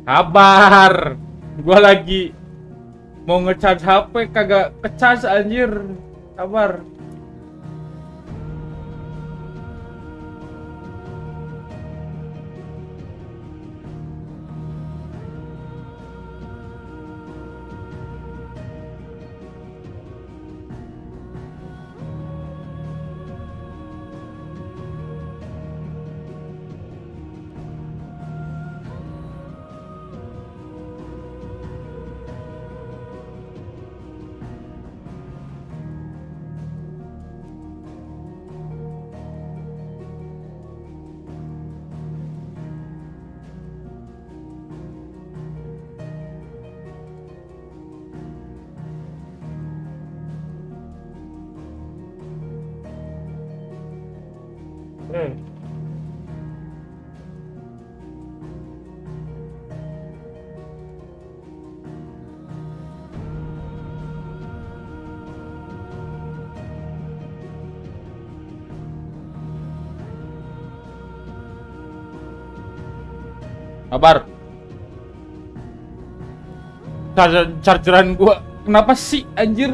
Kabar. Gua lagi mau ngecharge HP kagak kecharge anjir. Kabar. Kabar. Chargeran gua kenapa sih anjir?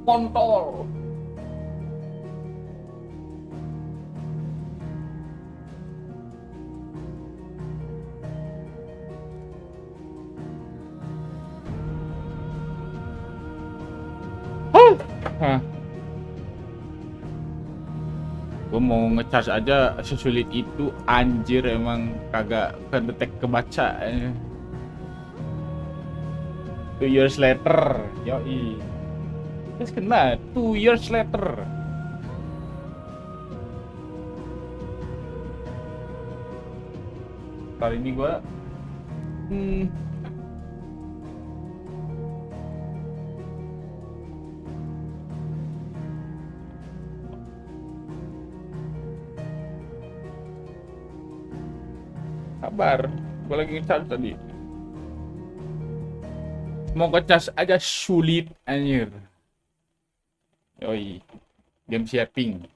Kontol. Hah. Gue mau ngecharge aja sesulit itu anjir, emang kagak kedetek kebaca. 2 years later, yoi. Terus kena 2 years later. Kali ini gua kabar, gua lagi ngecharge tadi. Mau ngecharge aja sulit anjir. Yoi, game sharing.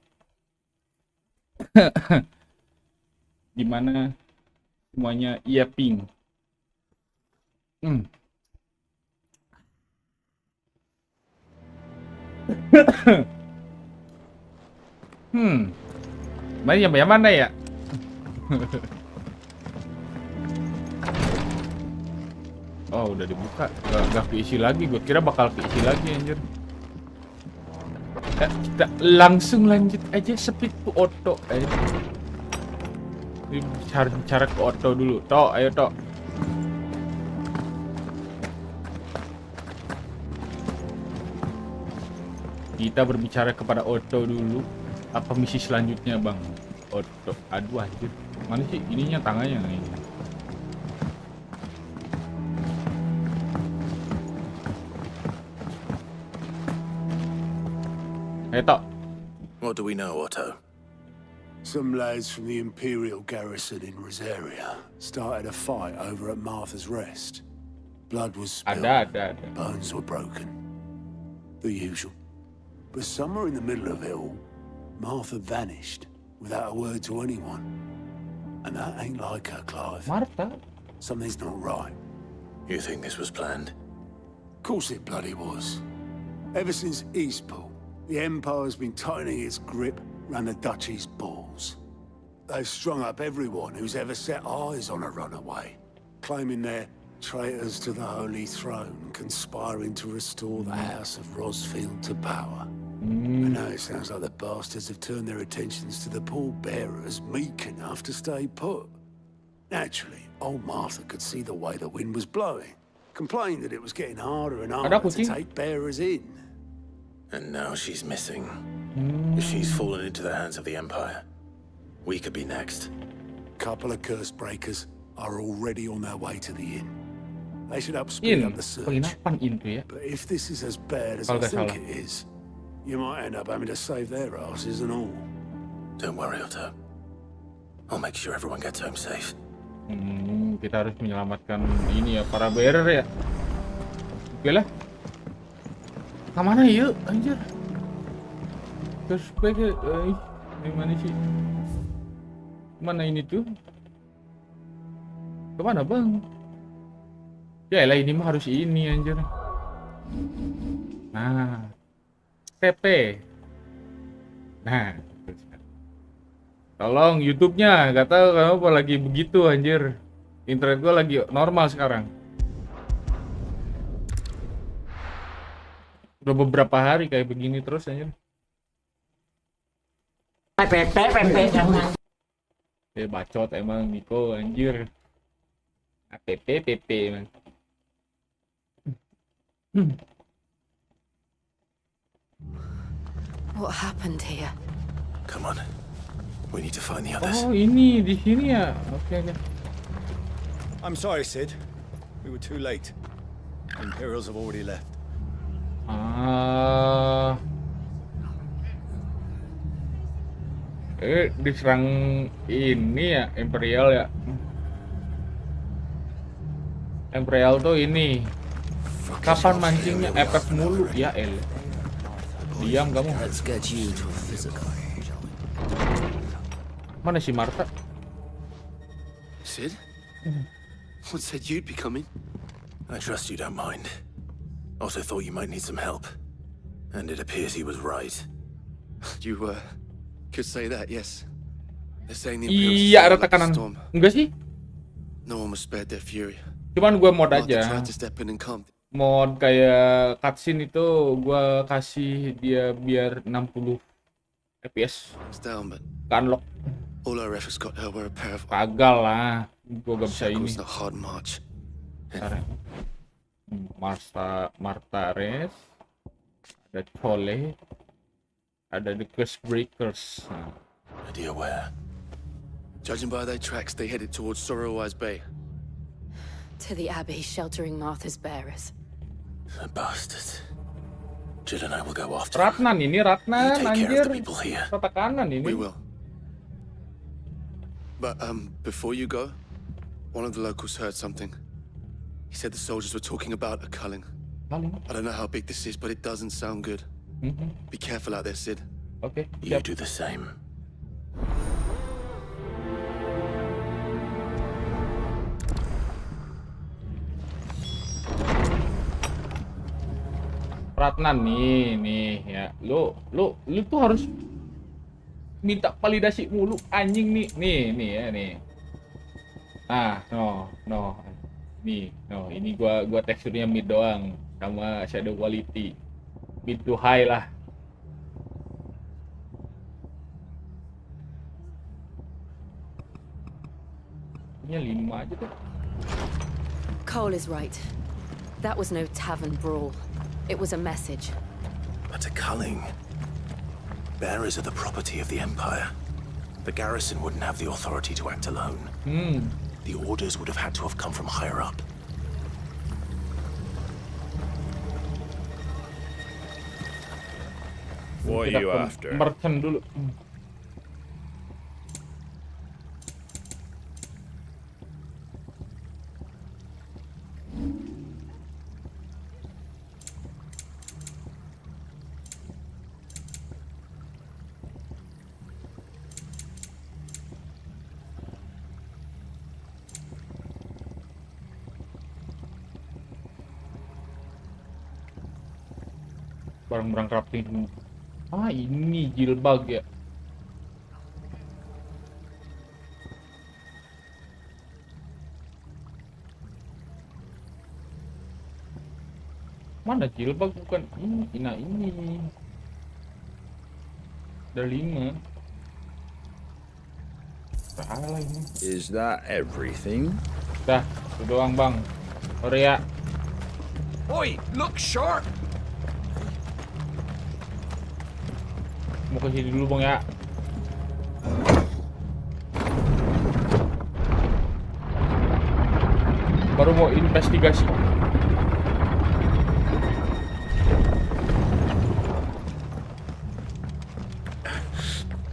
Dimana semuanya iya ping. Mana mana ya? Oh, udah dibuka. Gak keisi lagi. Gue kira bakal keisi lagi anjir. Kita langsung lanjut aja speed to auto aja. Ini cara ke auto dulu. Tok, ayo tok. Kita berbicara kepada auto dulu. Apa misi selanjutnya, Bang? Auto. Aduh anjir. Mana sih ininya tangannya nih? What do we know, Otto? Some lads from the Imperial garrison in Rosaria started a fight over at Martha's Rest. Blood was spilled, Ada. bones were broken. The usual. But somewhere in the middle of it all, Martha vanished without a word to anyone. And that ain't like her, Clive. Martha? Something's not right. You think this was planned? Of course it bloody was. Ever since Eastpool, the Empire's been tightening its grip round the Duchy's balls. They've strung up everyone who's ever set eyes on a runaway, claiming they're traitors to the Holy Throne, conspiring to restore the House of Rosfield to power. And now it sounds like the bastards have turned their attentions to the pallbearers meek enough to stay put. Naturally, old Martha could see the way the wind was blowing, complained that it was getting harder and harder to take bearers in. And now she's missing. If she's fallen into the hands of the Empire, we could be next. Couple of curse breakers are already on their way to the inn. They should help speed up the search. Penginapan tuh ya. But if this is as bad as Kalau I nggak think salah. it is, you might end up having to save their asses and all. Don't worry, Otto. I'll make sure everyone gets home safe. Kita harus menyelamatkan ini ya, para bearer ya. Oke lah. Kemana yuk, anjir? Terus gue ke, gimana sih? Mana ini tuh? Kemana bang? Ya lah ini mah harus ini anjir. Nah, PP. Nah, tolong YouTube-nya, gak tahu kenapa lagi begitu anjir. Internet gua lagi normal sekarang. Udah beberapa hari kayak begini terus anjir. Bacot emang Niko anjir. PP emang. What happened here? Come on. We need to find the others. Oh ini di sini ya. Oke. I'm sorry, Sid. We were too late. The Imperials have already left. Diserang ini ya Imperial ya. Imperial tuh ini. Kapan mancingnya? Efek mulu ya El. Diam kamu. Let's get you to a physical. Mana si Marta? Sid? What said you'd be coming? I trust you don't mind. Also thought you might need some help. And it appears he was right. You, could say that, yes. They're saying the Iya, ada like a tekanan. storm. Enggak sih? No one was spared their fury. Cuman gua mod Martha aja. tried to step in and calm. Mod kayak cutscene itu gua kasih dia biar 60 FPS. It's down, but Unlock. all our efforts got her were a pair of Kagak lah. Gua gak bisa ini. shackles in a hard march. Bentar ya. Marta Res. Ada Chole. Ada The Curse Breakers. Nah. Idea where? Judging by their tracks, they headed towards Sorrowwise Bay. To the Abbey sheltering Martha's bearers. The bastards. Jill and I will go after them. Ratnan ini, Ratnan You take care of anjir. the people here. Rata kanan ini. We will. But, before you go, one of the locals heard something. He said the soldiers were talking about a culling. Paling. I don't know how big this is, but it doesn't sound good. Be careful out there, Sid. Oke, You siap. do the same. Ratnan nih ya. Lu tuh harus minta validasi mulu anjing nih ya nih. Nah, no. Ini gua teksturnya mid doang sama shadow quality. Mid to high lah. Ini 5 aja tuh. Cole is right. That was no tavern brawl. It was a message. But a culling. Bearers are the property of the Empire. The garrison wouldn't have the authority to act alone. The orders would have had to have come from higher up. What are Kita you ke after? merchant dulu. Barang-barang crafting. Ini jilbag ya. Mana jilbag bukan ini. Nah ini. Ada 5. Salah ini. Is that everything? Dah, itu doang bang. Sorry ya. Oi, look sharp! Mau ke sini dulu bang ya. Baru baru mau investigasi.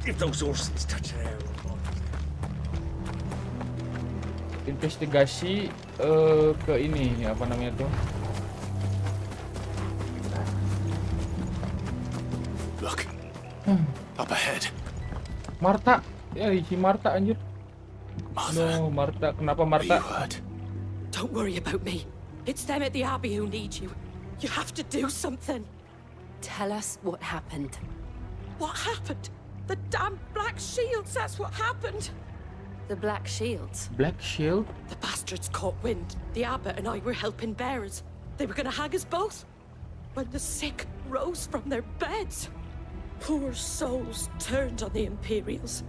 If those horses touch an arrow. Investigasi ke ini apa namanya tuh? Look. Up ahead. Marta, ya si Marta anjir. Martha. No, Marta, kenapa Are Marta? you hurt? Don't worry about me. It's them at the Abbey who need you. You have to do something. Tell us what happened. What happened? The damn Black Shields, that's what happened. The Black Shields. Black Shield? The bastards caught wind. The abbot and I were helping bearers. They were gonna hang us both. When the sick rose from their beds. Poor souls turned on the Imperials.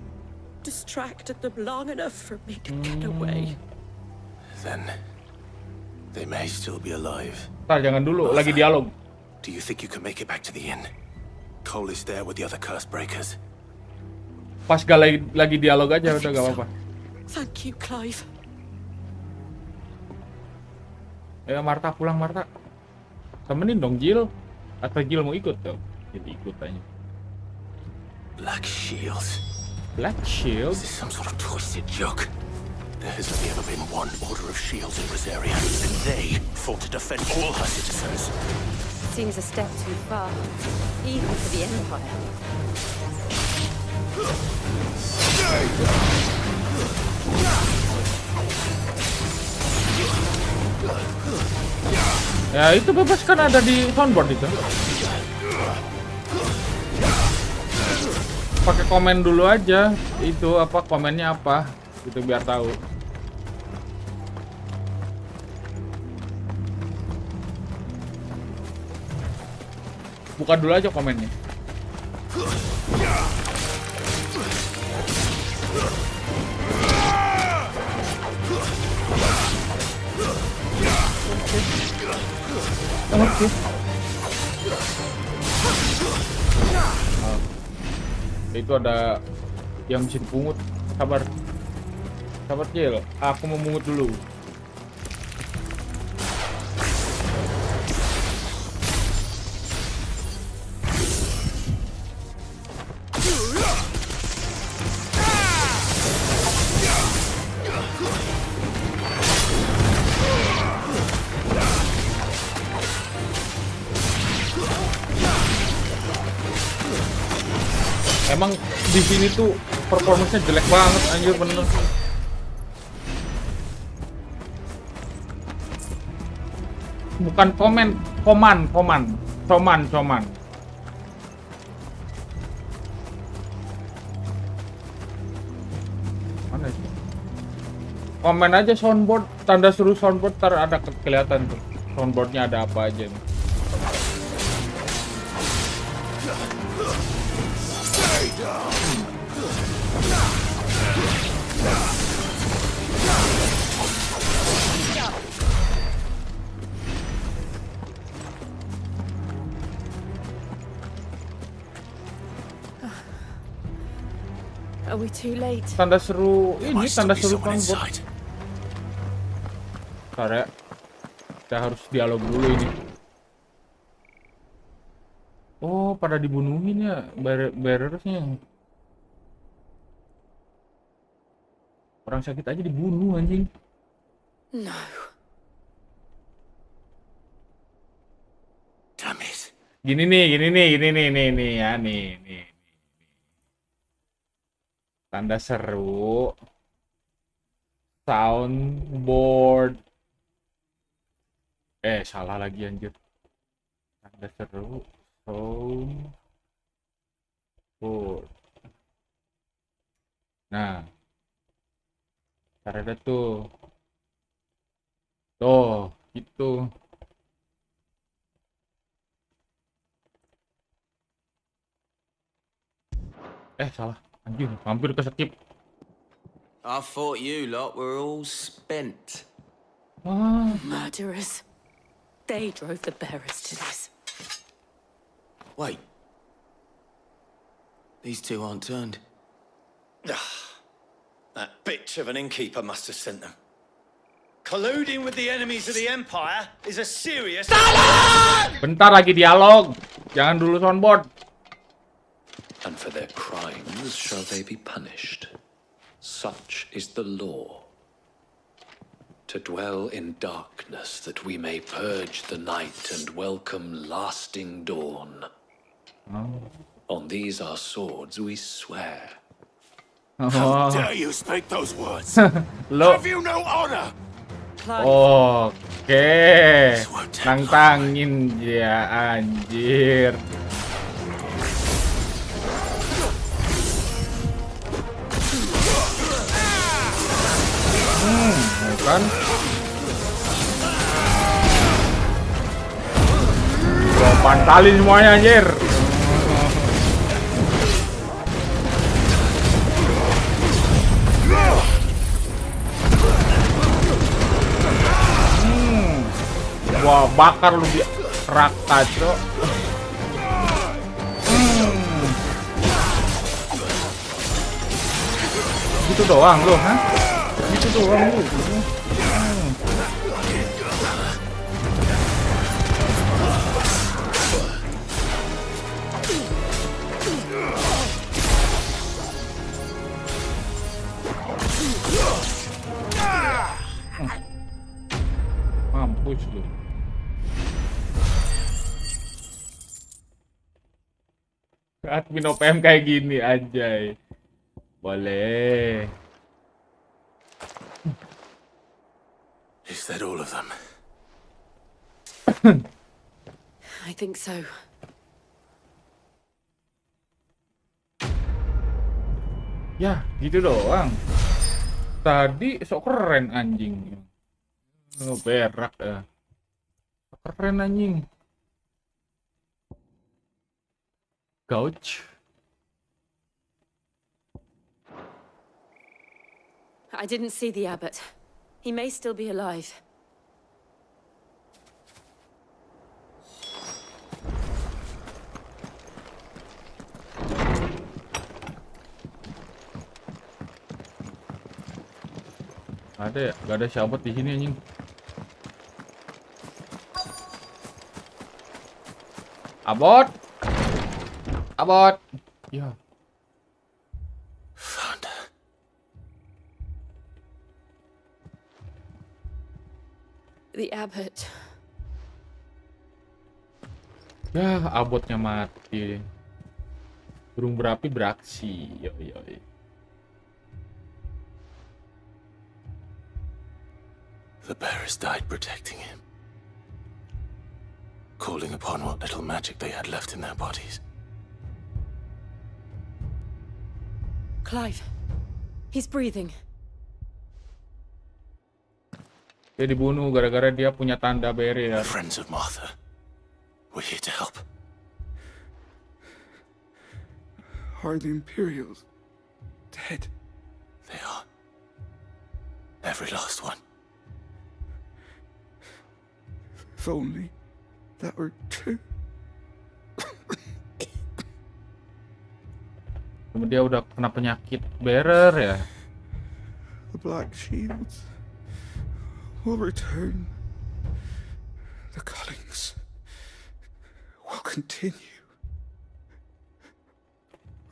Distracted them long enough for me to get away. Then they may still be alive. Ntar jangan dulu, lagi dialog. Do you think you can make it back to the inn? Cole is there with the other curse breakers. Pas gak lagi dialog aja udah gak apa-apa. Thank you, Clive. Ya Marta pulang Marta. Temenin dong Jill. Atau Jill mau ikut tuh? Jadi ikut aja. Black Shields. Black Shield? Is this some sort of twisted joke? There has only ever been one order of shields in Rosaria, and they fought to defend all her citizens. Seems a step too far, even for the Empire. Ya itu bebas kan ada di soundboard itu. Pakai komen dulu aja. Itu apa komennya apa? Gitu biar tahu. Buka dulu aja komennya. Oke. Itu ada yang mesin pungut. Sabar. Sabar, Cil. Aku mau mungut dulu. Emang di sini tuh performance-nya jelek banget anjir bener. Bukan coman. Mana sih? Komen aja soundboard, tanda seru soundboard, ntar ada kelihatan tuh. Soundboardnya ada apa aja nih. Are we too late? Tanda seru There ini, might still tanda be seru someone soundboard. inside. Ntar ya. Kita harus dialog dulu ini. Oh, pada dibunuhin ya bearersnya. Orang sakit aja dibunuh anjing. No. Damn it. Gini nih ya, nih. Tanda seru. Soundboard. Salah lagi anjir. Tanda seru. Soundboard. Nah. Ntar ada tuh. Tuh, gitu. Salah. Anjir, hampir ke skip. I thought you lot were all spent. Wah. Murderers. They drove the bearers to this. Wait. These two aren't turned. That bitch of an innkeeper must have sent them. Colluding with the enemies of the Empire is a serious... Bentar lagi dialog. Jangan dulu soundboard. And for their crimes shall they be punished. Such is the law. To dwell in darkness that we may purge the night and welcome lasting dawn. On these our swords we swear. How dare you speak those words? Lo. Have you no honor? Oke. Nantangin dia anjir. Kan? Gua pantalin semuanya anjir. Wah, bakar lu di raka, Cok. Gitu doang lu, hah? Gitu doang lu. Mampus lu. Admin OPM kayak gini anjay. Boleh. Is that all of them? I think so. Ya, gitu doang. Tadi sok keren anjing. Oh, berak ya. Keren anjing. Couch. I didn't see the abbot. He may still be alive. Ada ya? Gak ada sahabat di sini anjing. Abot. Abot. Ya. Found her. The abbot. Ya, abotnya mati. Burung berapi beraksi. Yoi. The bearers died protecting him, calling upon what little magic they had left in their bodies. Clive. He's breathing. Dia dibunuh gara-gara dia punya tanda barrier. Friends of Martha, we're here to help. Are the Imperials dead? They are. Every last one. If only that were true. Cuma dia udah kena penyakit berer ya. The Black Shields will return. The Cullings will continue.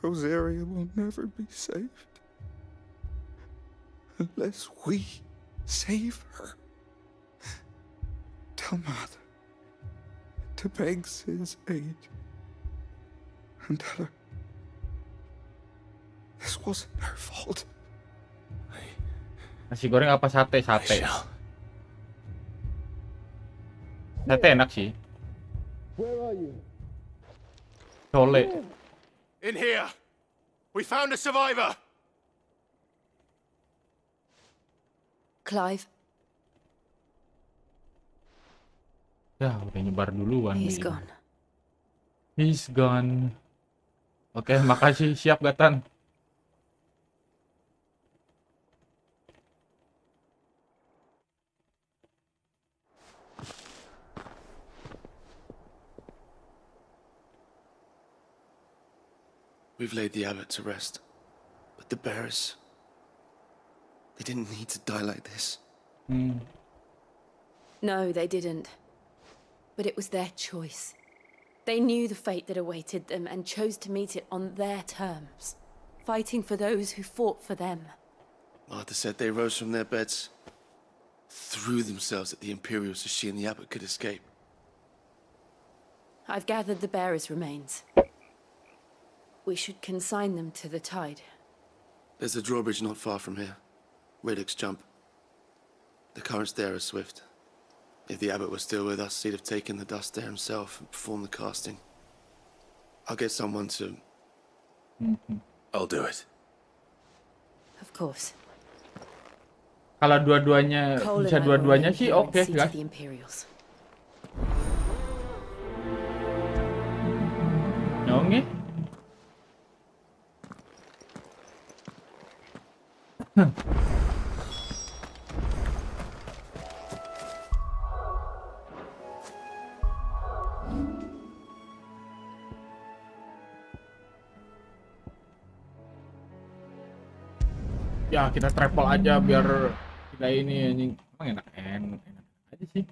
Rosaria will never be saved unless we save her. Tell Mother to beg Sid's aid and tell her this wasn't her fault. Nasi goreng apa sate? Sate. Sate enak sih. Where are you? Sole. In here! We found a survivor! Clive. Ya, udah nyebar duluan. He's nih. gone. He's gone. Oke, makasih. Siap, Gatan. We've laid the abbot to rest. But the bearers... they didn't need to die like this. No, they didn't. But it was their choice. They knew the fate that awaited them and chose to meet it on their terms, fighting for those who fought for them. Martha said they rose from their beds, threw themselves at the Imperials so she and the abbot could escape. I've gathered the bearers' remains. We should consign them to the tide. There's a drawbridge not far from here. Radix jump. The currents there are swift. If the abbot was still with us, he'd have taken the dust there himself and performed the casting. I'll get someone to... I'll do it. Of course. Kalau dua-duanya Cole bisa and I will dua-duanya remain sih here and oke see to guys. the Imperials. Oke. Ya kita travel aja biar kita ini anjing. Emang enak aja sih.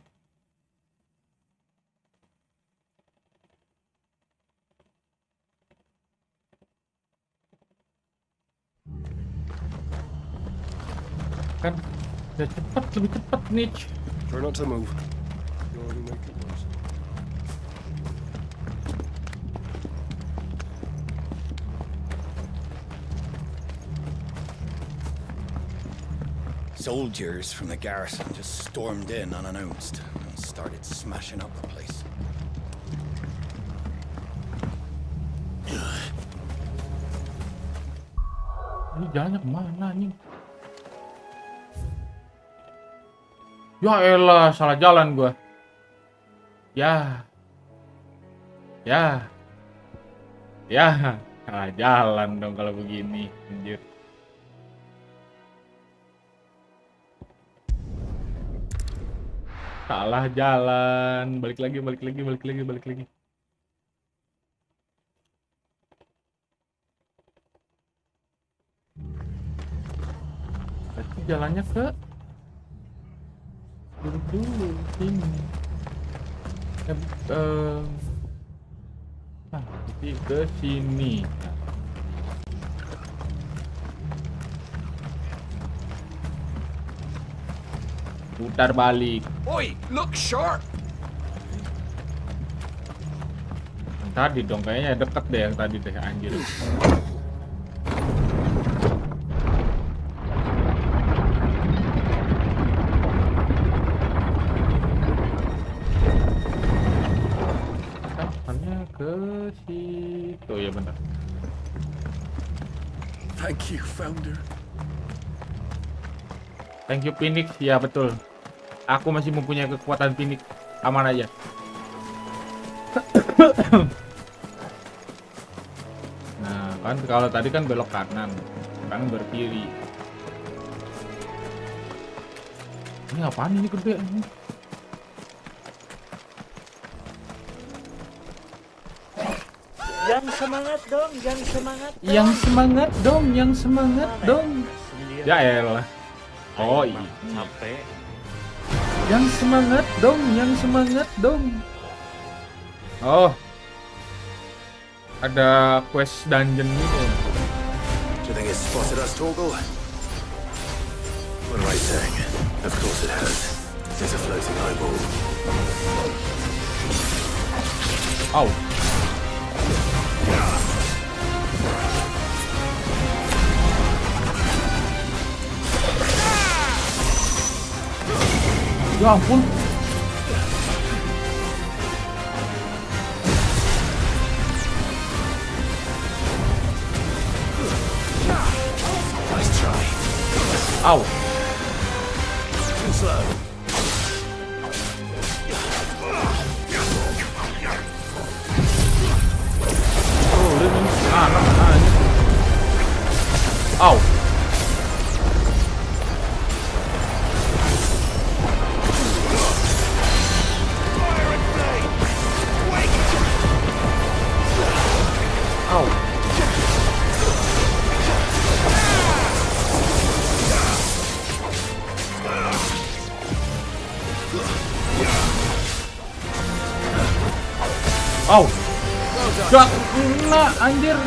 Kan udah cepat, lebih cepat nih. Try not to move. You'll only make it worse. Soldiers from the garrison just stormed in unannounced and started smashing up the place. Ini jalannya kemana anjing? Ya elah, salah jalan gua. Ya, salah jalan dong kalau begini, anjir. Salah jalan, balik lagi. Berarti jalannya ke dulu sini. Jadi ke sini. Putar balik. Oi, look sharp! Yang tadi dong, kayaknya deket deh yang tadi deh, anjir. Kapannya ke situ ya benar. Thank you, Founder. Thank you Phoenix, ya betul. Aku masih mempunyai kekuatan Phoenix, aman aja. Nah kan kalau tadi kan belok kanan, sekarang berkiri. Ini apaan ini gede? Yang semangat dong, yang semangat dong. Yang semangat dong, yang semangat dong. Ya elah. Oh iya. Capek. Yang semangat dong, yang semangat dong. Oh. Ada quest dungeon gitu. Do you think it's spotted us, Torgal? What am I saying? Of course it has. It's a floating eyeball. Ow. Ya ampun. Nice try. Ow. Too slow. Oh, udah nih. Ow. Ow. Au. Gak kena anjir.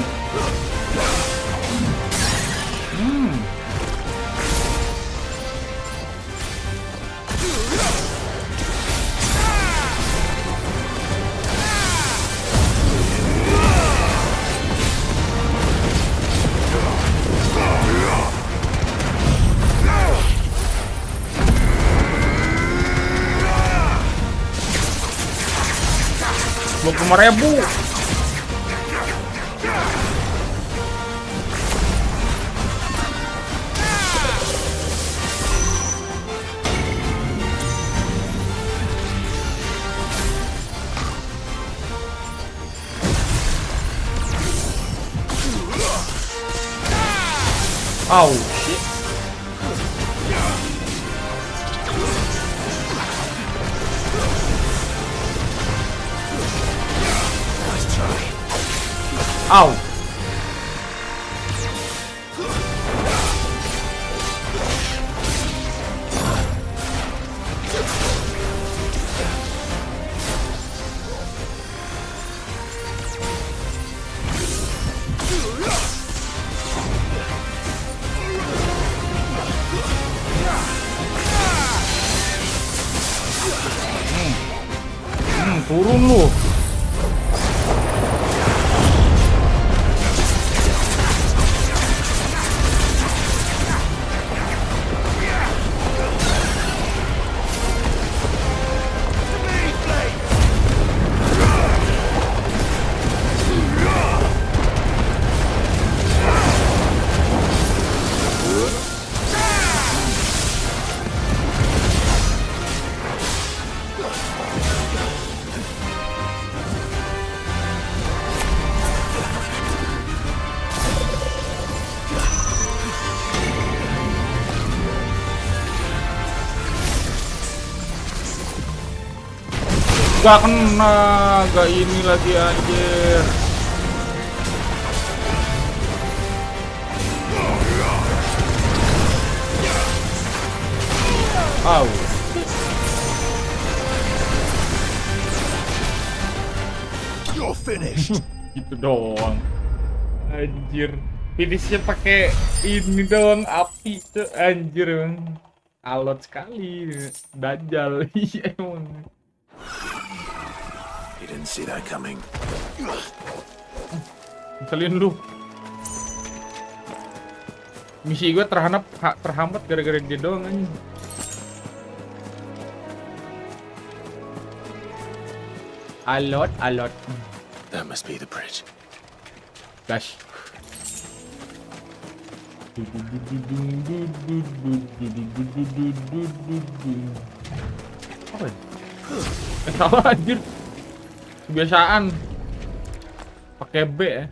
$25.000. Oh shit. Ow. Turun lu. Gak kena, gak ini lagi anjir. Au. You're finished. Gitu doang. Anjir. Finishnya pakai ini doang, api tuh anjir emang. Alot sekali. Dajjal. Iya emang. You didn't see that coming. Kalian lu. Misi gue terhambat gara-gara dia doang anjing. Alot. That must be the bridge. Gosh. Apa ya? Salah anjir. Kebiasaan. Pakai B ya.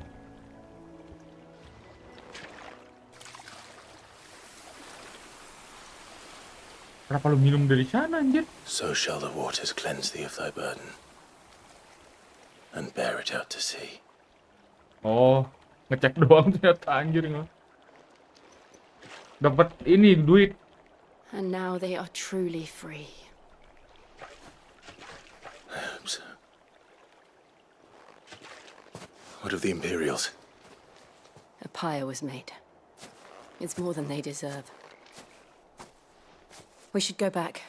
Kenapa lu minum dari sana anjir? So shall the waters cleanse thee of thy burden and bear it out to sea. Oh, ngecek doang ternyata anjir nggak. Dapat ini duit. And now they are truly free. I hope so. What of the Imperials? A pyre was made. It's more than they deserve. We should go back.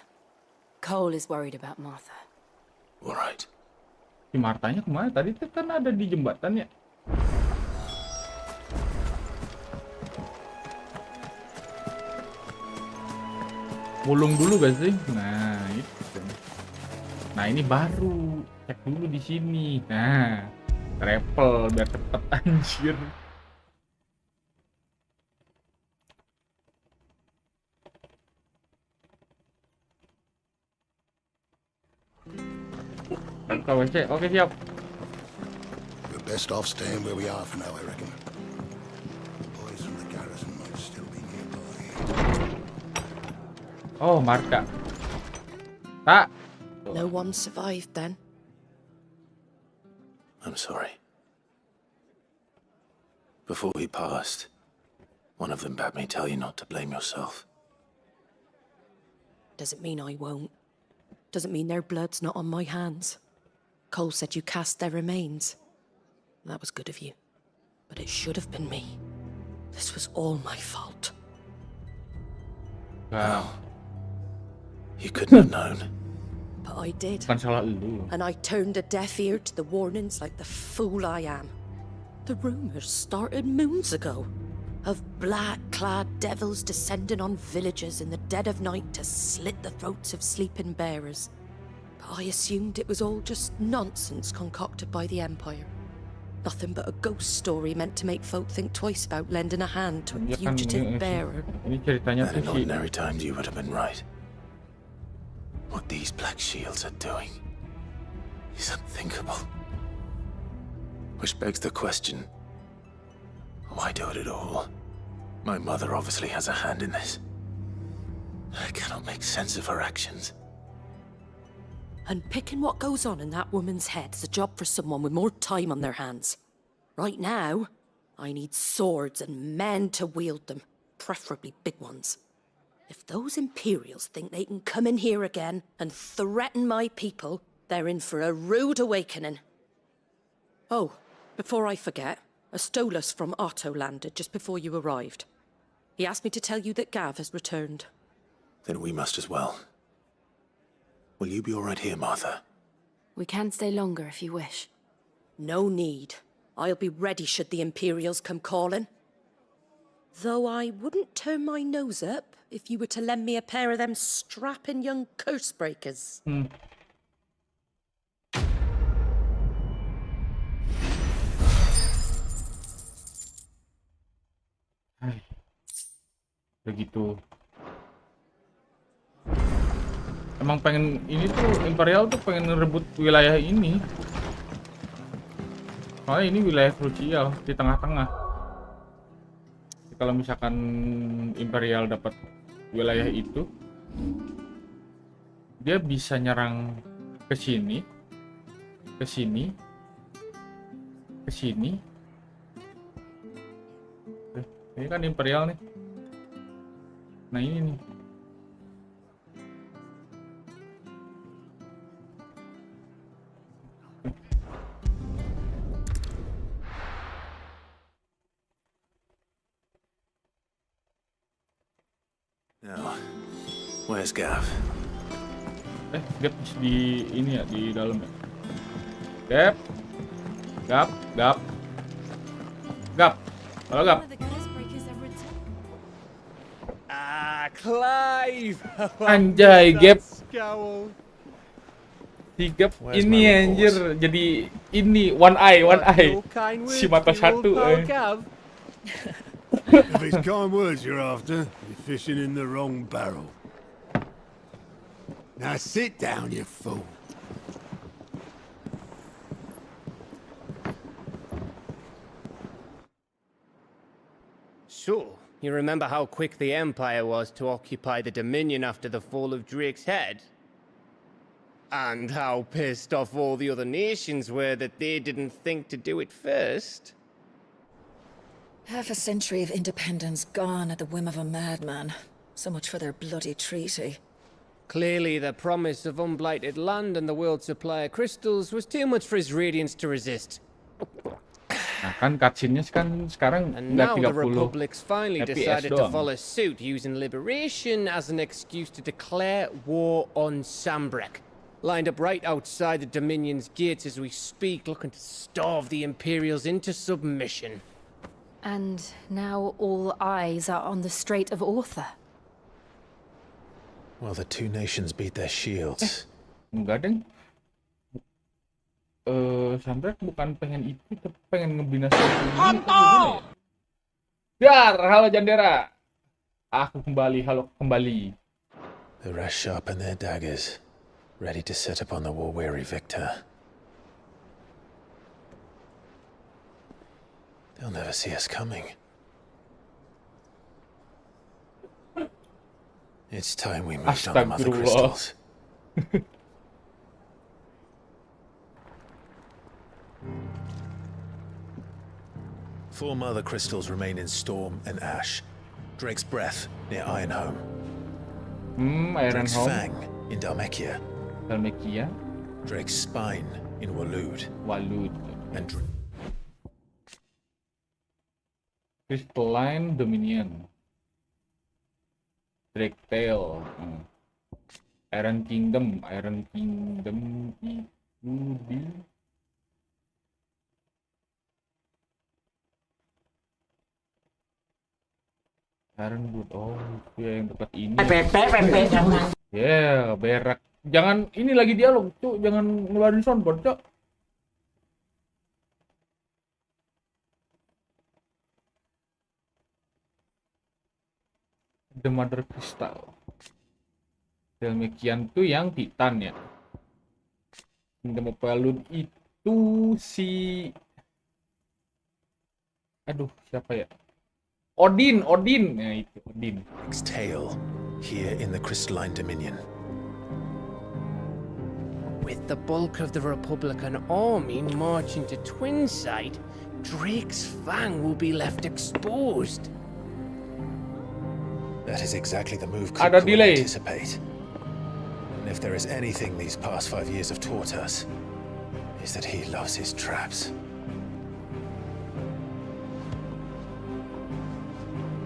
Cole is worried about Martha. All right. Si Martanya kemana? Tadi tuh kan ada di jembatan ya. Gulung dulu gak sih? Nah, itu. Nah, ini baru. Cek dulu di sini. Nah, travel biar cepet anjir. Oke, siap. We're best off staying where we are for now, I reckon. The boys from the garrison might still be nearby. Oh, marka. Tak. No one survived then. I'm sorry. Before he passed, one of them bade me tell you not to blame yourself. Doesn't mean I won't. Doesn't mean their blood's not on my hands. Cole said you cast their remains. That was good of you. But it should have been me. This was all my fault. Wow. You couldn't have known. But I did. Bukan salah lu. And I turned a deaf ear to the warnings like the fool I am. The rumors started moons ago. Of black-clad devils descending on villages in the dead of night to slit the throats of sleeping bearers. But I assumed it was all just nonsense concocted by the Empire. Nothing but a ghost story meant to make folk think twice about lending a hand to a Ya kan, fugitive bearer. ini ceritanya And in tuh si ordinary times, you would have been right. What these black shields are doing is unthinkable. Which begs the question, why do it at all? My mother obviously has a hand in this. I cannot make sense of her actions. And picking what goes on in that woman's head is a job for someone with more time on their hands. Right now, I need swords and men to wield them, preferably big ones. If those Imperials think they can come in here again and threaten my people, they're in for a rude awakening. Oh, before I forget, a Stolas from Otto landed just before you arrived. He asked me to tell you that Gav has returned. Then we must as well. Will you be all right here, Martha? We can stay longer if you wish. No need. I'll be ready should the Imperials come calling. Though I wouldn't turn my nose up if you were to lend me a pair of them strapping young curse breakers. begitu. Emang pengen ini tuh Imperial tuh pengen ngerebut wilayah ini. Soalnya ini wilayah krusial di tengah-tengah. Kalau misalkan Imperial dapat wilayah itu, dia bisa nyerang ke sini, ke sini, ke sini. Ini kan Imperial nih. Nah ini nih. Now, where's Gav? Gap di ini ya, di dalam ya. Gap. Gap, Gap. Gap. Halo Gap. Clive! Anjay, Gap. Scowl. Si Gap Where's ini my anjir jadi ini one eye. Si mata satu. If it's kind words you're after, you're fishing in the wrong barrel. Now sit down, you fool. So, you remember how quick the Empire was to occupy the Dominion after the fall of Drake's head? And how pissed off all the other nations were that they didn't think to do it first? Half a century of independence gone at the whim of a madman. So much for their bloody treaty. Clearly, the promise of unblighted land and the world's supply of crystals was too much for his radiance to resist. Nah kan cutscene-nya kan sekarang And udah now the 30 Republic's finally FPS decided to doang. follow suit, using liberation as an excuse to declare war on Sambrek. Lined up right outside the Dominion's gates as we speak, looking to starve the Imperials into submission. And now all eyes are on the Strait of Author. Well, the two nations beat their shields. Enggak deng. Sampai bukan pengen itu, tapi pengen ngebinasain ini. Dar, halo Jandera. Aku kembali, halo kembali. The rest sharpen their daggers, ready to set upon the war-weary victor. They'll never see us coming. It's time we moved on to Mother Crystals. Four Mother Crystals remain in Storm and Ash. Drake's Breath near Ironhome. Drake's Ironhome. Fang in Dhalmekia. Dhalmekia. Drake's Spine in Walud. And Crystalline Dominion. Dragtail. Iron Kingdom itu di Ironwood. Oh, itu ya yang dekat ini. Ya, berak. Jangan ini lagi dialog, Cuk. Jangan ngeluarin soundboard, Cuk. The Mother Crystal. Demikian tuh yang Titan ya. Kingdom of Walud itu si aduh, siapa ya? Odin. Ya itu Odin. Tail here in the Crystalline Dominion. With the bulk of the Republican army marching to Twinside, Drake's Fang will be left exposed. That is exactly the move Ada Cook would delay. anticipate. And if there is anything these past 5 years have taught us, is that he loves his traps.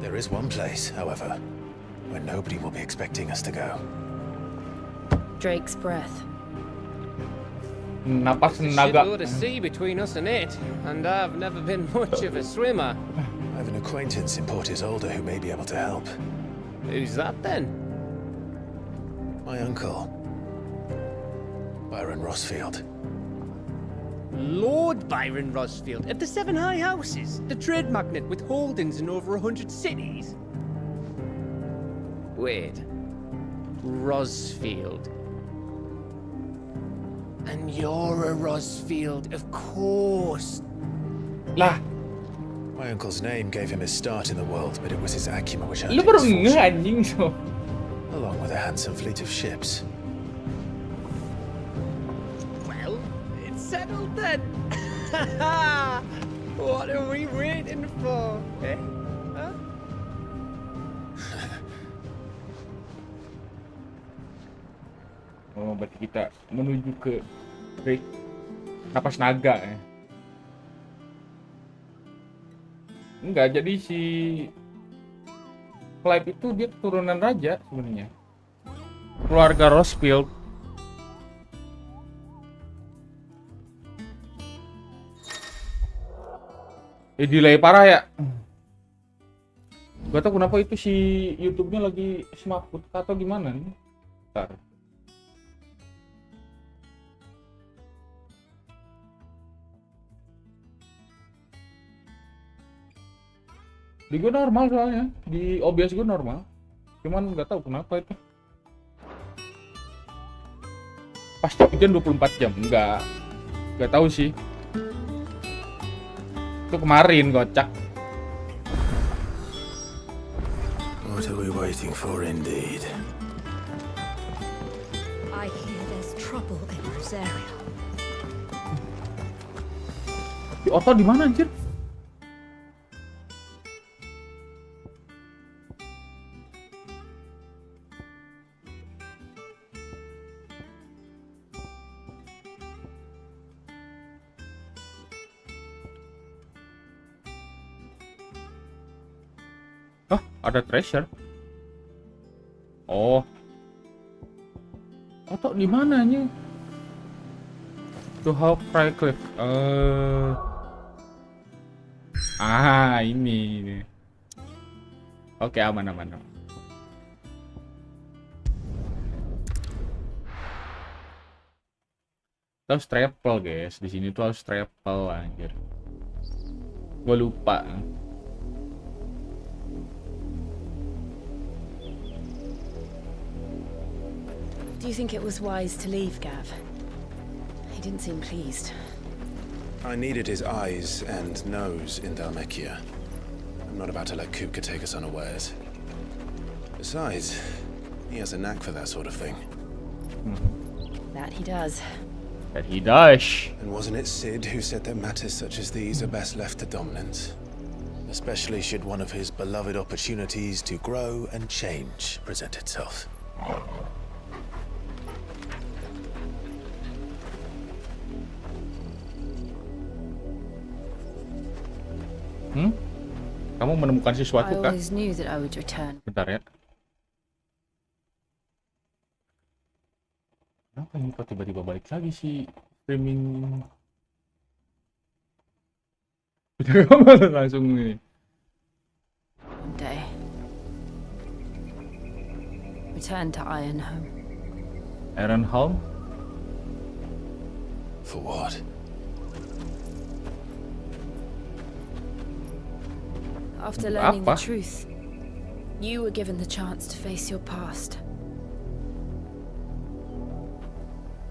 There is one place, however, where nobody will be expecting us to go. Drake's breath. Napas There's a naga. shitload of sea between us and it, and I've never been much of a swimmer. I have an acquaintance in Port Isolde who may be able to help. Who's that then? My uncle, Byron Rossfield. Lord Byron Rossfield of the Seven High Houses, the trade magnate with holdings in over 100 cities. Wait, Rossfield. And you're a Rossfield, of course. Lah, My uncle's name gave him his start in the world, but it was his acumen which earned lu him baru his ngeh fortune, anjing so. along with a handsome fleet of ships. Well, it's settled then. What are we waiting for, eh? Huh? Oh, berarti kita menuju ke Drake Napas Naga ya. Enggak, jadi si Clive itu dia keturunan raja sebenarnya. Keluarga Rossfield. Delay parah ya. Gak tau kenapa itu si YouTube-nya lagi semaput atau gimana nih. Bentar. Di gue normal soalnya, di OBS gue normal. Cuman nggak tahu kenapa itu. Pasti hujan 24 jam, nggak tahu sih. Itu kemarin gocak. What are we waiting for indeed? I hear there's trouble in Rosario. Di Otto di mana anjir? Hah, ada treasure. Oh. Otto di mananya? To Hawk Cry Cliff. Ini. Oke, aman. Harus travel, guys. Di sini tuh harus travel anjir. Gua lupa. Do you think it was wise to leave, Gav? He didn't seem pleased. I needed his eyes and nose in Dhalmekia. I'm not about to let Kupka take us unawares. Besides, he has a knack for that sort of thing. That he does. And wasn't it Sid who said that matters such as these are best left to dominance? Especially should one of his beloved opportunities to grow and change present itself. Kamu menemukan I sesuatu kah? always knew that I would return. Bentar ya. Kenapa ini kok tiba-tiba balik lagi sih streaming? Udah langsung nih. One day. Return to Iron Home. Iron Home? For what? After learning the Apa? truth, you were given the chance to face your past.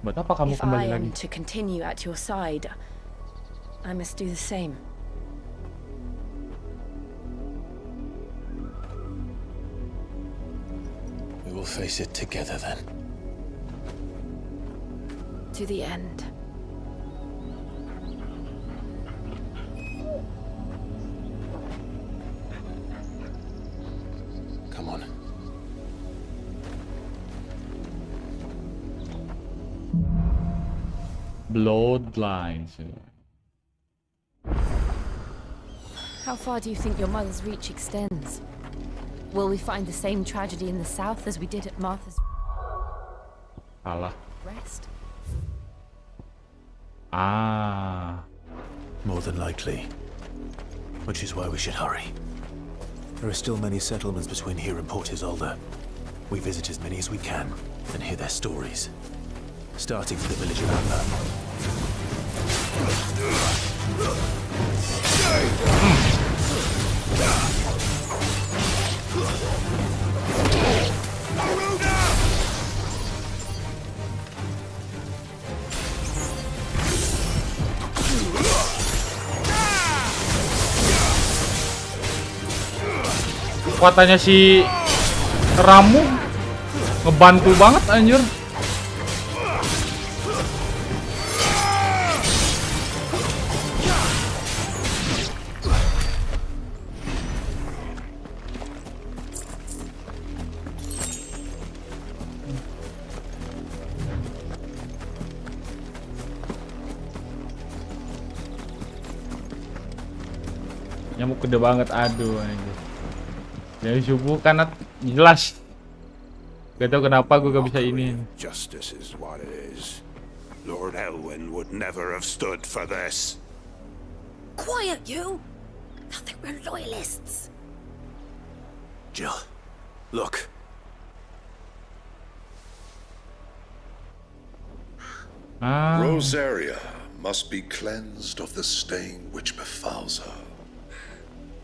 Buat apa kamu If I kembali lagi? am to continue at your side, I must do the same. We will face it together then. To the end. Come on. Bloodlines. How far do you think your mother's reach extends? Will we find the same tragedy in the south as we did at Martha's Salah. rest? Ah. More than likely. Which is why we should hurry. There are still many settlements between here and Port Isolde. We visit as many as we can and hear their stories. Starting with the village of Amber. Kekuatannya si Ramu ngebantu banget anjir. Nyamuk gede banget, aduh anjir. Dari subuh kan jelas. Gak tau kenapa gue gak bisa ini. Justice is what it is. Lord Elwyn would never have stood for this. Quiet, you! Thought they were loyalists. Jill, look. Rosaria must be cleansed of the stain which befouls her,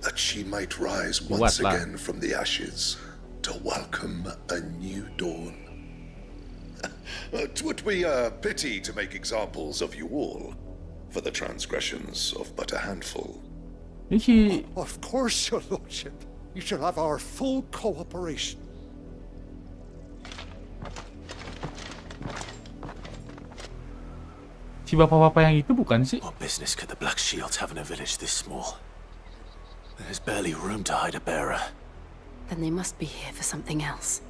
that she might rise once again from the ashes to welcome a new dawn. 'Twould be a pity to make examples of you all for the transgressions of but a handful. Of course, your lordship. You shall have our full cooperation. Si bapak-bapak yang itu bukan sih? What business could the Black Shields have in a village this small? There's barely room to hide a bearer. Then they must be here for something else.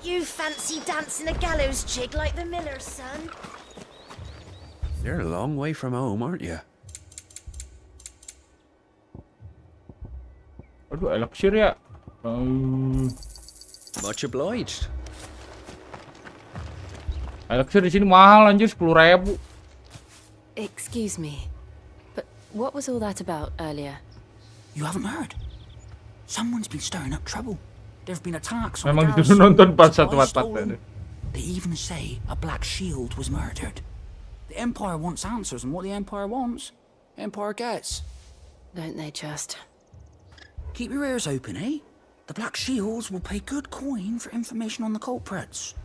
You fancy dancing a gallows jig like the miller's son? You're a long way from home, aren't you? Aduh, elixir ya. Much obliged. Elixir di sini mahal anjir, 10.000. Excuse me, but what was all that about earlier? You haven't heard? Someone's been stirring up trouble. There've been attacks on Memang the dituduh garrison. nonton pas satu Supplies mata stolen. tadi. They even say a Black Shield was murdered. The Empire wants answers, and what the Empire wants, Empire gets. Don't they just? Keep your ears open, eh? The Black Shields will pay good coin for information on the culprits.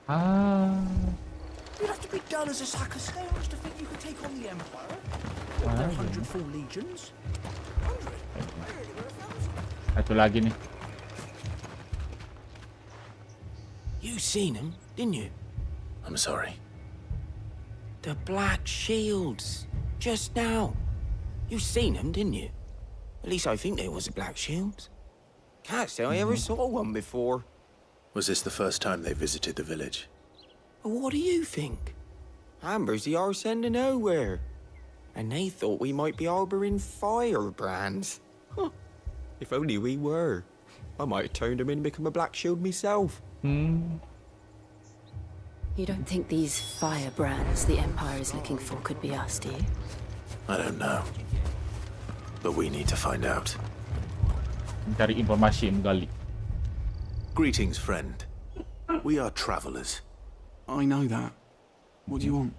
You'd have to be dull as a sack of stones to think you could take on the Empire. With their 104 legions. Satu lagi nih. You seen him, didn't you? I'm sorry. The Black Shields. Just now. You seen them, didn't you? At least I think there was a Black Shield. Can't say I ever saw one before. Was this the first time they visited the village? What do you think? Amber's the arse end of nowhere. And they thought we might be harboring firebrands. Huh. If only we were. I might have turned them in and become a Black Shield myself. You don't think these firebrands the Empire is looking for could be us, do you? I don't know. But we need to find out. Mencari informasi, menggali. Greetings, friend. We are travelers. I know that. What do you want?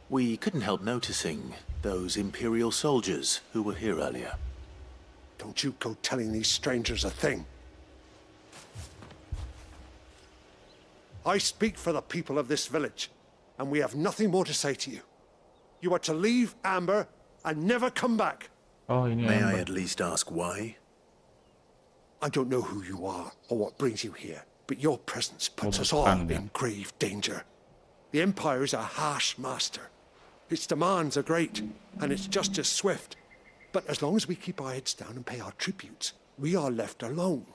We couldn't help noticing those Imperial soldiers who were here earlier. Don't you go telling these strangers a thing. I speak for the people of this village, and we have nothing more to say to you. You are to leave Amber and never come back. Oh, ini May I Amber. at least ask why? I don't know who you are or what brings you here, but your presence puts us all Berkenan, ya. in grave danger. The Empire is a harsh master. Its demands are great, and its justice swift. But as long as we keep our heads down and pay our tributes, we are left alone.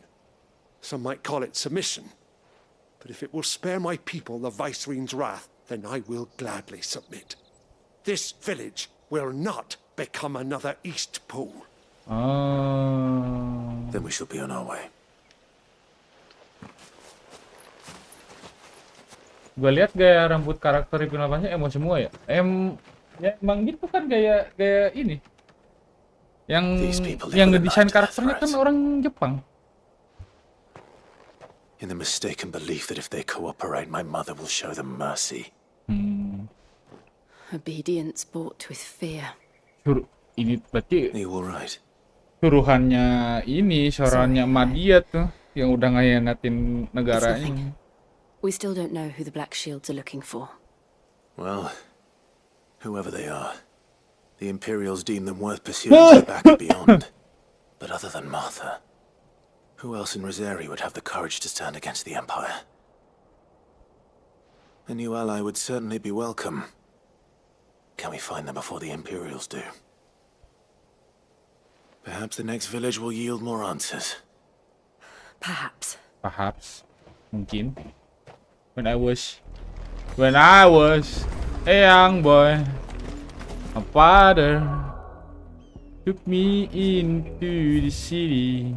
Some might call it submission. But if it will spare my people the Viceroy's wrath, then I will gladly submit. This village will not become another East Pool. Then we shall be on our way. Gue lihat gaya rambut karakter di film emo semua ya. Ya emang gitu kan gaya ini. Yang ngedesain karakternya kan orang Jepang. In the mistaken belief that if they cooperate, my mother will show them mercy. Obedience bought with fear. Ini berarti You all right? suruhannya ini, suruhannya Madia tuh yang udah ngayanatin negaranya. We still don't know who the Black Shields are looking for. Well, whoever they are, the Imperials deem them worth pursuing to the back and beyond. But other than Martha, who else in Rosari would have the courage to stand against the Empire? A new ally would certainly be welcome. Can we find them before the Imperials do? Perhaps the next village will yield more answers. Perhaps. Mungkin. When I was a young boy, my father took me into the city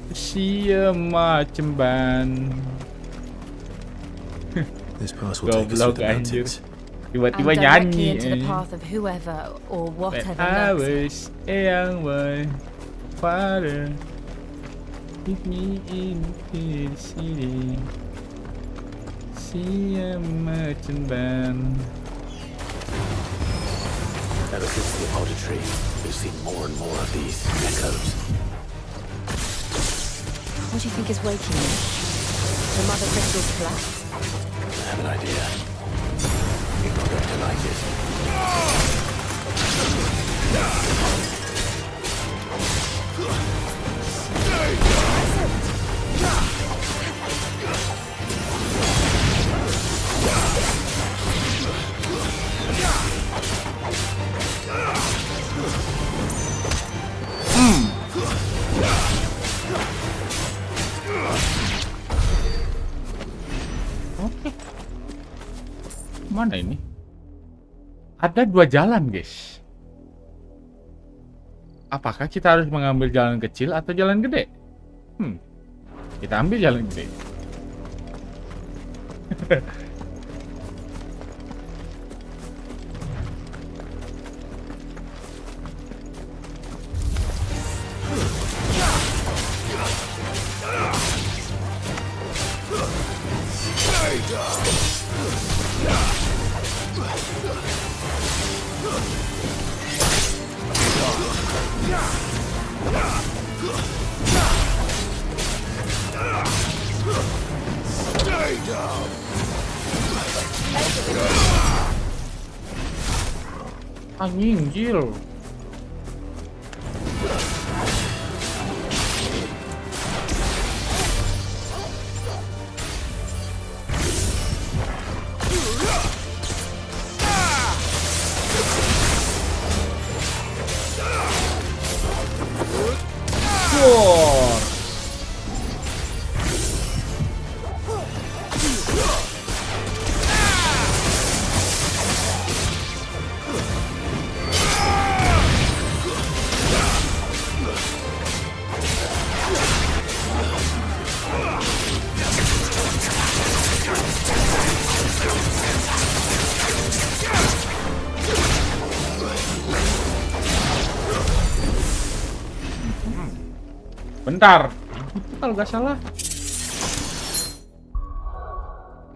to see a marching band. This pass will take us through the mountains. Tiba-tiba And nyanyi. directly into the path of whoever or When whatever I lurks was a young boy, father took me into the city. See a merchant band. Ever since the auditory, we've seen more and more of these echoes. What do you think is waking you? The Mother Crystal's collapse? I have an idea. You're not going to like it. Oke. Mana ini? Ada dua jalan, guys. Apakah kita harus mengambil jalan kecil atau jalan gede? Kita ambil jalan gede. Anjing, gil. Bentar. Itu kalau nggak salah.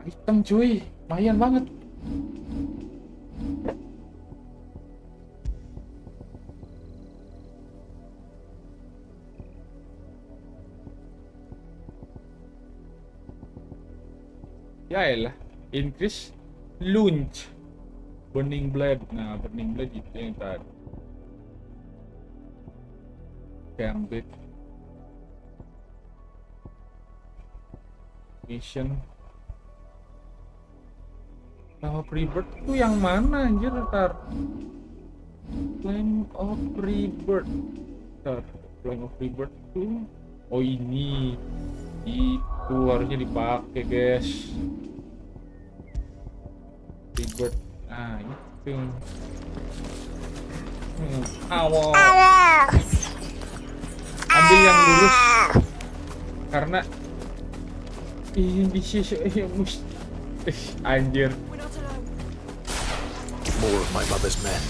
Item cuy, lumayan banget. Ya elah, increase launch burning blade. Nah, burning blade itu yang tadi. Gambit mission. Nama Rebirth itu yang mana anjir? Ntar Flame of Rebirth. Ntar Flame of Rebirth itu, oh ini itu harusnya dipakai guys. Rebirth, nah itu. Awal ambil yang lurus karena ini bisa anjir. More of my mother's men.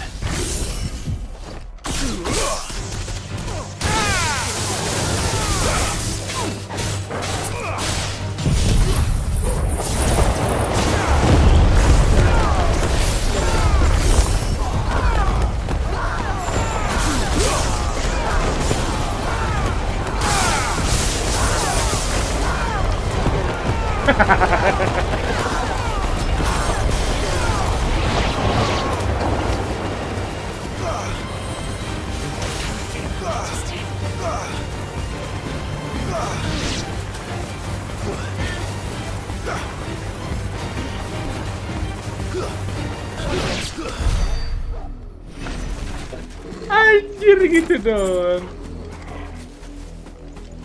Anjir gitu dong.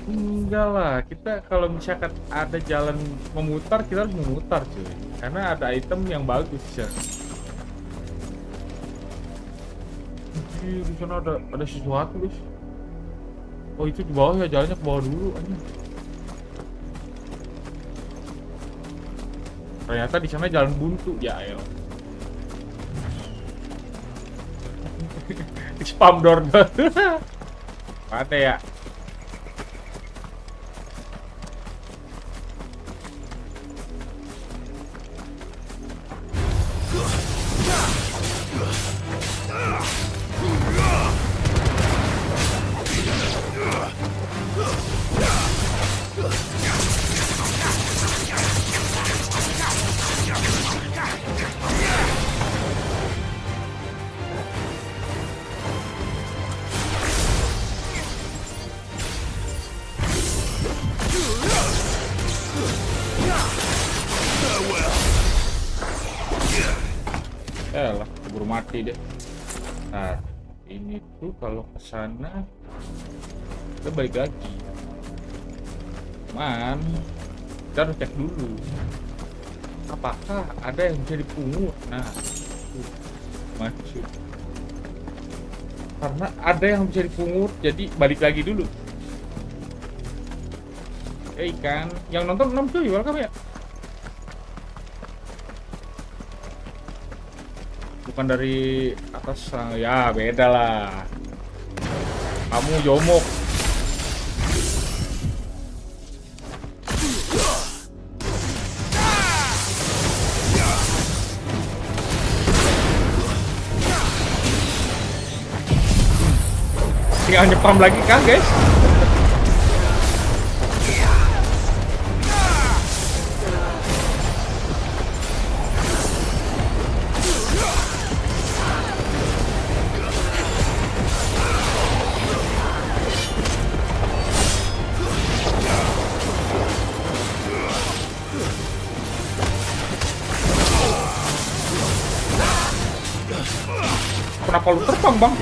Enggak lah, kita kalau misalkan ada jalan memutar, kita harus memutar cuy. Karena ada item yang bagus ya. Anjir, di sana ada sesuatu guys. Oh itu di bawah ya, jalannya ke bawah dulu anjir. Ternyata di sana jalan buntu ya elah. Spam door. Mana ya? Lah, keburu mati deh. Nah, ini tuh kalau ke sana kita balik lagi. Cuman kita harus cek dulu apakah ada yang bisa dipungut. Nah, maju. Karena ada yang bisa dipungut, jadi balik lagi dulu. Ikan yang nonton 6 cuy, welcome ya. Bukan dari atas, ya beda lah. Kamu jomok. Tinggal nyepam lagi kan guys. Kenapa lu terbang bang?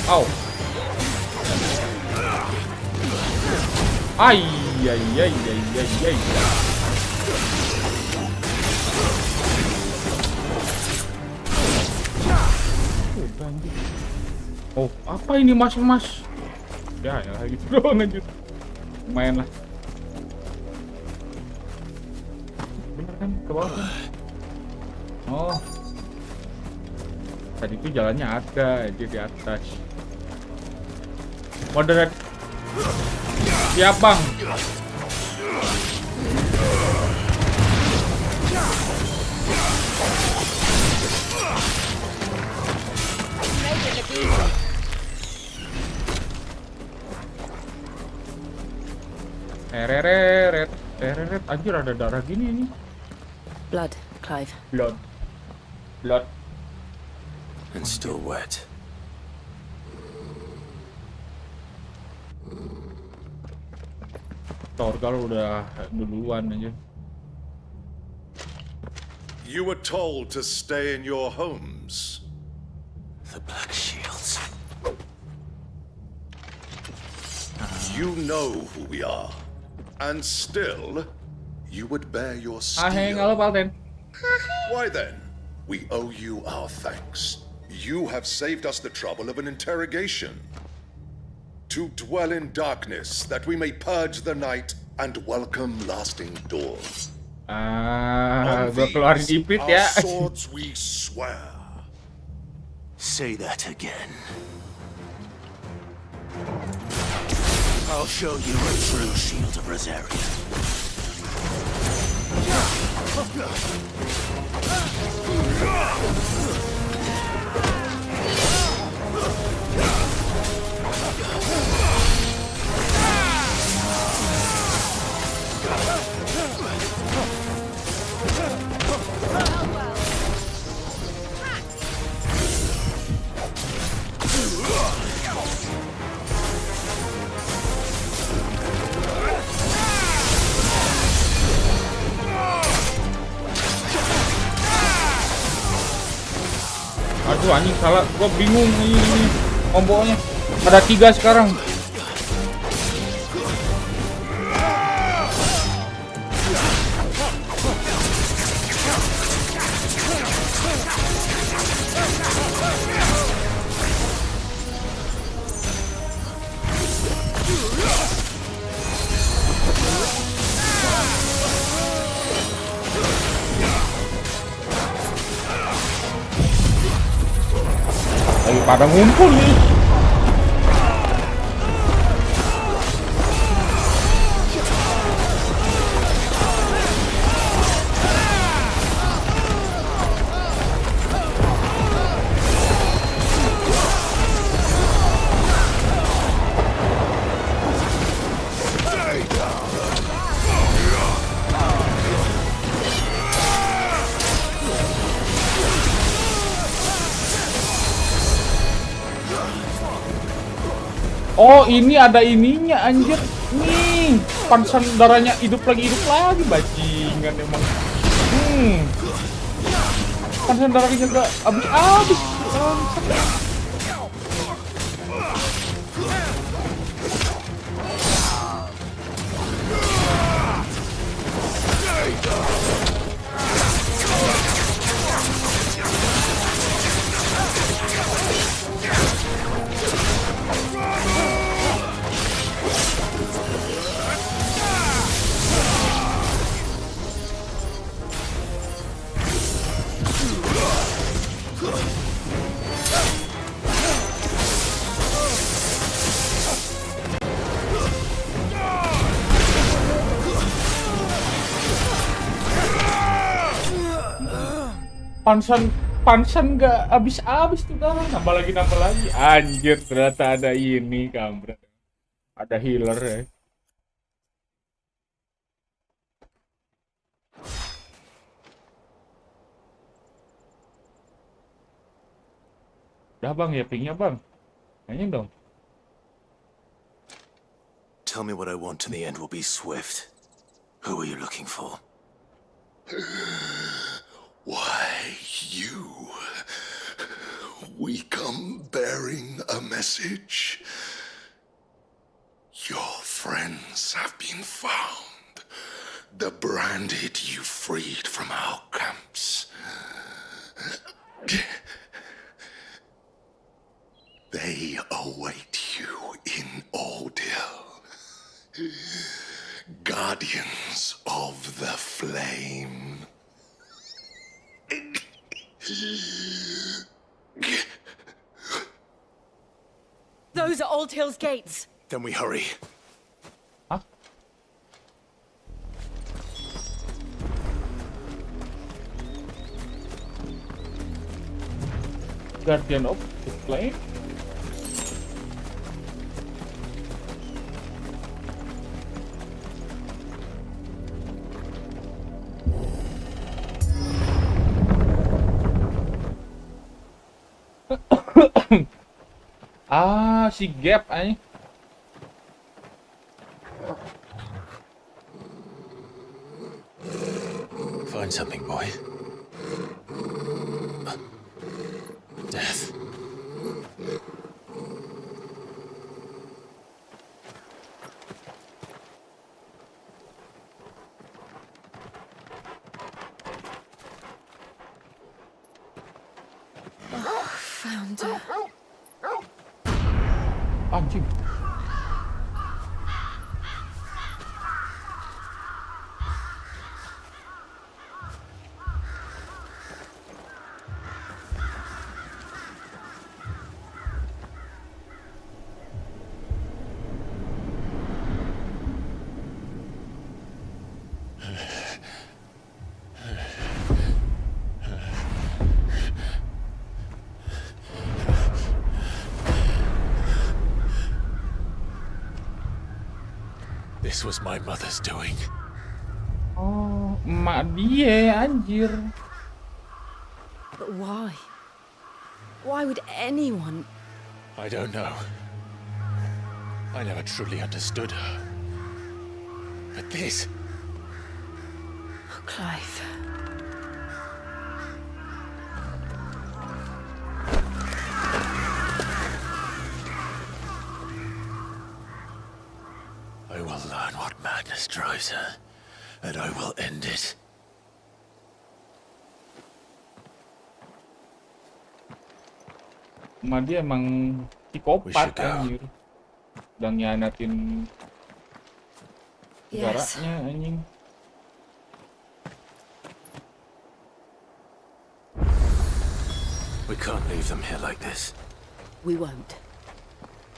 Au. Ai ai ai ai ai ai. Oh, apa ini mas? Ya gitu doang lanjut. Lumayan lah. Bener kan ke bawah kan? Oh. Tadi itu jalannya ada aja di atas. Moderate. Siap bang. Tereret, anjir ada darah gini nih. Blood, Clive. Blood. And still wet. Torgal udah duluan aja. You were told to stay in your homes. The Black Shields. You know who we are. And still, you would bear your steel. Halo Palten. Why then, we owe you our thanks. You have saved us the trouble of an interrogation. To dwell in darkness, that we may purge the night and welcome lasting dawn. Gua keluarin ipit ya. Our swords we swear. Say that again. I'll show you a true shield of Rosaria. Aduh anjing salah, gua bingung ini kombonya. Ada 3 sekarang. Lagi pada ngumpul nih. Oh ini ada ininya anjir. Nih pansan darahnya hidup lagi bajingan emang. Pansan darahnya gak habis. Pansan gak habis tuh darah, nambah lagi anjir. Ternyata ada ini kampret, ada healer ya. Udah bang ya pingnya bang, nanya dong. Tell me what I want and the end will be swift. Who are you looking for? Why, you. We come bearing a message. Your friends have been found. The branded you freed from our camps. They await you in Ordeal. Guardians of the Flame. Those are Old Hill's gates. Then we hurry. Hah? Guardian of the Flame? Ah, si Gap anjing. Find something, boy. Death. Found her. Anjing. This was my mother's doing. Oh, emak dia anjir. But why? Why would anyone? I don't know. I never truly understood her. But this... Oh, Clive. I will learn what madness drives her, and I will end it. Emak dia emang psikopat anjir. Udah ngianatin saudaranya anjing. We can't leave them here like this. We won't.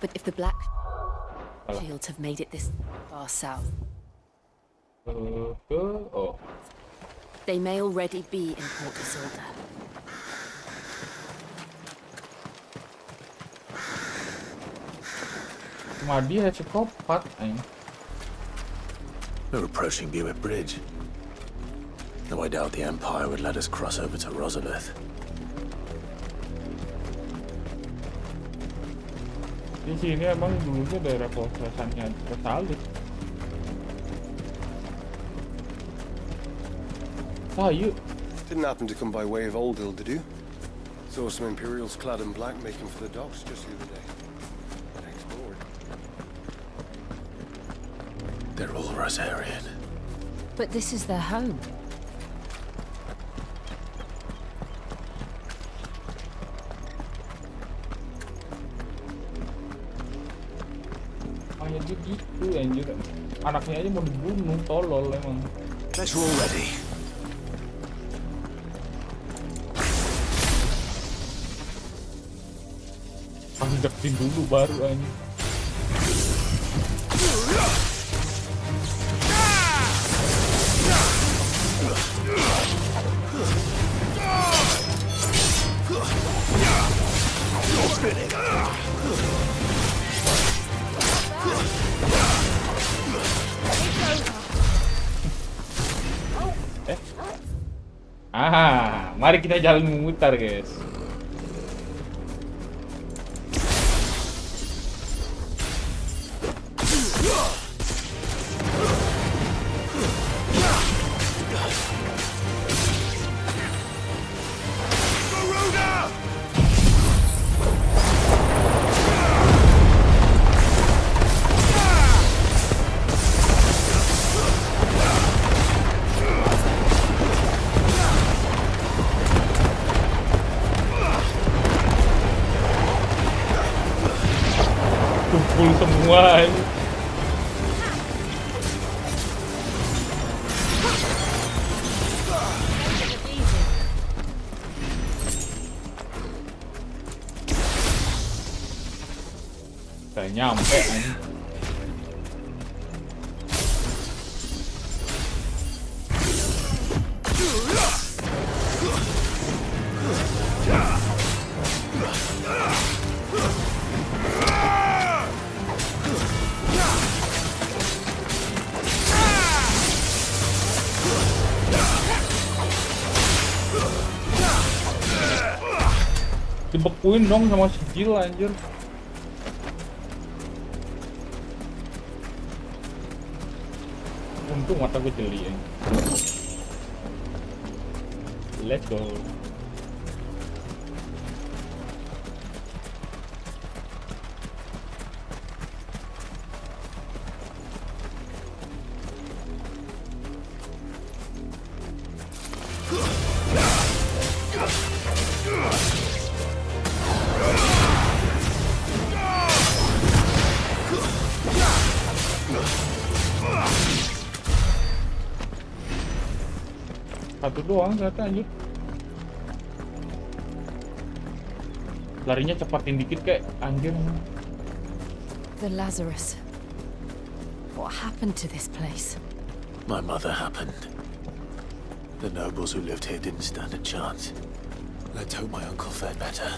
But if the Black Shields have made it this far south, they may already be in Port Isolde. Emak dia psikopat anjing. We're approaching Buick Bridge. Though I doubt the Empire would let us cross over to Rosalith. Di sini emang dulunya daerah posesannya Rosalith. Yuk. Didn't happen to come by way of Old Hill, did you? Saw some Imperials clad in black making for the docks just the other day. I explored. They're all Rosarian. But this is their home. Aja gitu anjir. Anaknya aja mau dibunuh, tolol emang. Let's roll ready. Deketin dulu baru anjing. Mari kita jalan memutar, guys. Kumpul semua ini. Kayak nyampe anjing. Dibekuin dong sama si Jill anjir. Untung mata gue jeli ya. Let's go. Satu doang ternyata anjir. Larinya cepatin dikit kayak anjir. The Lazarus. What happened to this place? My mother happened. The nobles who lived here didn't stand a chance. Let's hope my uncle fared better.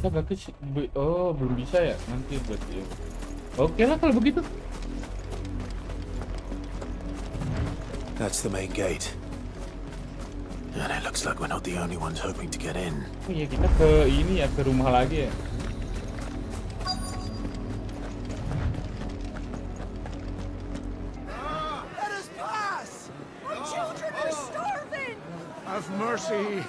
Kita berarti belum bisa ya nanti berarti ya. Oke lah kalau begitu. That's the main gate. And it looks like we're not the only ones hoping to get in. Oh iya, kita ke ini ya, ke rumah lagi ya. Let us pass! Our children are starving! Have mercy!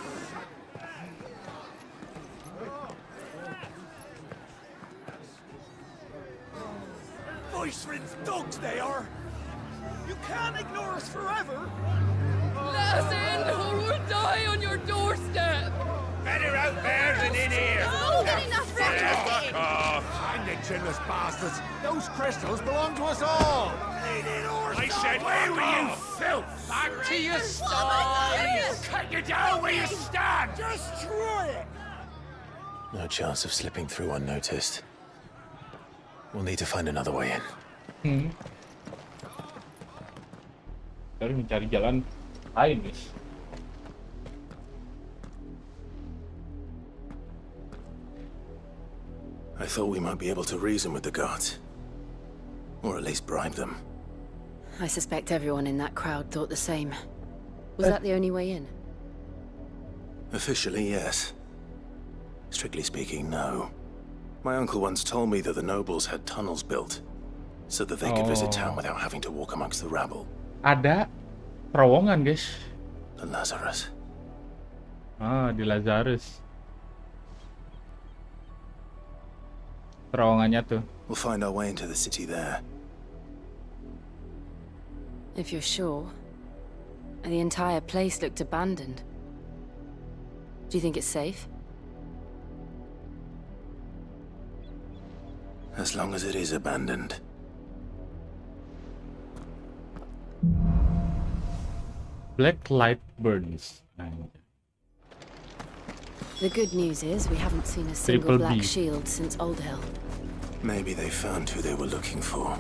Voice-rinse dogs they are! You can't ignore us forever! Let us in, or we'll die on your doorstep! Better out there than in here! Oh, good enough for Fuck off! Find the chinless bastards! Those crystals belong to us all! I said, where were you, filth? Back to your stall! Cut you down where you stand! Destroy it! No chance of slipping through unnoticed. We'll need to find another way in. Harus mencari jalan lain, guys. I thought we might be able to reason with the guards. Or at least bribe them. I suspect everyone in that crowd thought the same. Was that the only way in? Officially, yes. Strictly speaking, no. My uncle once told me that the nobles had tunnels built, so that they could visit town without having to walk amongst the rabble. Ada terowongan, guys. The Lazarus. Di Lazarus. Terowongannya tuh. We'll find our way into the city there. If you're sure. The entire place looked abandoned. Do you think it's safe? As long as it is abandoned. Black light burns. The good news is we haven't seen a single Triple black B. shield since Old Hill. Maybe they found who they were looking for.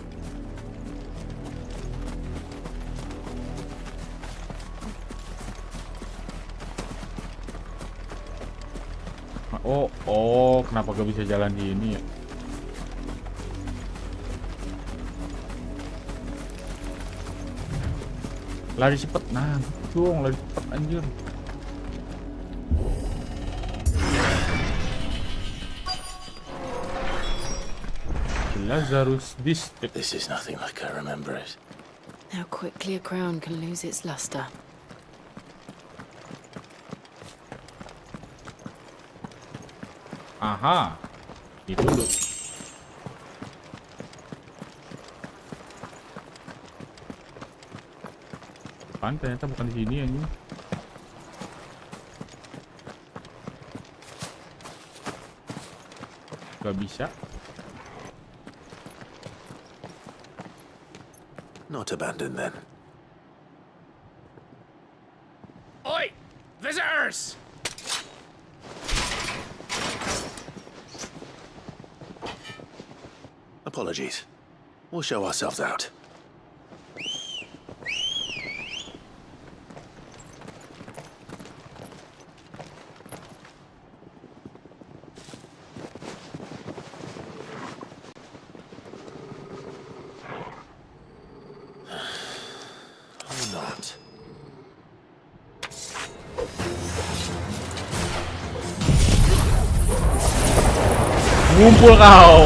Kenapa gak bisa jalan di ini ya? Lari cepet, nah dong, lari cepet anjir. Lazarus District. This is nothing like I remember it. How quickly a crown can lose its luster. Aha, itu dulu. Kan ternyata bukan di sini anjing. Gak bisa. Not abandoned then. Oi! Visitors! Apologies. We'll show ourselves out. Or not. Ngumpul kau.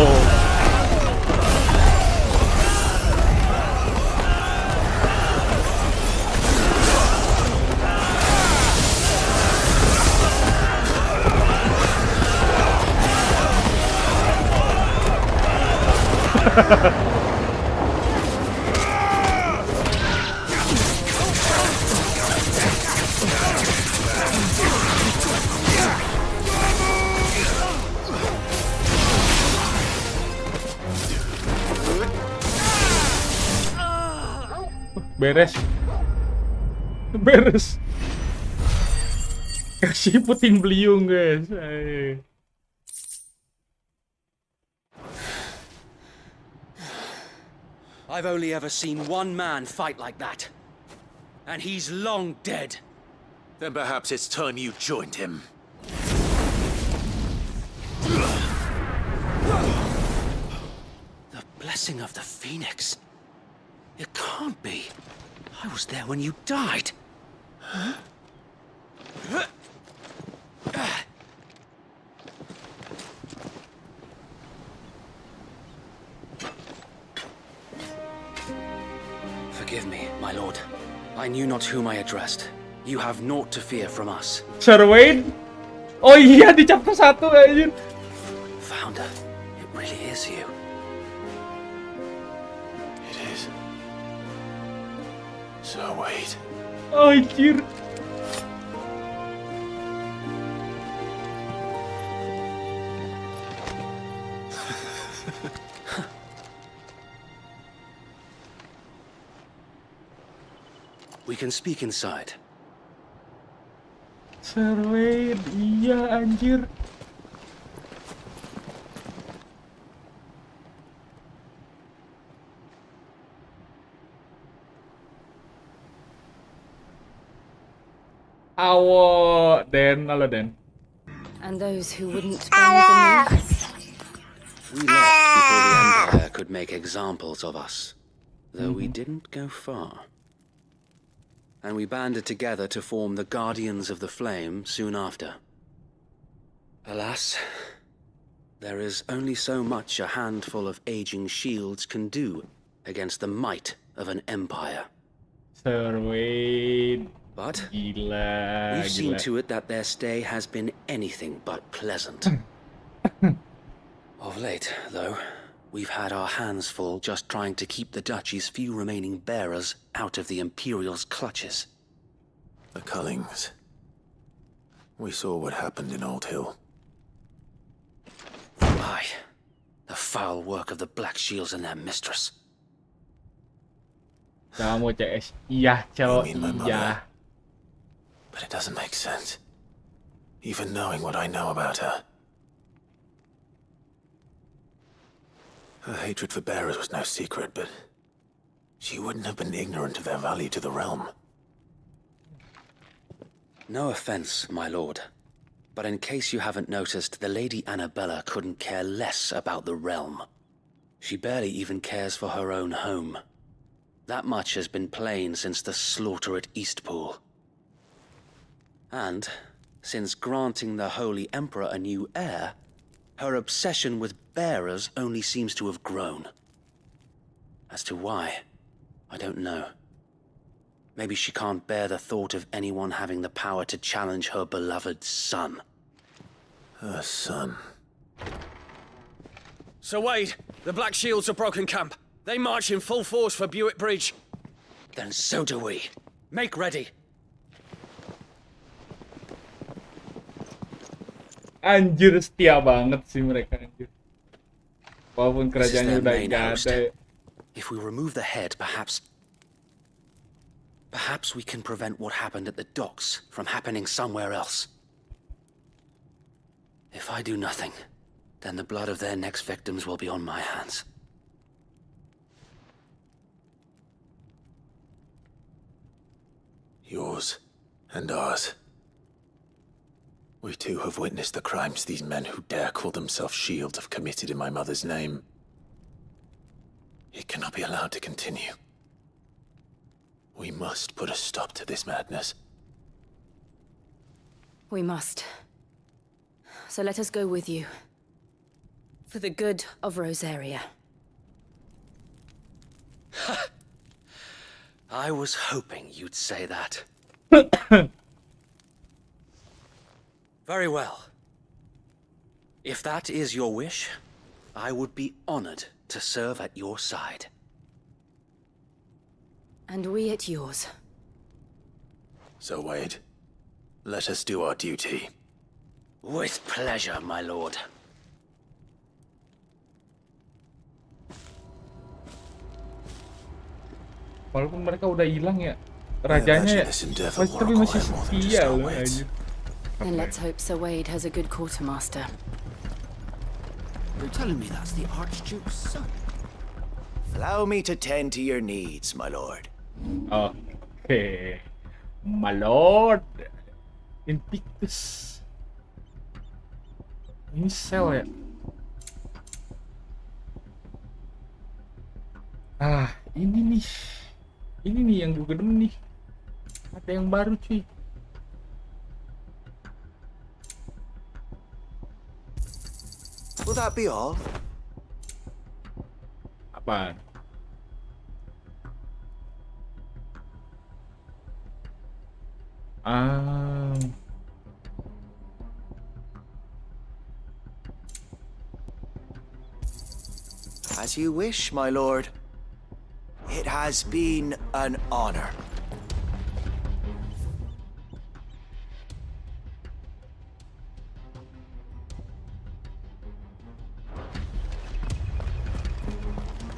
Beres. Beres. Kasih puting beliung, guys. Ayo. I've only ever seen one man fight like that. And he's long dead. Then perhaps it's time you joined him. The blessing of the Phoenix. It can't be. I was there when you died. Huh? Forgive me, my lord. I knew not whom I addressed. You have naught to fear from us. Sir Wayne? Oh iya, di chapter 1 anjir. Founder, it really is you. It is. So wait. Anjir. We can speak inside. Sir Wayne, iya anjir. Awo, Den, halo Den. And those who wouldn't bend the knee. We left before the Empire could make examples of us, though we didn't go far. And we banded together to form the Guardians of the Flame soon after. Alas, there is only so much a handful of aging shields can do against the might of an empire. Sir Wayne. But Gila, we've seen gila. to it that their stay has been anything but pleasant. Of late, though, we've had our hands full just trying to keep the Duchy's few remaining bearers out of the Imperial's clutches. The Cullings. We saw what happened in Old Hill. Aye, the foul work of the Black Shields and their mistress. Kamu CS. Iya, celo You mean my mother? iya. But it doesn't make sense. Even knowing what I know about her. Her hatred for bearers was no secret, but she wouldn't have been ignorant of their value to the realm. No offense, my lord, but in case you haven't noticed, the Lady Annabella couldn't care less about the realm. She barely even cares for her own home. That much has been plain since the slaughter at Eastpool. And, since granting the Holy Emperor a new heir, her obsession with bearers only seems to have grown. As to why, I don't know. Maybe she can't bear the thought of anyone having the power to challenge her beloved son. Her son. Sir Wade, the Black Shields have broken camp. They march in full force for Buick Bridge. Then so do we. Make ready. Anjir, setia banget sih mereka anjir. Walaupun This is kerajaannya their udah main gak host. ada. If we remove the head, perhaps Perhaps we can prevent what happened at the docks from happening somewhere else. If I do nothing, then the blood of their next victims will be on my hands. Yours and ours. We too have witnessed the crimes these men who dare call themselves Shield have committed in my mother's name. It cannot be allowed to continue. We must put a stop to this madness. We must. So let us go with you. For the good of Rosaria. I was hoping you'd say that. Very well. If that is your wish, I would be honored to serve at your side. And we at yours. So, Wade, let us do our duty. With pleasure, my lord. Walaupun mereka udah hilang ya, rajanya ya, tapi masih setia loh anjir. And let's hope Sir Wade has a good quartermaster. You're telling me that's the Archduke's son? Allow me to tend to your needs, my lord. Okay, my lord. Invictus. Ini sel ya. Ini nih yang gue gedem nih. Ada yang baru cuy. Will that be all? Apa? As you wish, my lord. It has been an honor.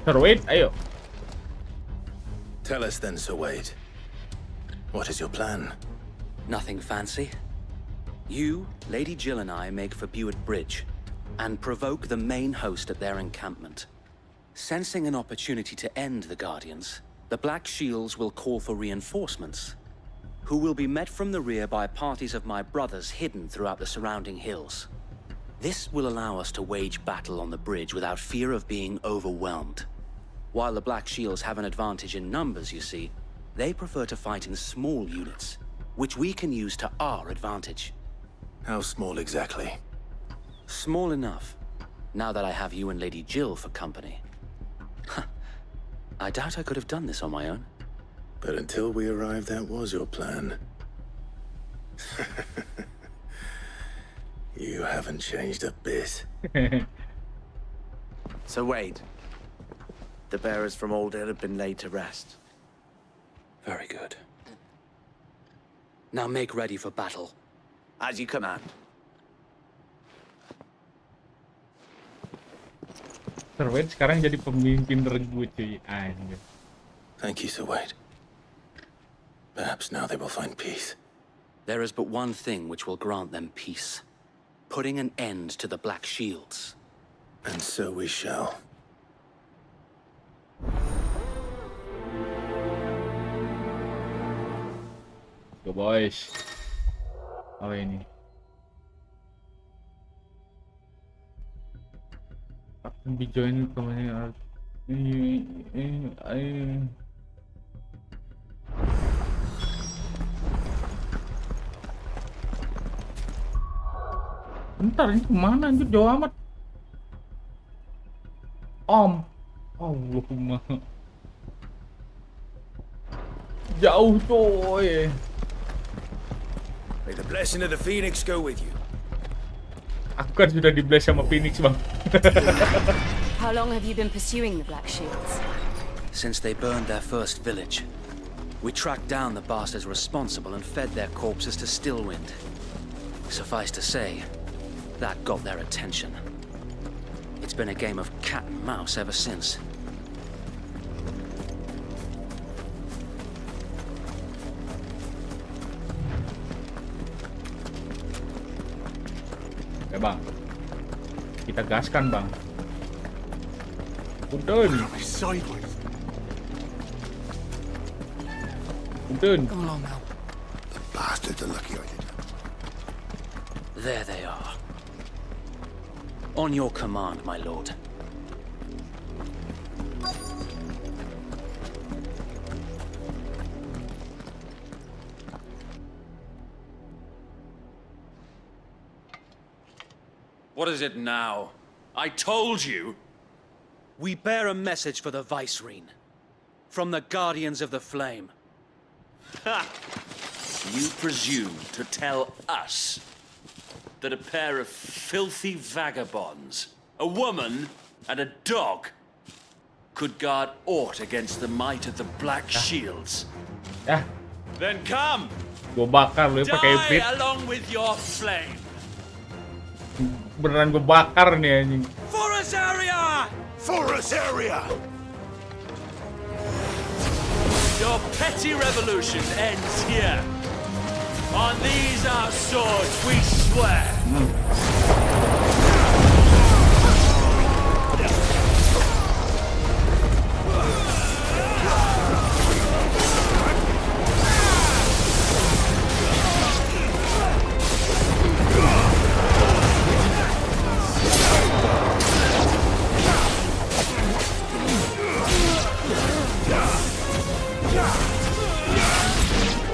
Sir Wade, ayo. Tell us then, Sir Wade. What is your plan? Nothing fancy. You, Lady Jill and I make for Buet Bridge and provoke the main host at their encampment. Sensing an opportunity to end the Guardians, the Black Shields will call for reinforcements, who will be met from the rear by parties of my brothers hidden throughout the surrounding hills. This will allow us to wage battle on the bridge without fear of being overwhelmed. While the Black Shields have an advantage in numbers, you see, they prefer to fight in small units, which we can use to our advantage. How small exactly? Small enough, now that I have you and Lady Jill for company. I doubt I could have done this on my own. But until we arrived, that was your plan. You haven't changed a bit. Sir Wade, the bearers from Old Hill have been laid to rest. Very good. Now make ready for battle. As you command. Sir Wade sekarang jadi pemimpin regu cuy. Anjir. Thank you, Sir Wade. Perhaps now they will find peace. There is but one thing which will grant them peace. Putting an end to the Black Shields. And so we shall. Go boys. Apa ini? Akan be joined kemana? Bentar, ini kemana anjir, jauh amat. Allahumma. Jauh coy. May the blessing of the Phoenix go with you. Aku kan sudah di-bless sama Phoenix, Bang. How long have you been pursuing the Black Shields? Since they burned their first village. We tracked down the bastards responsible and fed their corpses to Stillwind. Suffice to say, that got their attention. It's been a game of cat and mouse ever since. Bang. Kita gaskan, Bang. Punten. Punten. Come along now. The bastards are lucky I did. There they are. On your command, my lord. What is it now? I told you! We bear a message for the Vicereine. From the Guardians of the Flame. Ha! You presume to tell us that a pair of filthy vagabonds, a woman and a dog, could guard aught against the might of the Black Shields? Then come! Gue bakar lu pakai Die pit. along with your flame! Beneran gue bakar nih anjing. For us area! For us area! Your petty revolution ends here. On these our swords we swear.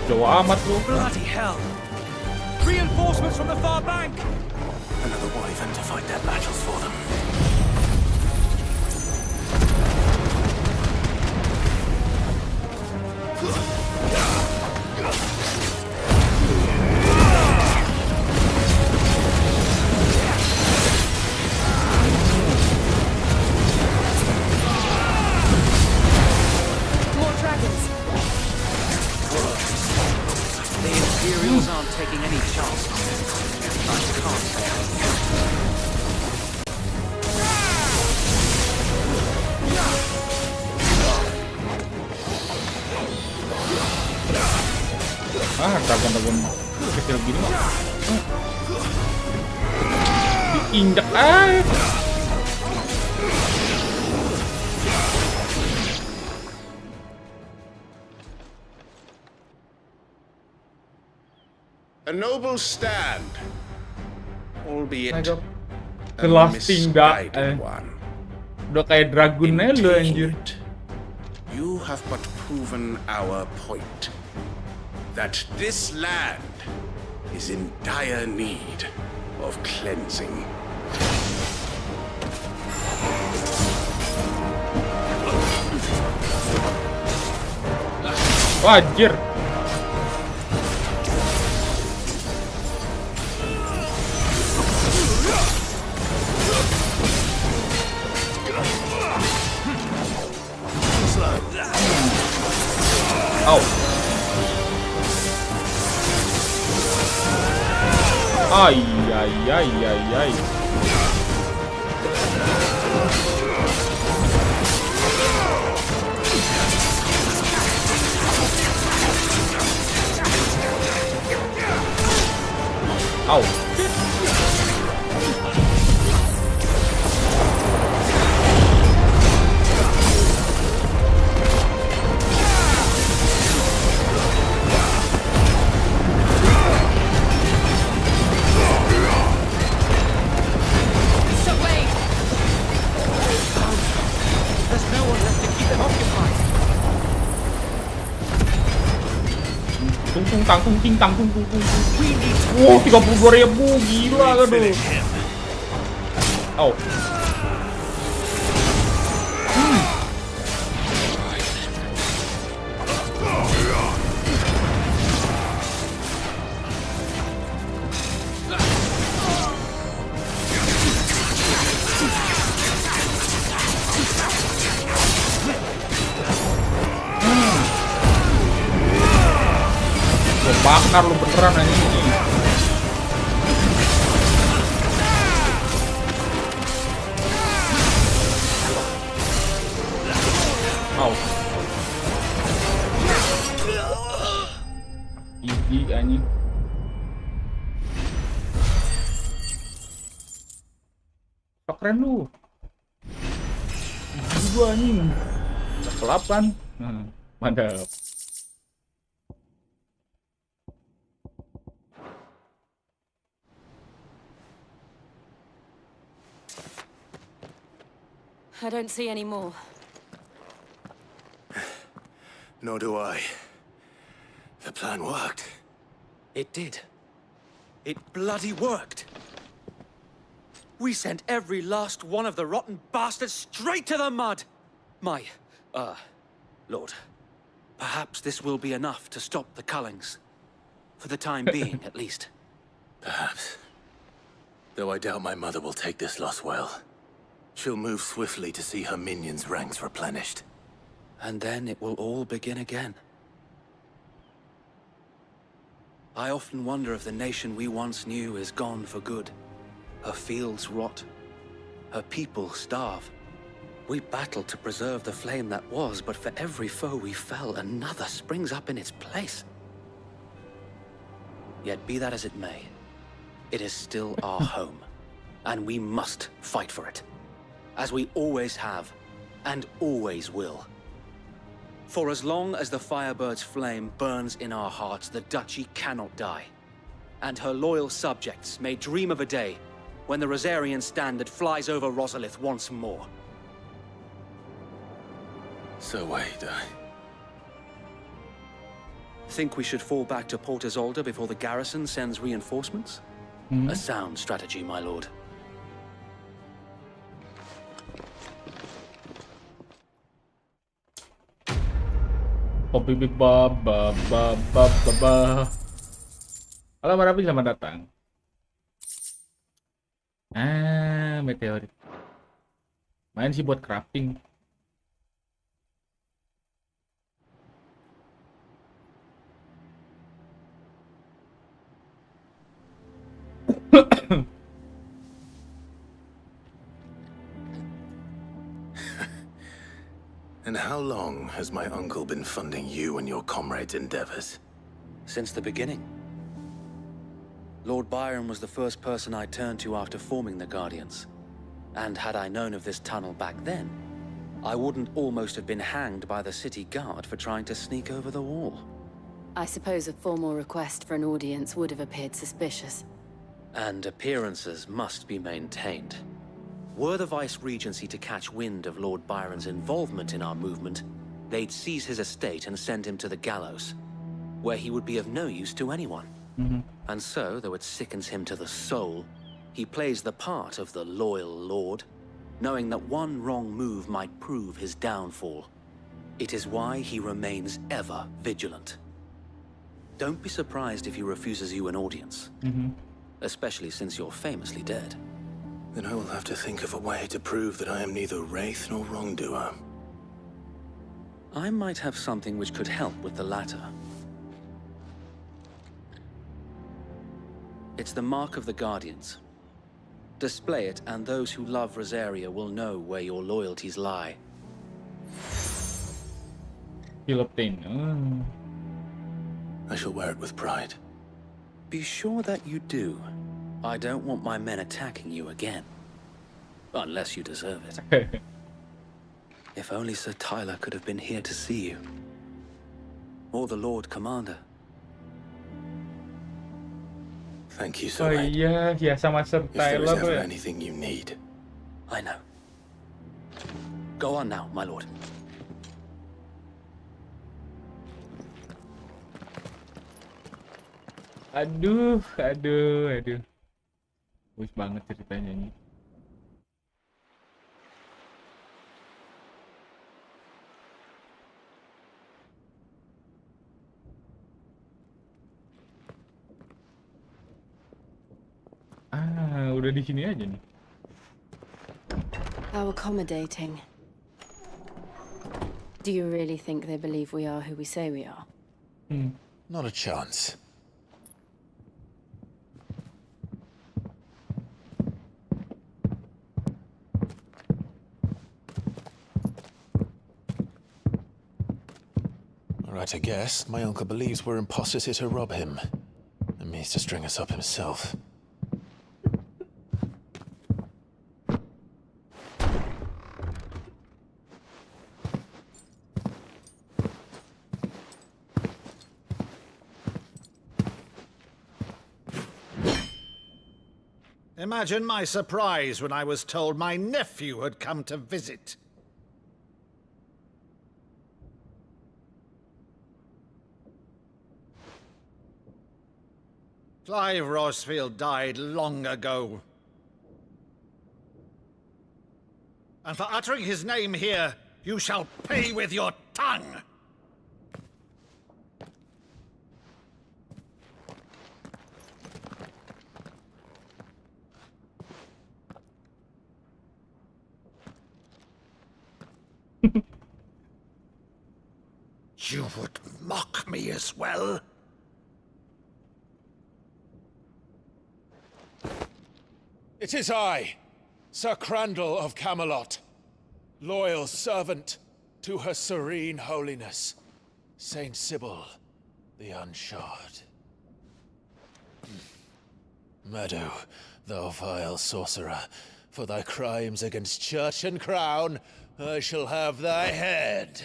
Jawa amat lu. Bloody hell! Reinforcements from the far bank! Another wyvern to fight their battles for them. More dragons. The Imperials aren't taking any chances. I can't say. Dragon kecil gini mah. Diinjak aja. A noble stand, albeit a Kelasting dah. misguided one. Udah kayak dragonnya lu anjir. You have but proven our point. That this land is in dire need of cleansing. Wajir. Au. Ay, ay, ay, ay, ay. Au. There's no one left to keep them occupied. Tung tung tang tung ting tang tung tung tung. Wow, 32.000, gila aduh. Au. Bakar lu beneran aja ini. Au. Gigi anjing. keren lu. Gua anjing. Level 8. Mantap. I don't see any more. Nor do I. The plan worked. It did. It bloody worked. We sent every last one of the rotten bastards straight to the mud! My, Lord, perhaps this will be enough to stop the Cullings. For the time being, at least. Perhaps. Though I doubt my mother will take this loss well. She'll move swiftly to see her minions' ranks replenished. And then it will all begin again. I often wonder if the nation we once knew is gone for good. Her fields rot. Her people starve. We battled to preserve the flame that was, but for every foe we fell, another springs up in its place. Yet be that as it may, it is still our home, and we must fight for it. As we always have, and always will. For as long as the Firebird's flame burns in our hearts, the Duchy cannot die. And her loyal subjects may dream of a day when the Rosarian standard flies over Rosalith once more. So wait, Think we should fall back to Port Isolde before the garrison sends reinforcements? A sound strategy, my lord. Halo Marapi, selamat datang. Meteorit. Main sih buat crafting. And how long has my uncle been funding you and your comrades' endeavors? Since the beginning. Lord Byron was the first person I turned to after forming the Guardians. And had I known of this tunnel back then, I wouldn't almost have been hanged by the city guard for trying to sneak over the wall. I suppose a formal request for an audience would have appeared suspicious. And appearances must be maintained. Were the Vice-Regency to catch wind of Lord Byron's involvement in our movement, they'd seize his estate and send him to the gallows, where he would be of no use to anyone. And so, though it sickens him to the soul, he plays the part of the loyal lord, knowing that one wrong move might prove his downfall. It is why he remains ever vigilant. Don't be surprised if he refuses you an audience, especially since you're famously dead. Then I will have to think of a way to prove that I am neither wraith nor wrongdoer. I might have something which could help with the latter. It's the mark of the Guardians. Display it, and those who love Rosaria will know where your loyalties lie. Philippine. I shall wear it with pride. Be sure that you do. I don't want my men attacking you again. Unless you deserve it. If only Sir Tyler could have been here to see you. Or the Lord Commander. Thank you, Sir. Iya, ya sama Sir If there is Tyler ever ya. anything you need. I know. Go on now, my lord. Aduh. Bagus banget ceritanya ini. Udah di sini aja nih. How accommodating. Do you really think they believe we are who we say we are? Not a chance. Right, I guess. My uncle believes we're imposters here to rob him. And means to string us up himself. Imagine my surprise when I was told my nephew had come to visit. Clive Rosfield died long ago. And for uttering his name here, you shall pay with your tongue! You would mock me as well? It is I, Sir Crandall of Camelot, loyal servant to Her Serene Holiness, Saint Sybil the Unshod. Meadow, thou vile sorcerer, for thy crimes against church and crown, I shall have thy head.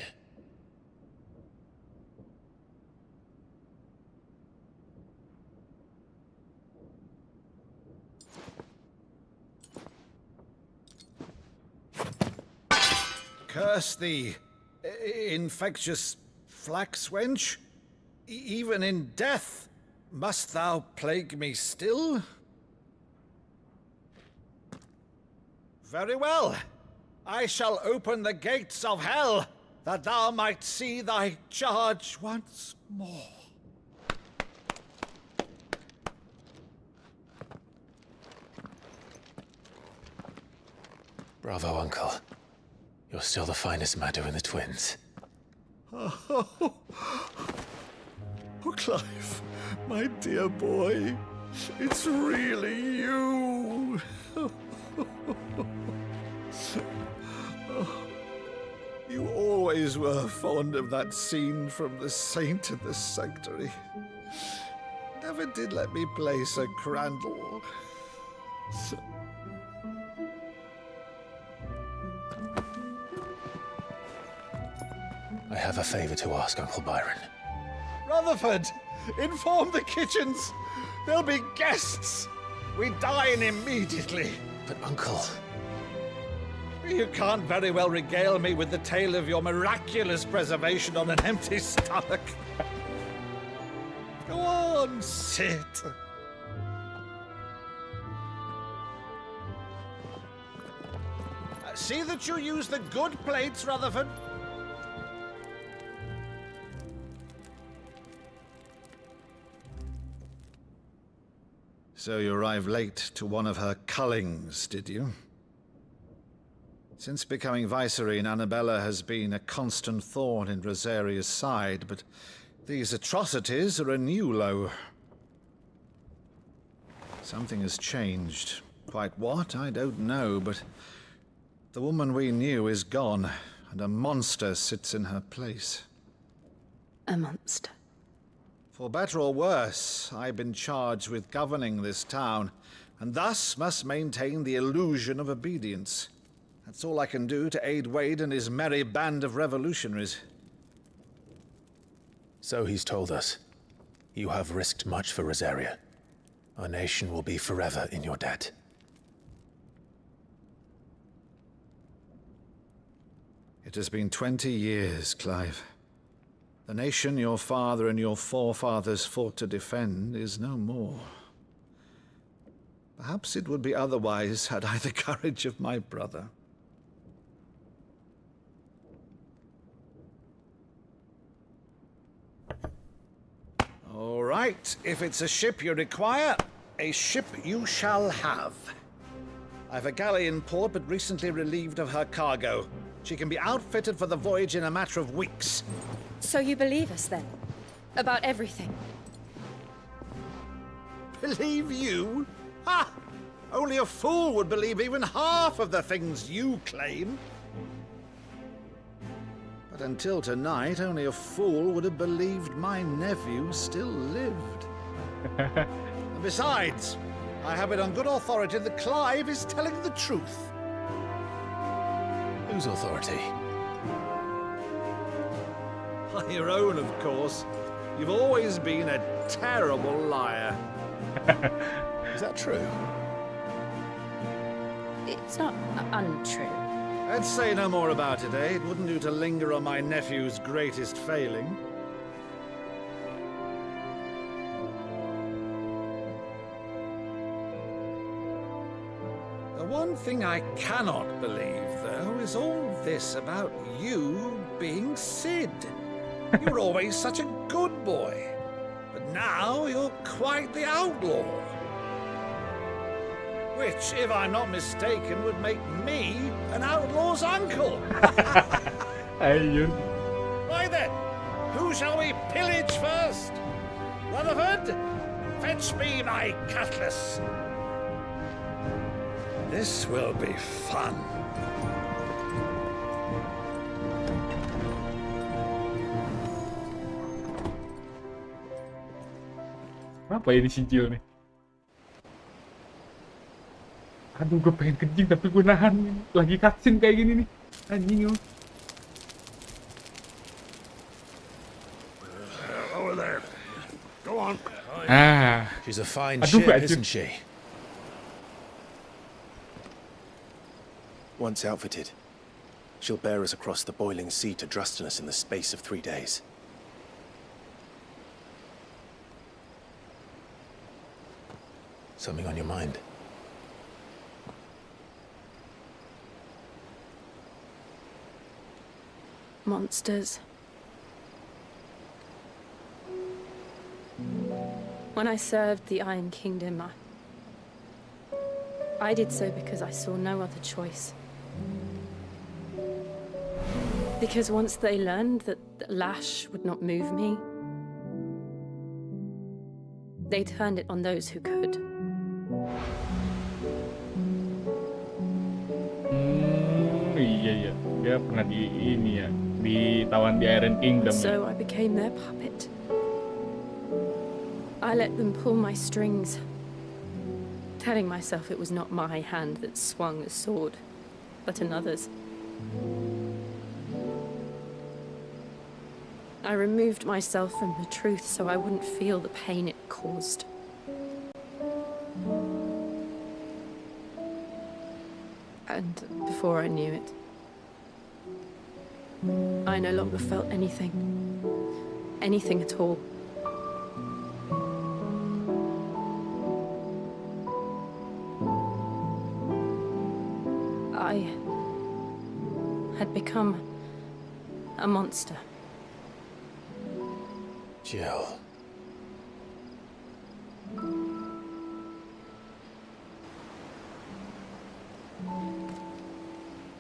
Curse thee, infectious flax wench. Even in death, must thou plague me still? Very well. I shall open the gates of hell, that thou might see thy charge once more. Bravo, Uncle. You're still the finest Meadow in the twins. Oh, Clive, my dear boy, it's really you. You always were fond of that scene from The Saint in the Sanctuary. Never did let me play Sir Crandall. I have a favor to ask, Uncle Byron. Rutherford, inform the kitchens. There'll be guests. We dine immediately. But, Uncle... You can't very well regale me with the tale of your miraculous preservation on an empty stomach. Go on, sit. See that you use the good plates, Rutherford. So you arrived late to one of her cullings, did you? Since becoming Vicereine, Annabella has been a constant thorn in Rosaria's side, but these atrocities are a new low. Something has changed. Quite what, I don't know, but the woman we knew is gone, and a monster sits in her place. A monster? For better or worse, I've been charged with governing this town, and thus must maintain the illusion of obedience. That's all I can do to aid Wade and his merry band of revolutionaries. So he's told us. You have risked much for Rosaria. Our nation will be forever in your debt. It has been 20 years, Clive. The nation your father and your forefathers fought to defend is no more. Perhaps it would be otherwise had I the courage of my brother. All right, if it's a ship you require, a ship you shall have. I've a galley in port, but recently relieved of her cargo. She can be outfitted for the voyage in a matter of weeks. So you believe us, then? About everything? Believe you? Ha! Only a fool would believe even half of the things you claim. But until tonight, only a fool would have believed my nephew still lived. And besides, I have it on good authority that Clive is telling the truth. Whose authority? Your own, of course. You've always been a terrible liar. Is that true? It's not untrue. Let's say no more about it, eh? It wouldn't do to linger on my nephew's greatest failing. The one thing I cannot believe, though, is all this about you being Sid. You were always such a good boy, but now you're quite the outlaw. Which, if I'm not mistaken, would make me an outlaw's uncle. Ayun. Right then, who shall we pillage first? Rutherford, fetch me my cutlass. This will be fun. Apa ini sijil nih? Aduh, gue pengen kencing tapi gue nahan. Lagi cutscene kayak gini nih. Anjing yo. Over there. Go on. Ah. She's a fine Aduh, ship, anjing. isn't she? Once outfitted, she'll bear us across the boiling sea to Drustinus in the space of 3 days. Something on your mind? Monsters. When I served the Iron Kingdom, I did so because I saw no other choice. Because once they learned that the lash would not move me, they turned it on those who could. Iya. Dia pernah di ini ya, ditawan di Iron Kingdom. So I became their puppet. I let them pull my strings, telling myself it was not my hand that swung a sword, but another's. I removed myself from the truth so I wouldn't feel the pain it caused. And before I knew it, I no longer felt anything. Anything at all. I had become a monster. Jill.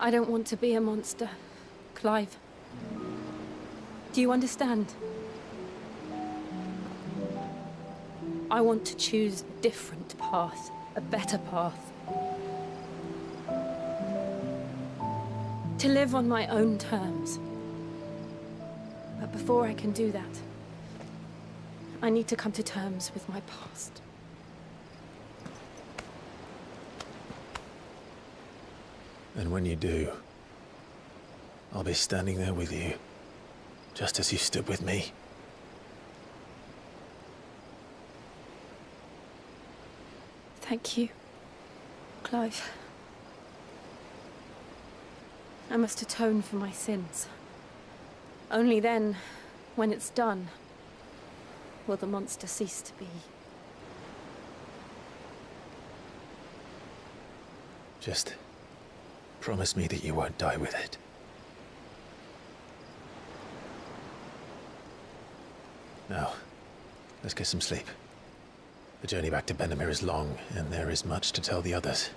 I don't want to be a monster, Clive. Do you understand? I want to choose a different path, a better path. To live on my own terms. But before I can do that, I need to come to terms with my past. And when you do, I'll be standing there with you, just as you stood with me. Thank you, Clive. I must atone for my sins. Only then, when it's done, will the monster cease to be. Just promise me that you won't die with it. Now, let's get some sleep. The journey back to Benamir is long, and there is much to tell the others.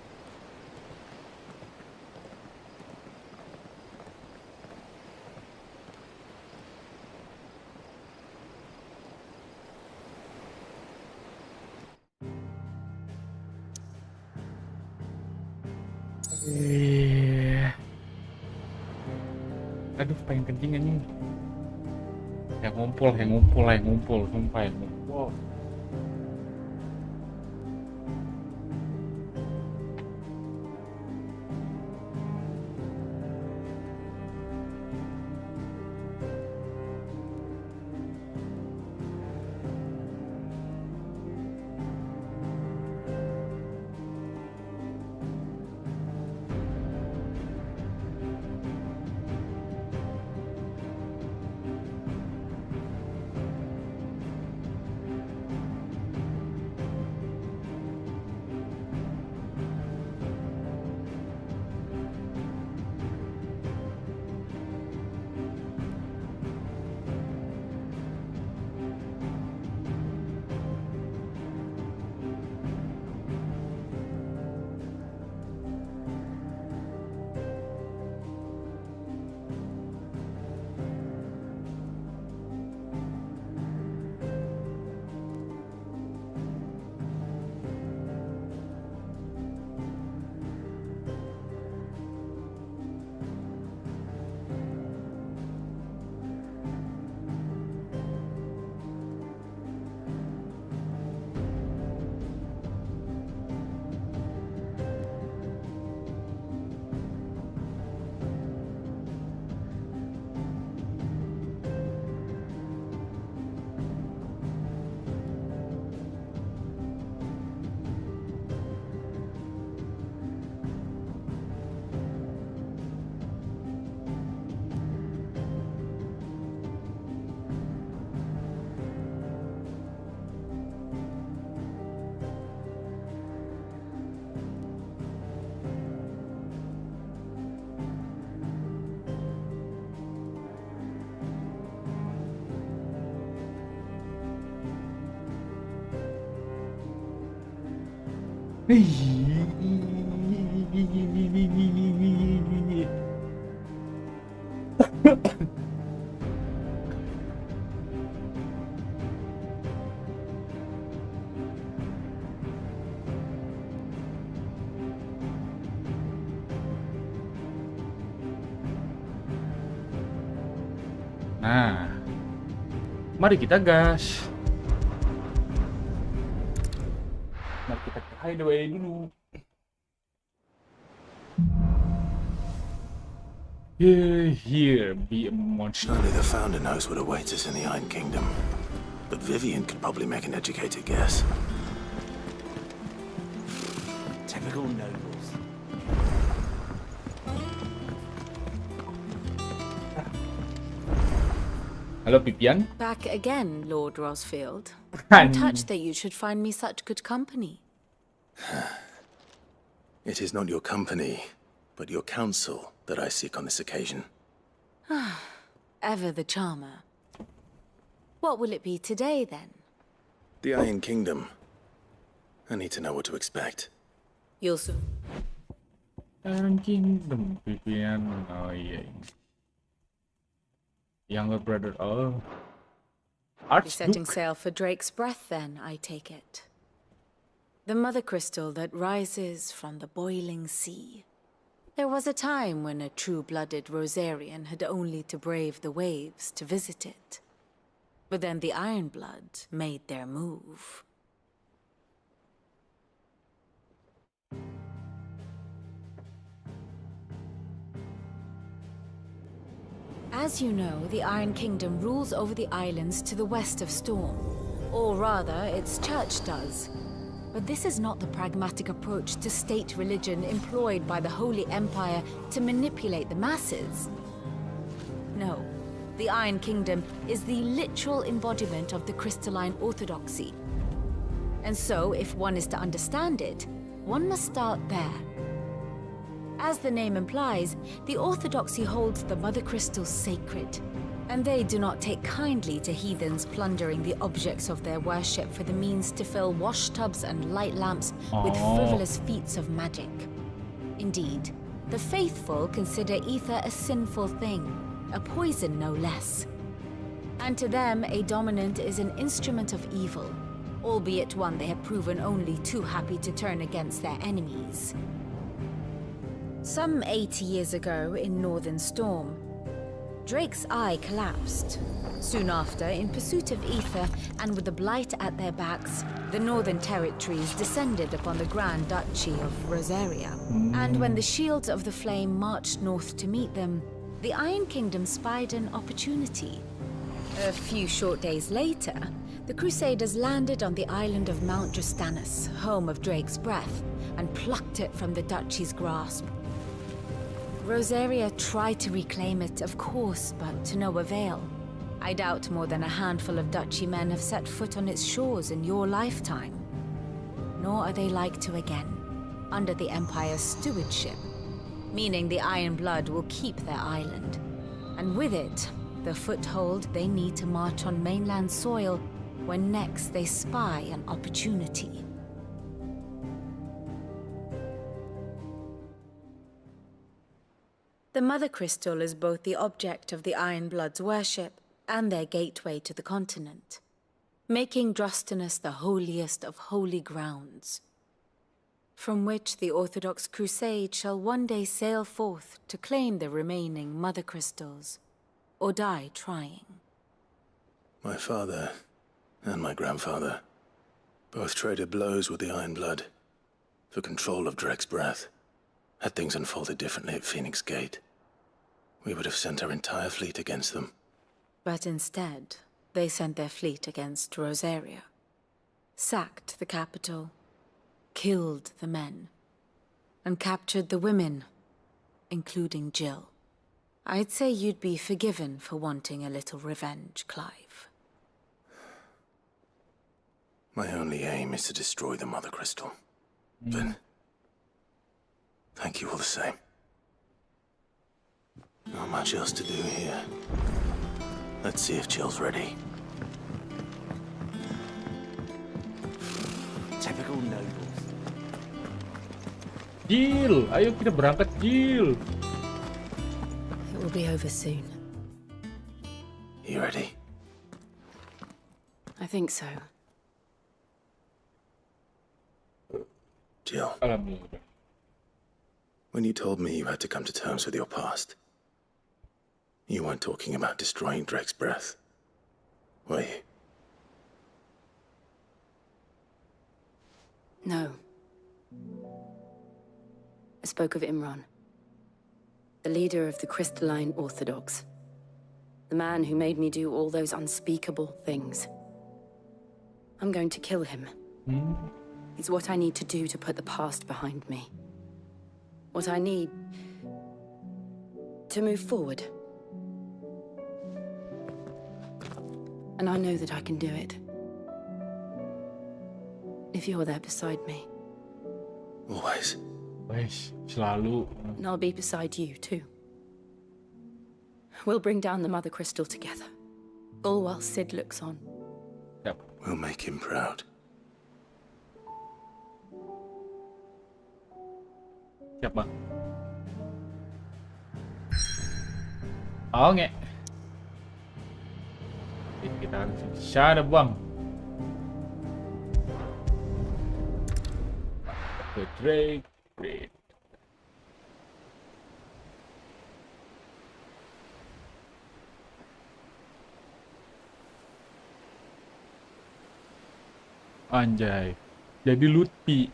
Aduh, pengen kencing anjing. Yang ngumpul, sumpah yang ngumpul. Nah, mari kita gas. Mari kita ke hideaway dulu. Here be a monster. Only the founder knows what awaits us in the Iron Kingdom. But Vivian could probably make an educated guess. Typical nobles. Halo Pipian. Back again, Lord Rosfield. I'm touched that you should find me such good company. It is not your company, but your counsel that I seek on this occasion. Ever the charmer. What will it be today, then? The Iron Kingdom. I need to know what to expect. You'll soon. Iron Kingdom, Pipian. Oh iya. Younger brother. Oh. Be setting sail for Drake's Breath, then, I take it. The mother crystal that rises from the boiling sea. There was a time when a true-blooded Rosarian had only to brave the waves to visit it. But then the Ironblood made their move. As you know, the Iron Kingdom rules over the islands to the west of Storm. Or rather, its church does. But this is not the pragmatic approach to state religion employed by the Holy Empire to manipulate the masses. No, the Iron Kingdom is the literal embodiment of the crystalline orthodoxy. And so, if one is to understand it, one must start there. As the name implies, the orthodoxy holds the mother crystals sacred, and they do not take kindly to heathens plundering the objects of their worship for the means to fill washtubs and light lamps with frivolous feats of magic. Indeed, the faithful consider ether a sinful thing, a poison no less. And to them, a dominant is an instrument of evil, albeit one they have proven only too happy to turn against their enemies. Some 80 years ago in Northern Storm, Drake's eye collapsed. Soon after, in pursuit of ether and with the blight at their backs, the Northern Territories descended upon the Grand Duchy of Rosaria. And when the Shields of the Flame marched north to meet them, the Iron Kingdom spied an opportunity. A few short days later, the Crusaders landed on the island of Mount Justanus, home of Drake's Breath, and plucked it from the Duchy's grasp. Rosaria tried to reclaim it, of course, but to no avail. I doubt more than a handful of Duchy men have set foot on its shores in your lifetime. Nor are they like to again, under the Empire's stewardship, meaning the Iron Blood will keep their island, and with it, the foothold they need to march on mainland soil when next they spy an opportunity. The Mother Crystal is both the object of the Iron Blood's worship and their gateway to the continent, making Drostanus the holiest of holy grounds, from which the Orthodox Crusade shall one day sail forth to claim the remaining Mother Crystals, or die trying. My father and my grandfather both traded blows with the Iron Blood for control of Drake's Breath. Had things unfolded differently at Phoenix Gate, we would have sent our entire fleet against them. But instead, they sent their fleet against Rosaria, sacked the capital, killed the men, and captured the women, including Jill. I'd say you'd be forgiven for wanting a little revenge, Clive. My only aim is to destroy the Mother Crystal. But thank you all the same. Not much else to do here. Let's see if Jill's ready. Typical nobles. Jill. Ayo kita berangkat, Jill. It will be over soon. You ready? I think so. Jill, Alhamdulillah. when you told me you had to come to terms with your past, you weren't talking about destroying Drake's breath, were you? No. I spoke of Imran, the leader of the crystalline Orthodox. The man who made me do all those unspeakable things. I'm going to kill him. It's what I need to do to put the past behind me. What I need to move forward. And I know that I can do it. If you're there beside me. Always. Wes, selalu. And I'll be beside you, too. We'll bring down the Mother Crystal together. All while Sid looks on. Yep. We'll make him proud. Siap, Bang. Oke. Kita harus bisa ada, Bang. The Drake. Great. Anjay. Jadi Lutfi.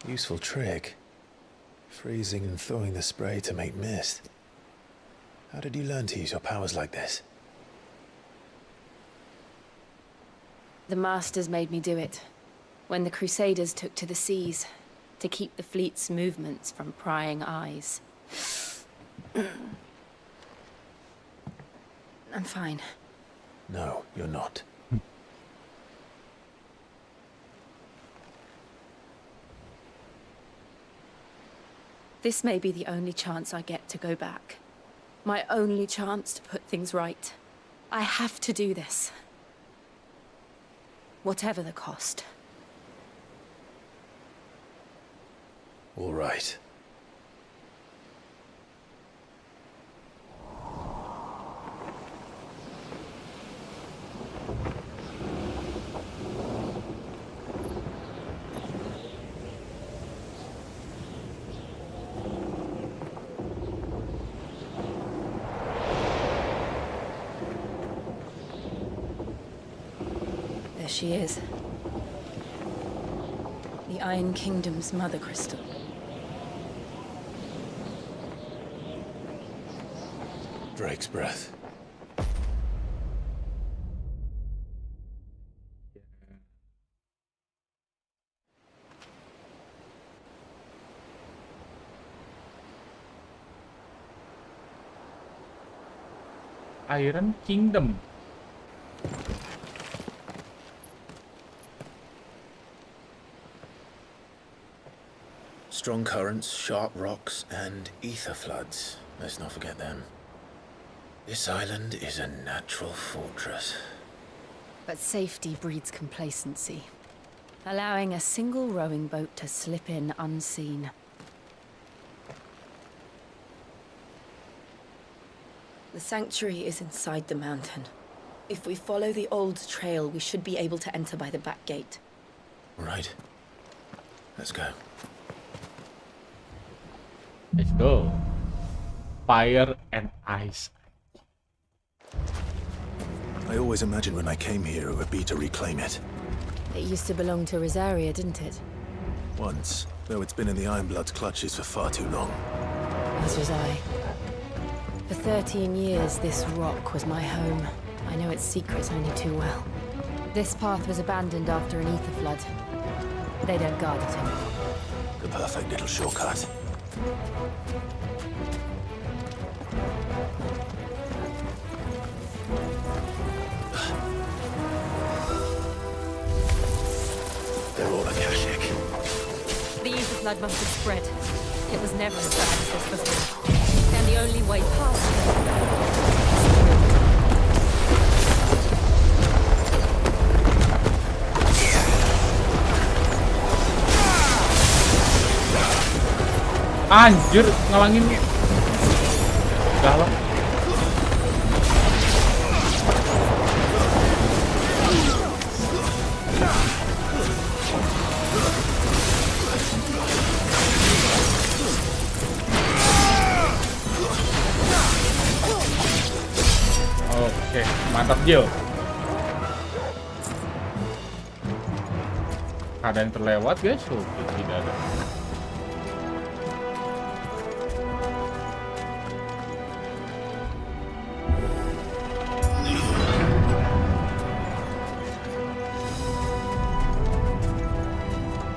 Useful trick. Freezing and thawing the spray to make mist. How did you learn to use your powers like this? The Masters made me do it. When the Crusaders took to the seas, to keep the fleet's movements from prying eyes. I'm fine. No, you're not. This may be the only chance I get to go back. My only chance to put things right. I have to do this. Whatever the cost. All right. There she is. The Iron Kingdom's Mother Crystal. Drake's breath. Iron Kingdom. Strong currents, sharp rocks, and ether floods. Let's not forget them. This island is a natural fortress. But safety breeds complacency. Allowing a single rowing boat to slip in unseen. The sanctuary is inside the mountain. If we follow the old trail, we should be able to enter by the back gate. All right. Let's go. Let's go. Fire and ice. I always imagined when I came here it would be to reclaim it. It used to belong to Rosaria, didn't it? Once, though it's been in the Ironblood's clutches for far too long. As was I. For 13 years, this rock was my home. I know its secrets only too well. This path was abandoned after an ether flood. They don't guard it anymore. The perfect little shortcut. They're all Akashic. The ether flood must have spread. It was never as bad as this before. And the only way past Anjir, ngalanginnya. Udah lah. Oke, mantap Jill. Ada yang terlewat guys? Oke, tidak ada.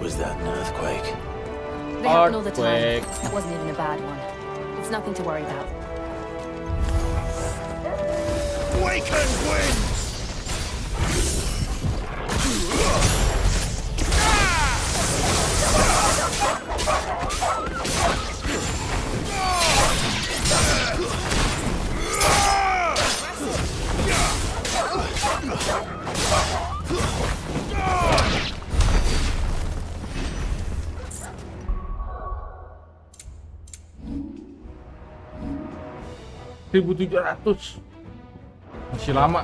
Was that an earthquake? They happen all the time. That wasn't even a bad one. It's nothing to worry about. Awakened winds! $1.700 masih lama.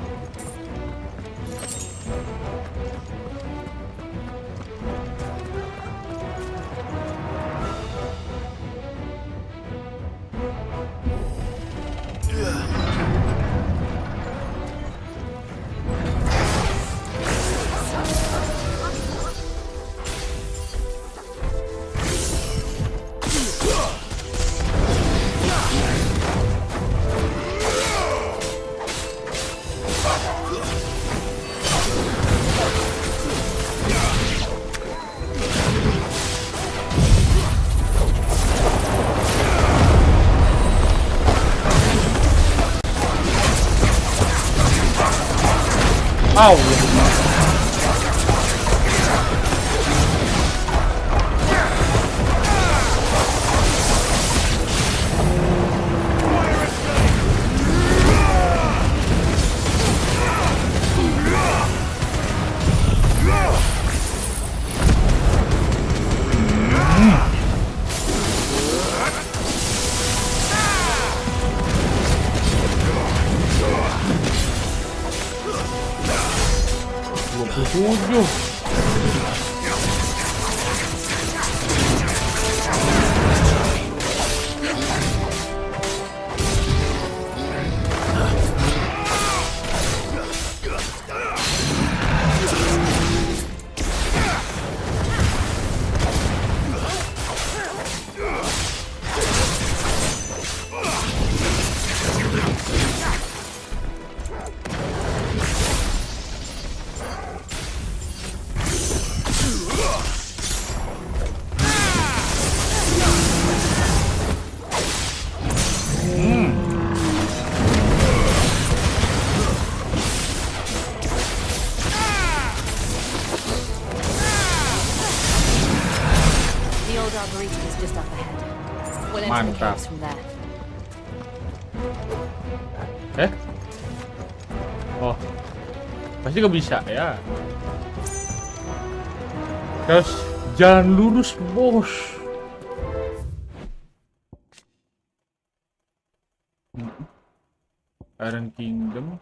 Au. Mantap. Oh, pasti gak bisa ya. Terus jalan lurus bos. Iron Kingdom.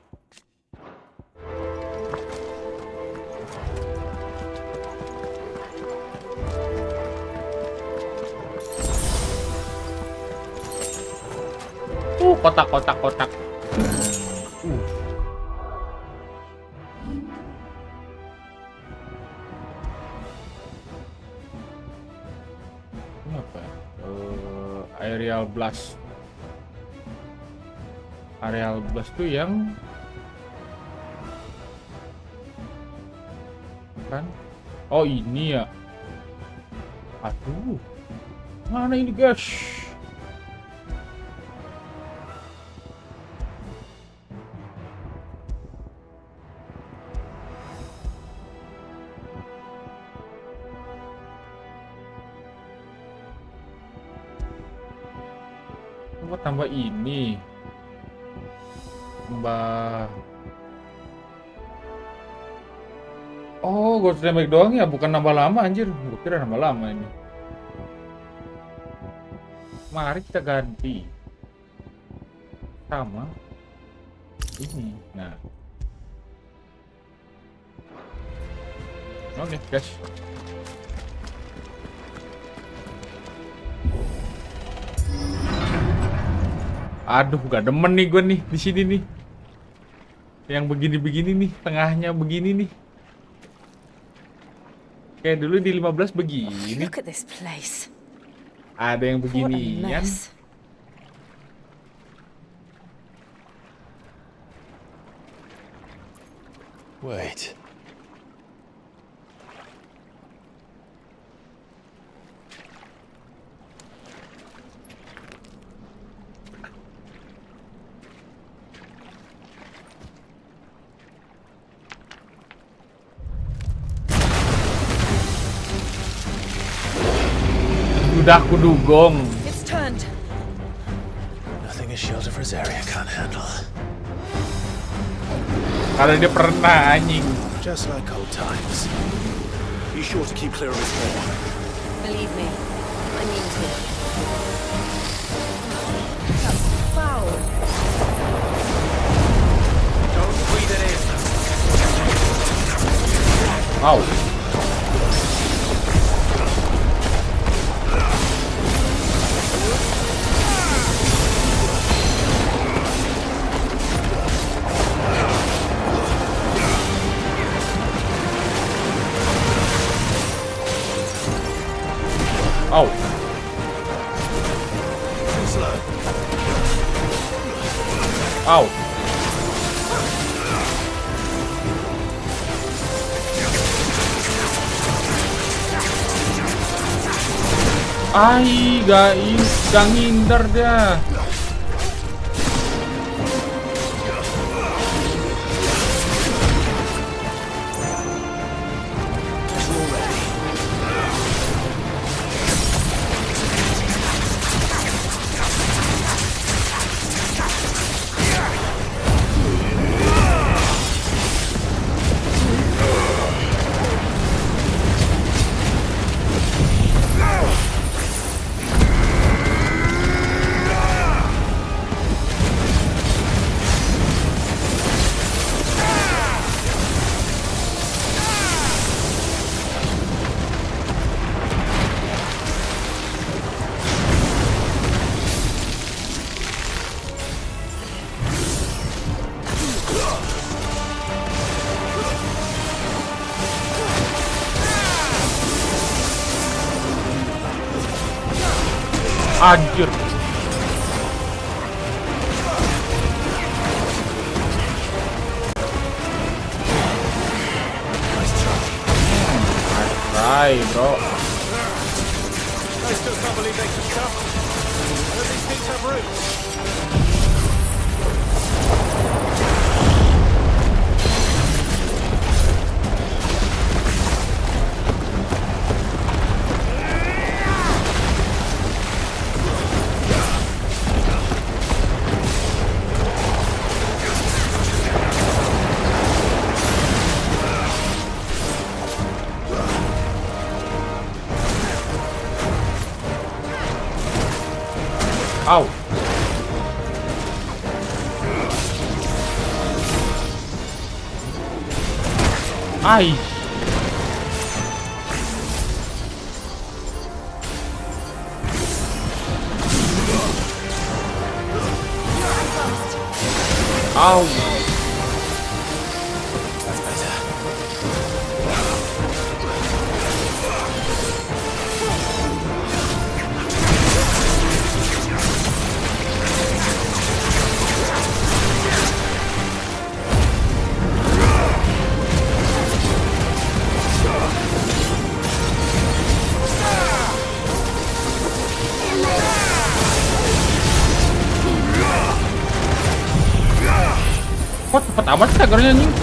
Kotak. Ini apa? Aerial Blast. Aerial Blast tuh yang kan? Oh ini ya. Aduh. Mana ini guys? Oh, tambah ini. Tambah. Oh, gue tembak doang ya, bukan nambah lama anjir. Gue kira nambah lama ini. Mari kita ganti. Sama ini. Nah. Oke, guys. Aduh, gak demen nih gue nih di sini nih. Yang begini-begini nih, tengahnya begini nih. Kayak dulu di 15 begini. Look at this place. Ada yang beginian. Wait. Udah aku dugong. It's turned. Nothing a shelter for Zarya can't handle. Karena dia pernah anjing. Just like old times. Be sure to keep clear of his wall. Believe me, I mean to. That's foul. Don't breathe it in. Wow. Oh. Oh. Ay, gak ngindar dia. Anjir. Nice try, bro. I still can't believe they can come. None of these things have roots. Ow. Ay. Ow. That's better. Kok cepet amat sih tagarnya anjing?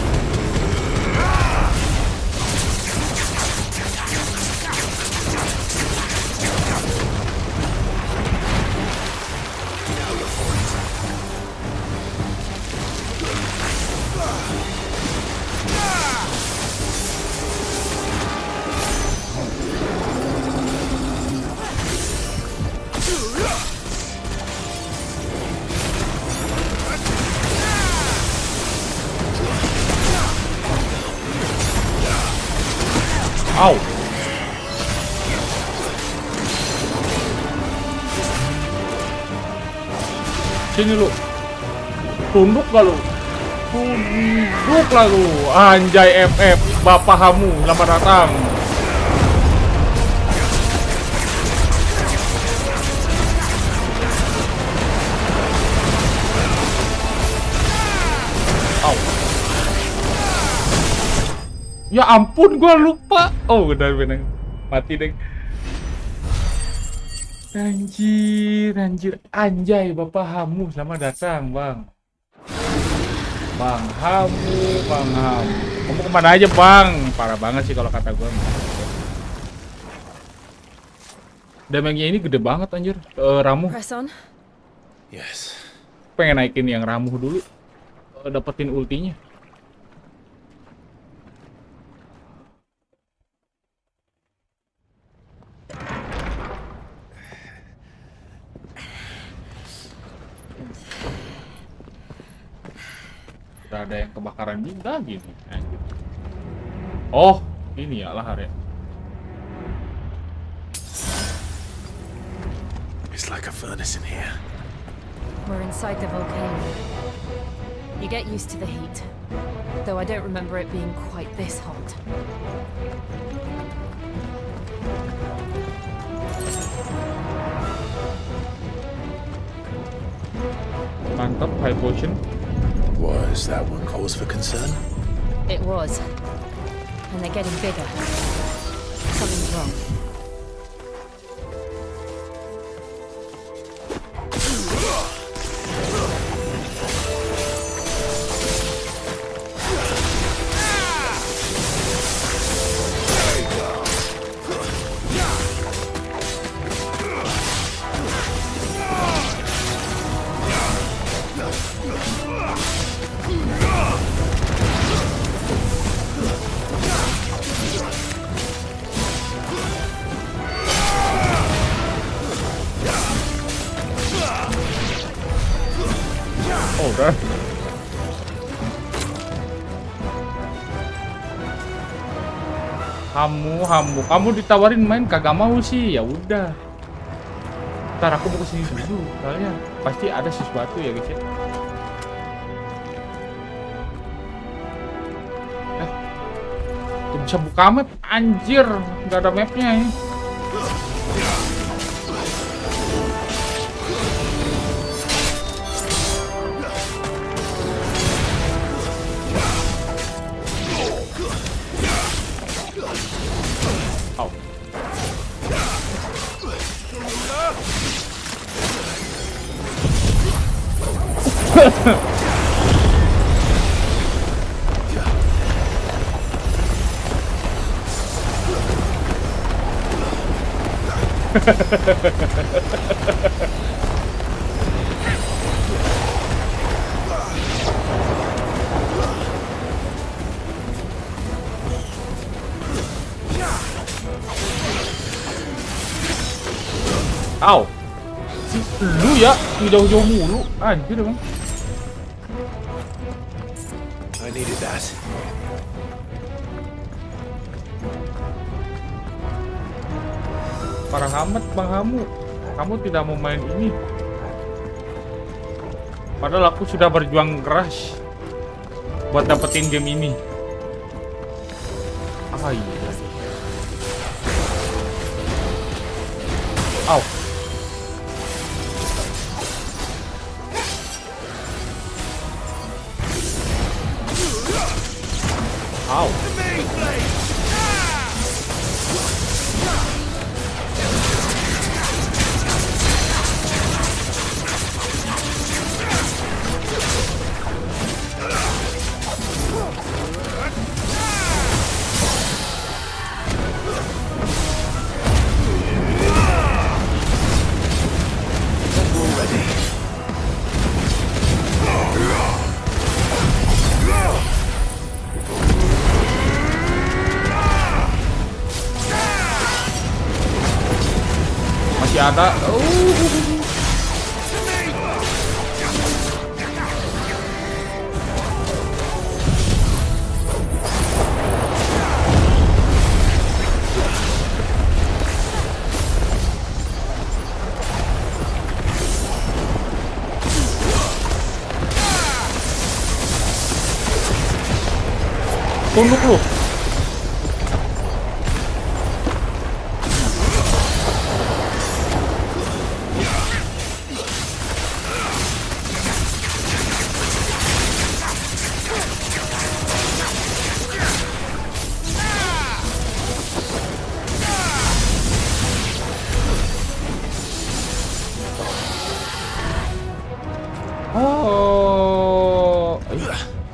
Au. Sini lu. Tunduk gak lu? Tunduk lah lu. Anjay FF. Bapak kamu, selamat datang. Au. Ya ampun, gua lupa. Oh, benar. Mati deh. Anjir. Anjay, Bapak Hamu, selamat datang, Bang. Bang Hamu. Kamu kemana aja, Bang? Parah banget sih kalau kata gua. Damage-nya ini gede banget, anjir. Ramuh. Yes. Pengen naikin yang ramuh dulu. Dapetin ultinya. Udah ada yang kebakaran juga gini. Anjir. Oh, ini ya lahar ya. It's like a furnace in here. We're inside the volcano. You get used to the heat, though I don't remember it being quite this hot. Mantap, high potion. Was that one cause for concern? It was. And they're getting bigger. Something's wrong. Oh, udah. Kamu ditawarin main kagak mau sih, ya udah. Ntar aku mau kesini dulu, soalnya pasti ada sesuatu ya guys ya. Tuh bisa buka map, anjir, nggak ada mapnya ini. Au. Lu ya, jauh-jauh mulu. Anjir emang. I needed that. Parah amat Bang Hamu. Kamu tidak mau main ini. Padahal aku sudah berjuang keras buat dapetin game ini. Ah iya. Au. Au. Masih ada. Tunduk lu.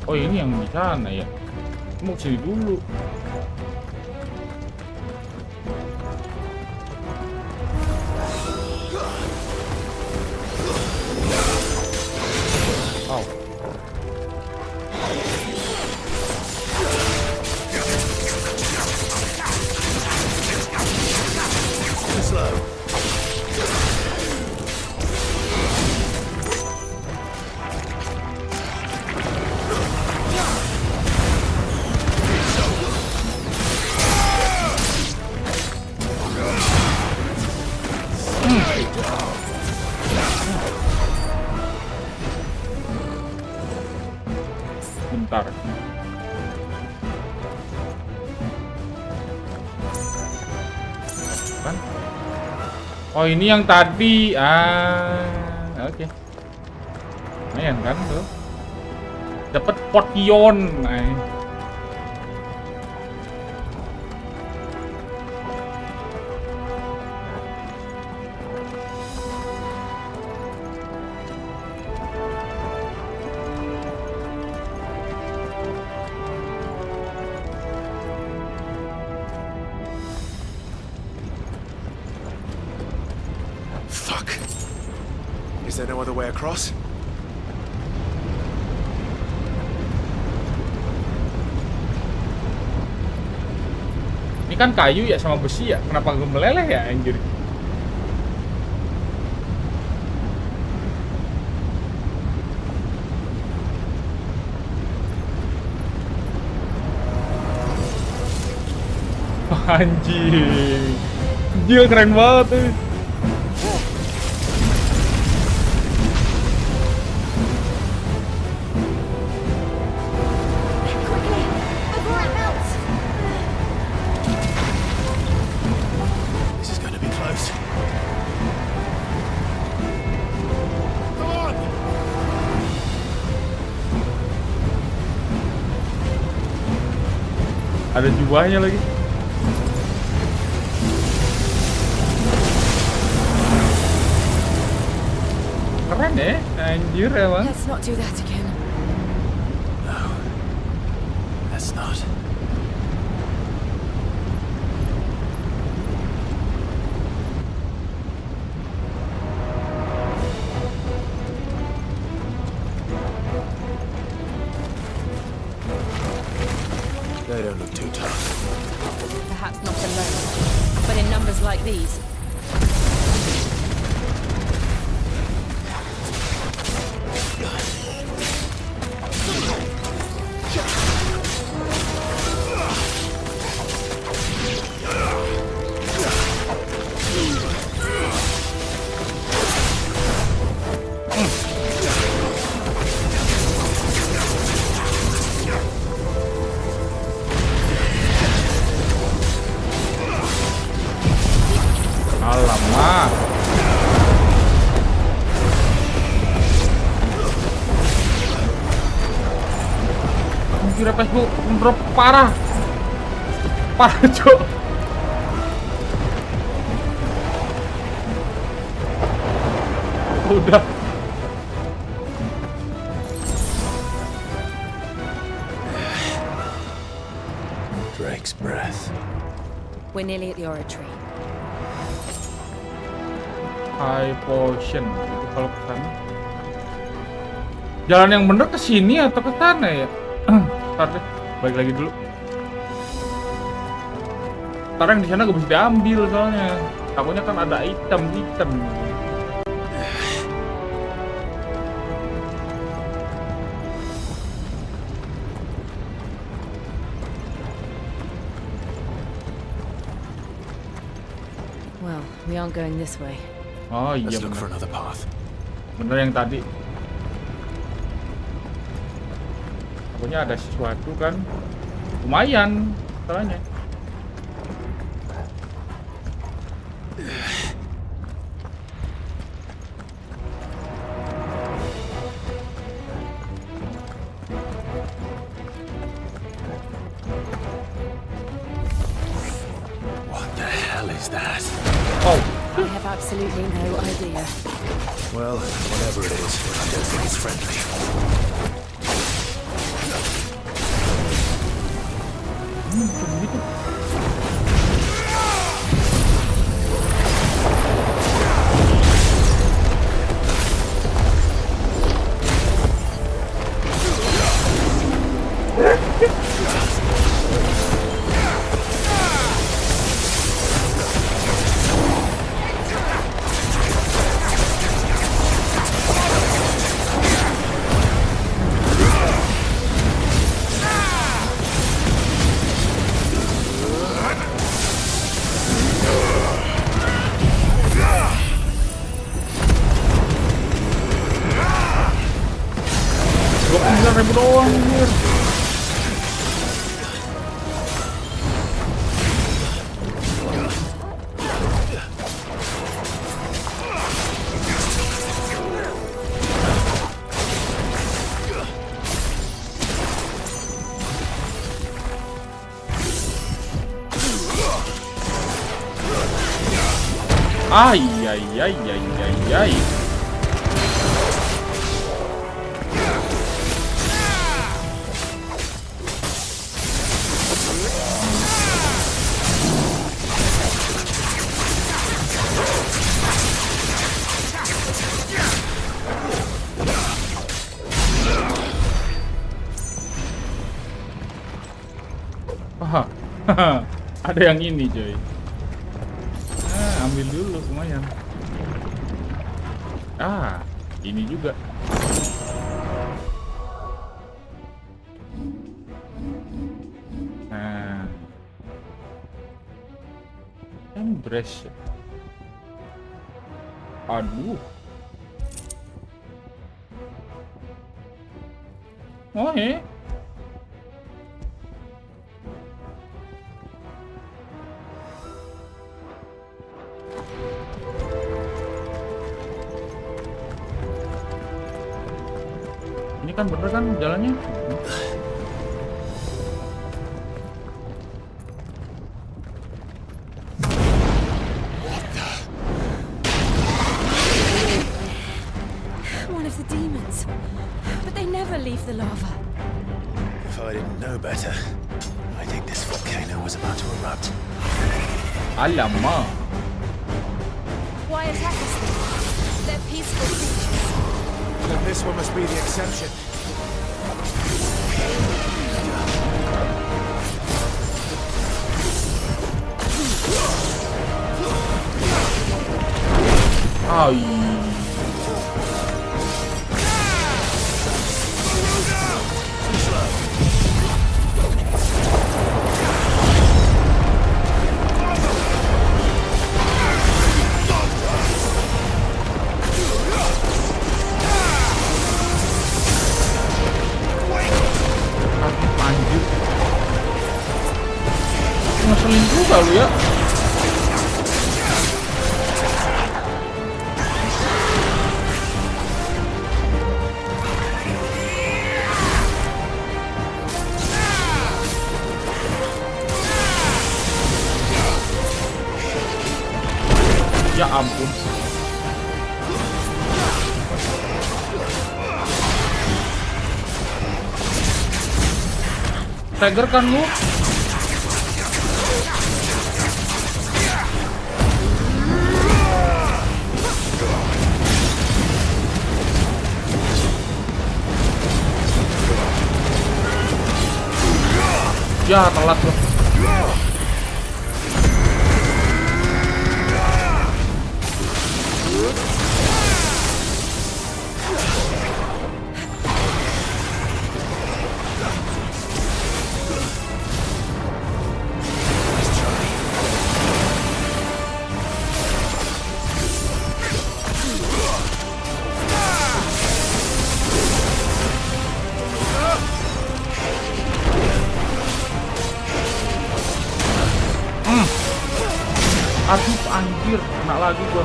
Oh ini yang di sana ya. Mau sini dulu. Oh. Slow. Bentar. Kan? Oh ini yang tadi. Oke. Lumayan kan tuh. Dapat potion. Fuck. Is there no other way across? Ini kan kayu ya sama besi ya. Kenapa nggak meleleh ya anjir? Anjing. Dia keren banget tuh. This is going to be close. Come on! Ada jubahnya lagi. Keren ya, anjir emang. Let's not do that again. No, let's not. They don't look too tough. Perhaps not alone, but in numbers like these. Alamak. Anjir apa itu drop parah. Parah, Cok. Udah. Drake's breath. We're nearly at the oratory. High potion itu kalau ke sana. Jalan yang bener ke sini atau ke sana ya? Ntar deh, balik lagi dulu. Ntar yang di sana gak bisa diambil soalnya. Takutnya kan ada item. Well, we aren't going this way. Oh iya Let's look for bener. another path. Bener yang tadi. Takutnya ada sesuatu kan. Lumayan caranya. What the hell is that? Oh. I have absolutely no idea. Well, whatever it is, I don't think it's friendly. Ribu doang anjir. Ay ay ay ay ay ay. Ada yang ini coy. Ambil dulu lumayan. Ini juga. Embrace. Aduh. Oh Ini kan bener kan jalannya? One of the demons. But they never leave the lava. If I didn't know better, I think this volcano was about to erupt. Alamak. Why attack us then? They're peaceful creatures. Then this one must be the exception. Ngeselin juga lu ya. Ya ampun. Tiger kan lu? Ya telat loh. Aduh anjir, kena lagi gua.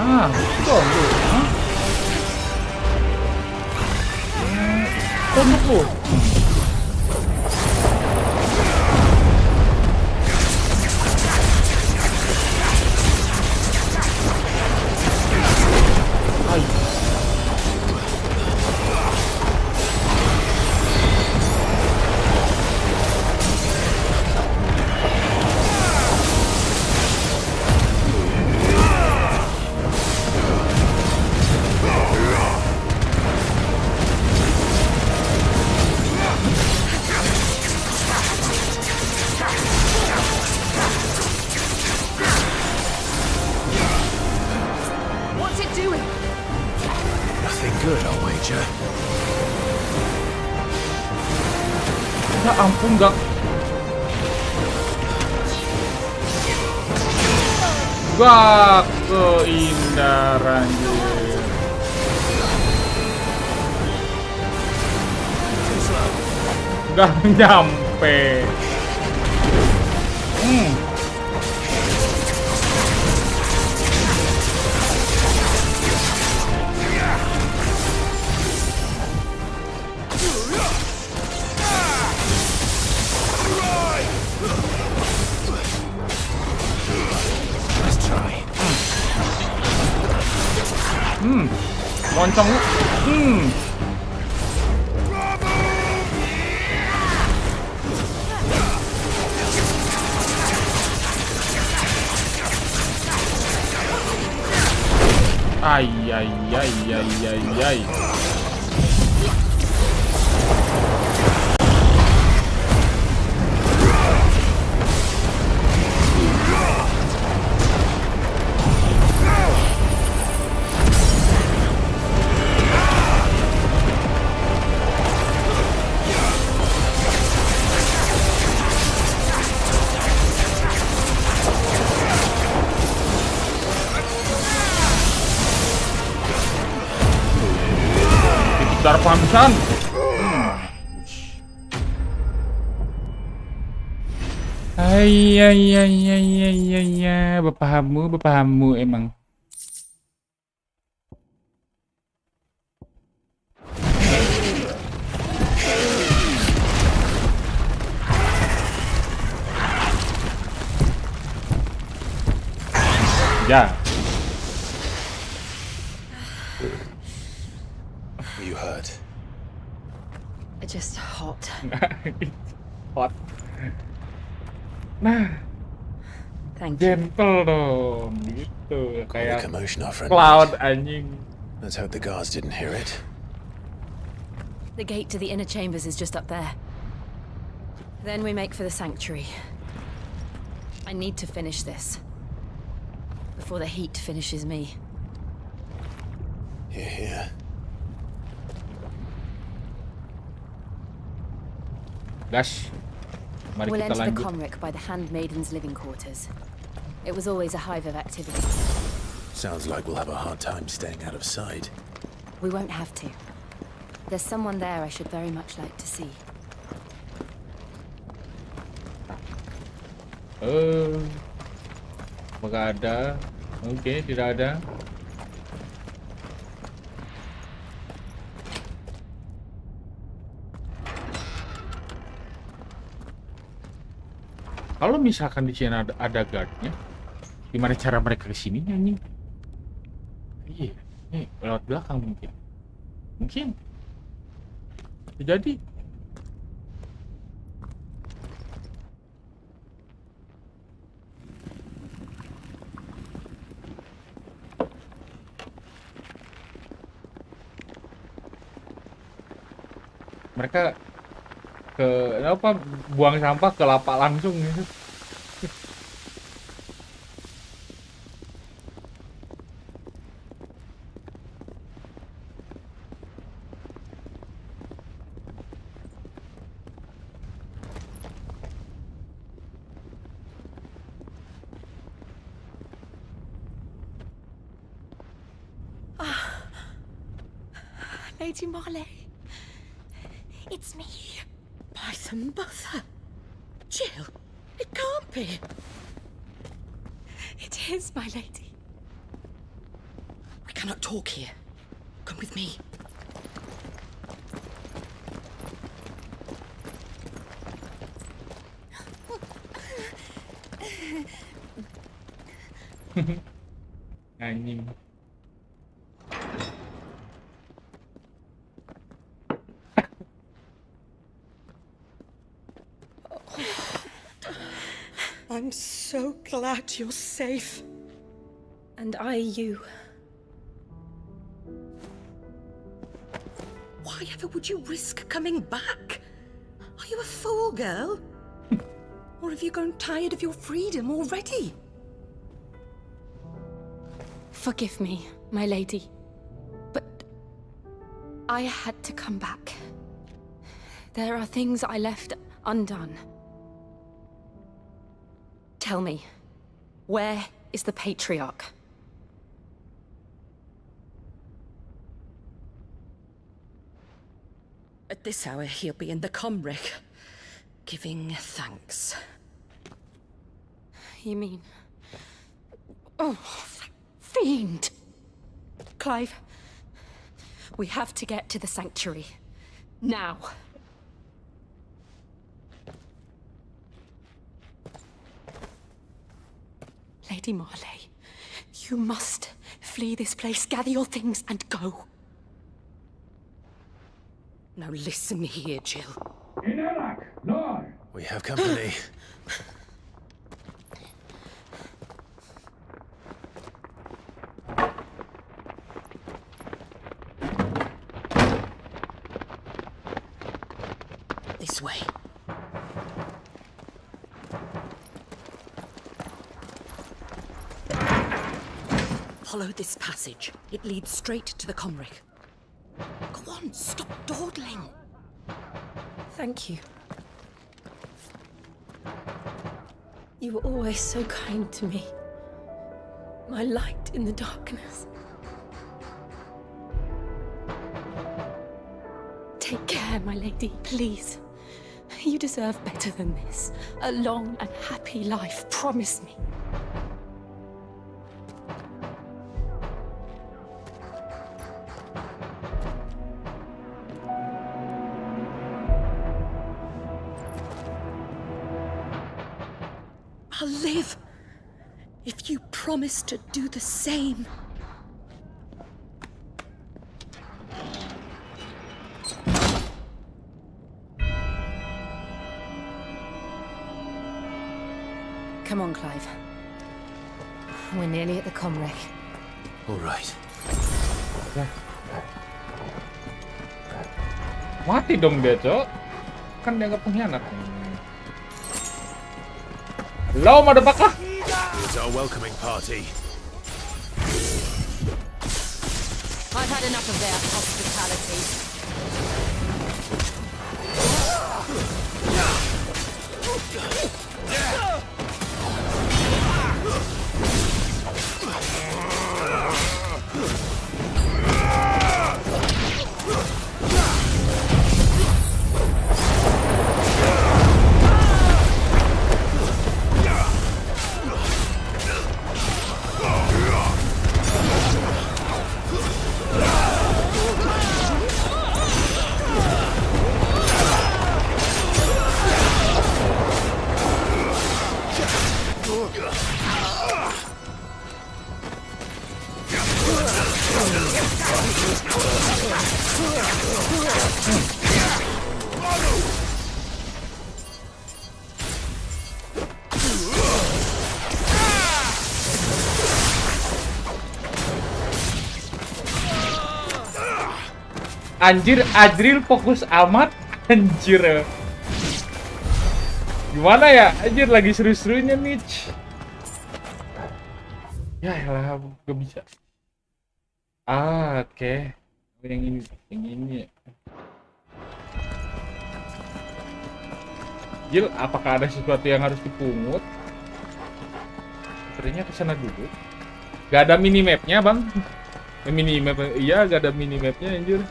Nah, dong lu. Hah? Tunduk lu. Ya ampun, gak. Gak keindah anjir. Gak nyampe. Loncong lu. Ay. Dar pamisan. Iya, bepahamu emang. Ya. You heard. It's just hot. Hot. Nah, Thank you. gentle dong, gitu kayak commotion, our friend. cloud anjing. Let's hope the guards didn't hear it. The gate to the inner chambers is just up there. Then we make for the sanctuary. I need to finish this before the heat finishes me. Here. Gas. Mari We'll kita enter the lanjut. Comric by the Handmaiden's living quarters. It was always a hive of activity. Sounds like we'll have a hard time staying out of sight. We won't have to. There's someone there I should very much like to see. Apakah ada? Oke, tidak ada. Kalau misalkan di sini ada guardnya, gimana cara mereka kesini anjing? Iya, nih lewat belakang mungkin. Jadi. Mereka buang sampah ke lapak langsung gitu. Lady Marley. It's me, Python. What a mother! Jill, it can't be. It is, my lady. We cannot talk here. Come with me. Anjing. I'm so glad you're safe. And you. Why ever would you risk coming back? Are you a fool, girl? Or have you grown tired of your freedom already? Forgive me, my lady. But I had to come back. There are things I left undone. Tell me, where is the patriarch? At this hour, he'll be in the comrick, giving thanks. You mean... Oh, that fiend! Clive, we have to get to the sanctuary. Now. Lady Marley, you must flee this place, gather your things, and go. Now listen here, Jill. We have company. This way. Follow this passage. It leads straight to the comrick. Go on, stop dawdling. Thank you. You were always so kind to me. My light in the darkness. Take care, my lady, please. You deserve better than this. A long and happy life, promise me. I'll live if you promise to do the same. Come on, Clive. We're nearly at the comrick. All right. Mati dong dia, Cok. Kan dianggap pengkhianat. Hello, motherfucker. Here's our welcoming party. I've had enough of their hospitality. Anjir, Adril fokus amat. Anjir. Gimana ya? Anjir, lagi seru-serunya nih. Ya elah, gak bisa. Oke. Yang ini. Jil, apakah ada sesuatu yang harus dipungut? Sepertinya kesana dulu. Gak ada minimapnya, Bang. Minimap, iya, gak ada minimapnya, anjir.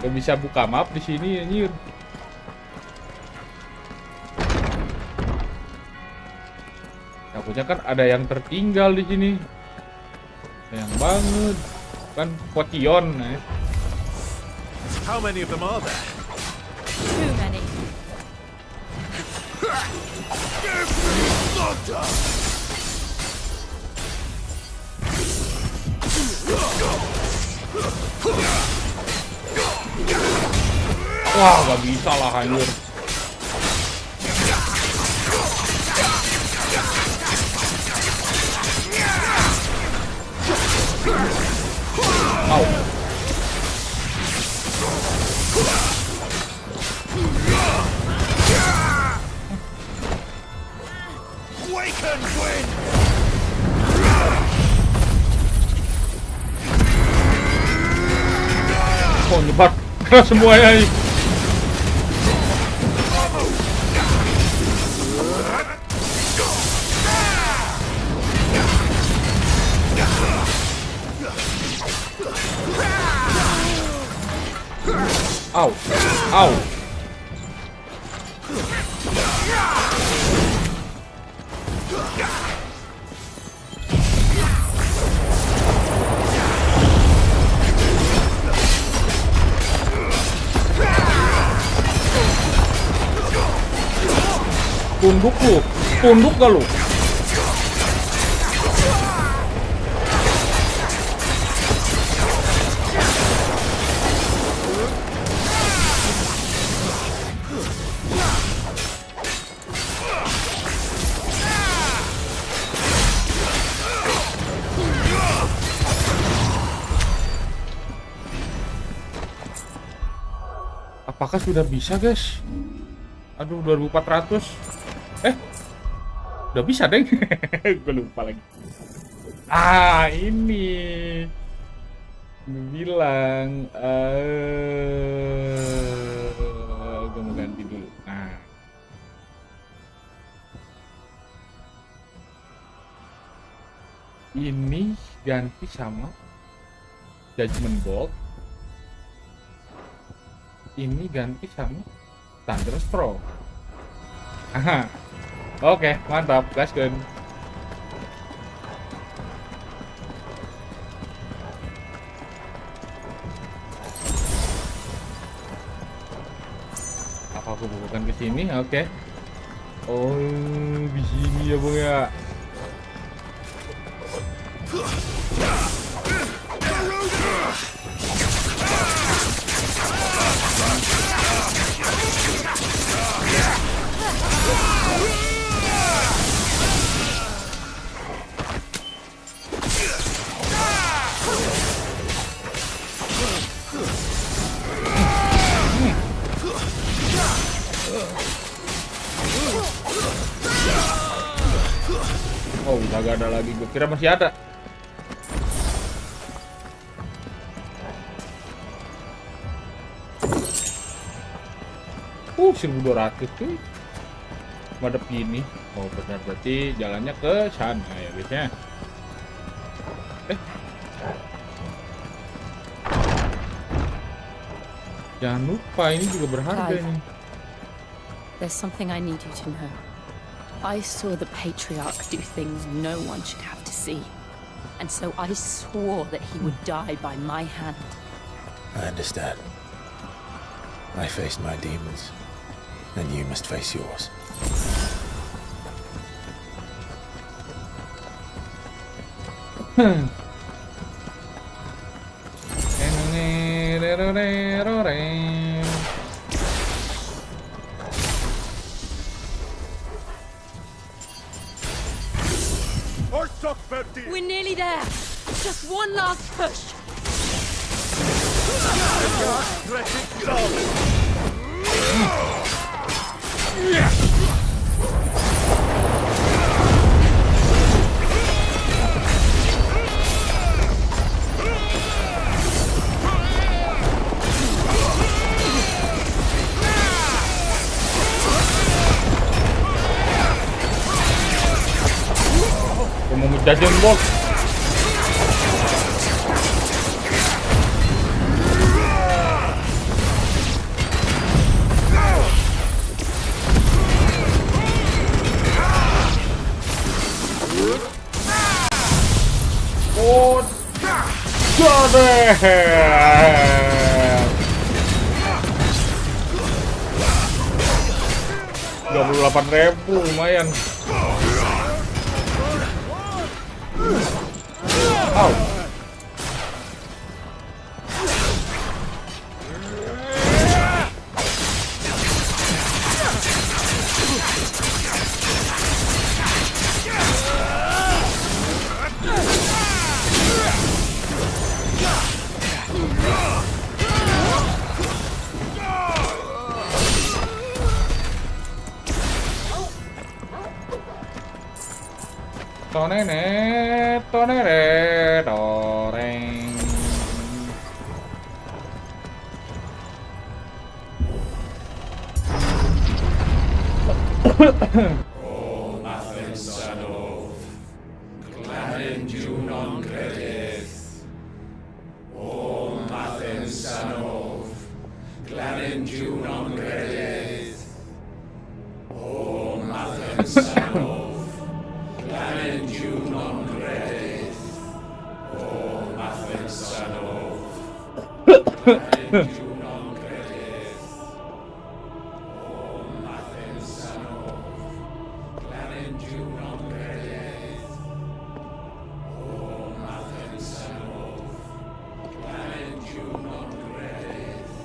Gak bisa buka map di sini, anjir. Takutnya kan ada yang tertinggal di sini. Sayang banget. Kan potion. How many of them are there? Too many. Wah, gak bisa lah anjir. Au. Waken, Gwyn! Kok nyebar keras semuanya ini. Au, au. Tunduk lu, tunduk gak lu? Apakah sudah bisa, guys? Aduh, 2400. Udah bisa, deng. Gue lupa lagi. Ah, ini. Bilang. Gue mau ganti dulu. Nah. Ini ganti sama Judgment Bolt. Ini ganti sama Thunderstroke. Aha. Oke, mantap, gaskeun. Apa aku bukan ke sini? Oke. Oh, di sini ya, Bang ya. Oh, udah gak ada lagi. Gue kira masih ada. $1.200 cuy. Madep gini. Oh, benar, berarti jalannya ke sana ya, guysnya. Jangan lupa, ini juga berharga nih. There's something I need you to know. I saw the Patriarch do things no one should have to see. And so I swore that he would die by my hand. I understand. I faced my demons, and you must face yours. We're nearly there. Just one last push. Mau ngejajin bos. $28.000 lumayan. Au. Tonene, doreng. O Mathen Sanov, Gladden Junon Credith. O Mathen Sanov, Gladden Junon Credith. O Mathen Sanov, Gladden Junon Credith. O Mathen Sanov, Gladden Junon Credith. O Mathen Sanov, Gladden Junon Credith. O Mathen Sanov, Gladden Junon Credith.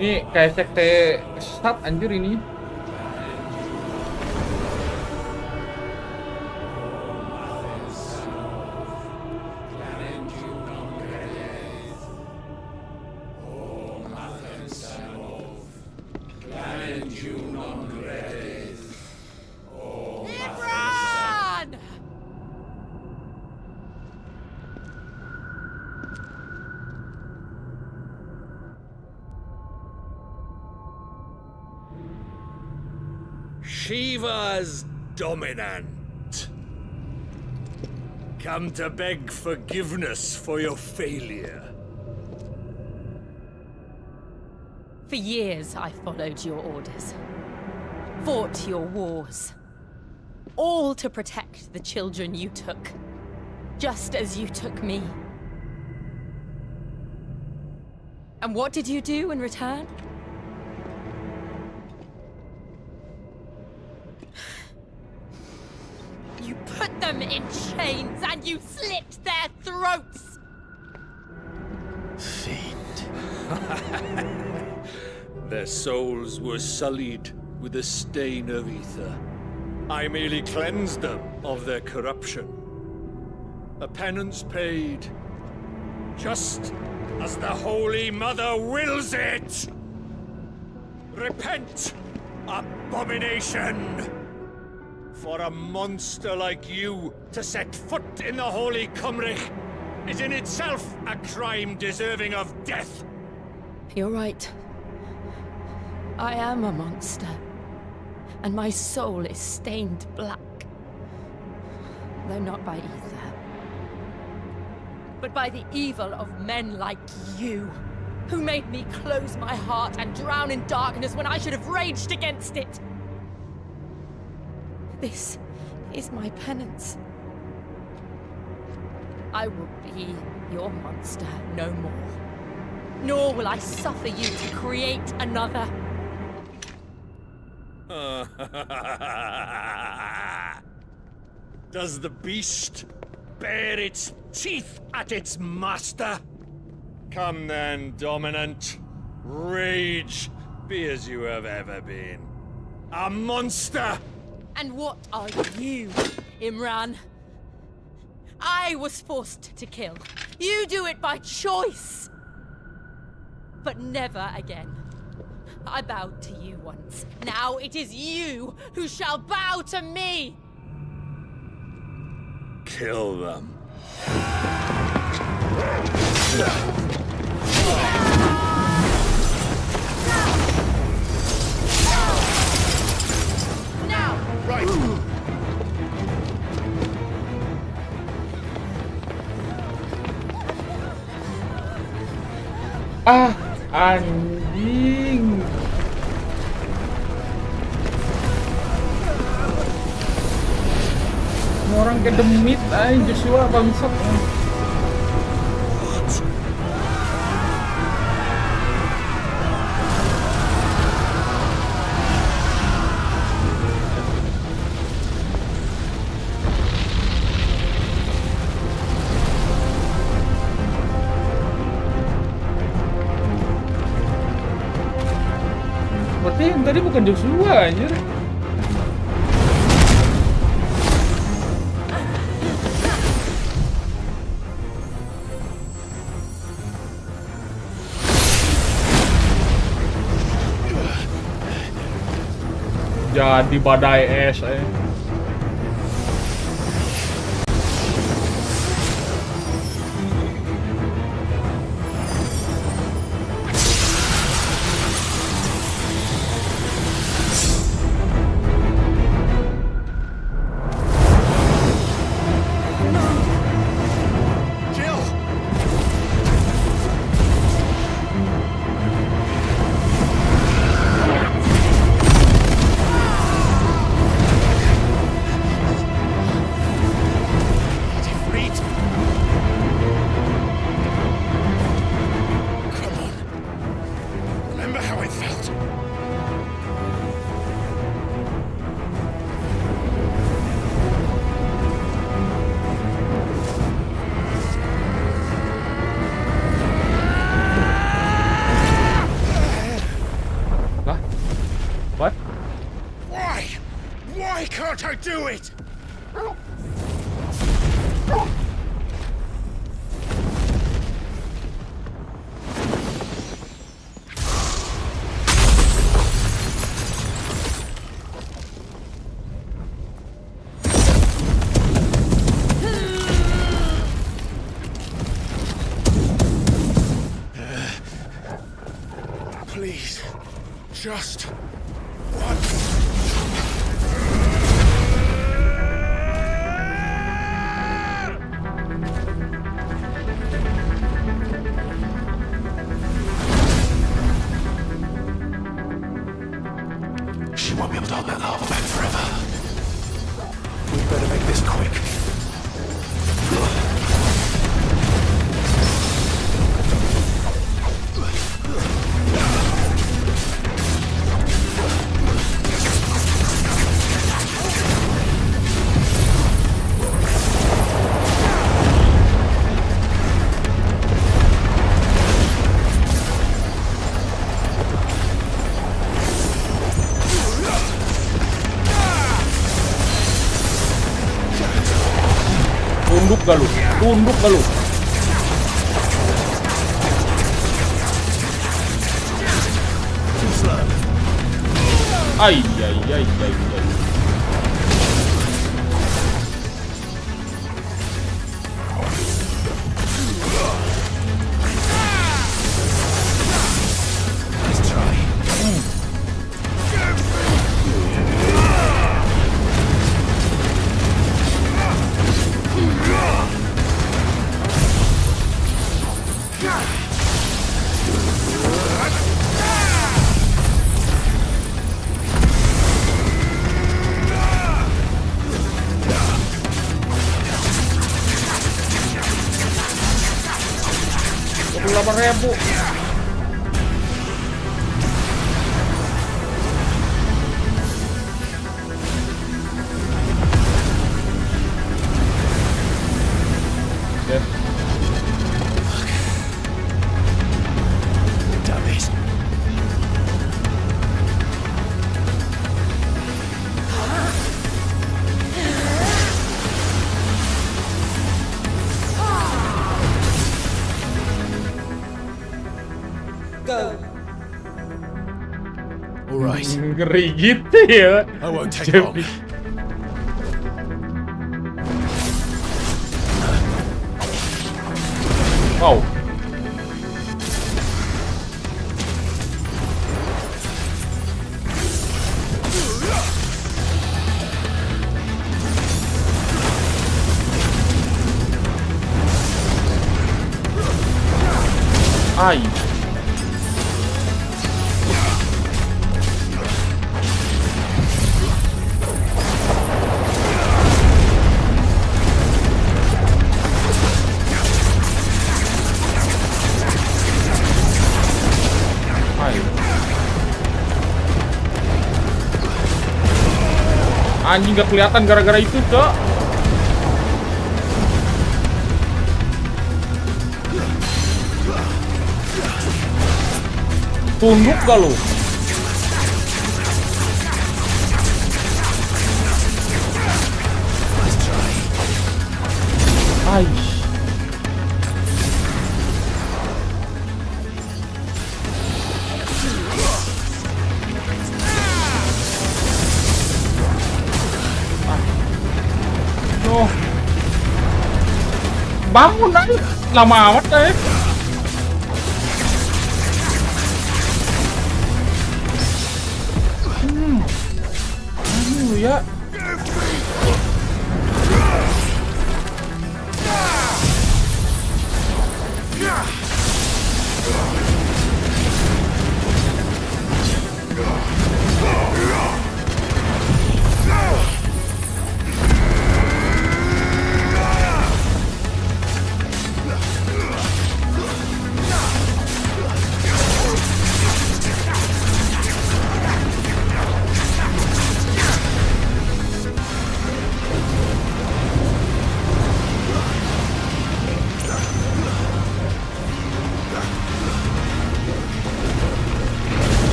Ini kayak sekte sesat anjir ini. Shiva's dominant. Come to beg forgiveness for your failure. For years, I followed your orders, fought your wars, all to protect the children you took, just as you took me. And what did you do in return? You put them in chains and you slit their throats! Their souls were sullied with the stain of ether. I merely cleansed them of their corruption. A penance paid, just as the Holy Mother wills it! Repent, abomination! For a monster like you to set foot in the Holy Cymrich is in itself a crime deserving of death. You're right. I am a monster. And my soul is stained black. Though not by ether. But by the evil of men like you, who made me close my heart and drown in darkness when I should have raged against it. This is my penance. I will be your monster no more. Nor will I suffer you to create another. Does the beast bare its teeth at its master? Come then, dominant. Rage, be as you have ever been. A monster! And what are you, Imran? I was forced to kill. You do it by choice. But never again. I bowed to you once. Now it is you who shall bow to me! Kill them. Now! Right! Ah, anjing. Ini orang kayak demit aja Joshua bangsat. tadi bukan Joshua anjir. Jadi badai es What? Why? Why can't I do it? Please, just once. She won't be able to hold that lava back forever. We better make this quick. Tunduk gak lu? Tunduk gak lu? Ay. Let's try. $28.000. Damn it. Go. All right. Ngeri gitu ya. I won't take long. Wow. Ay. Anjing gak kelihatan gara-gara itu, Cok. Tunduk gak lu? Bangun aja. Lama amat ya. Aduh ya.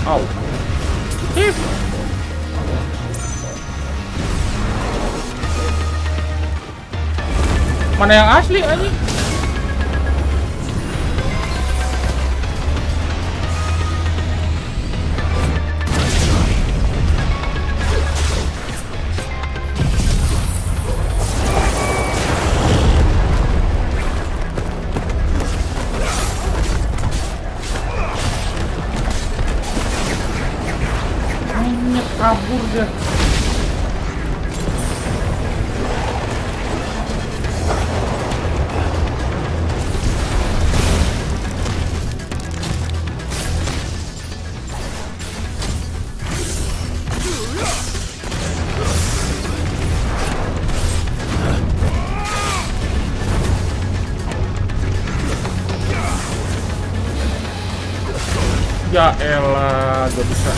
Au. Mana yang asli anjing? Kabur dia. Ya elah, gak bisa.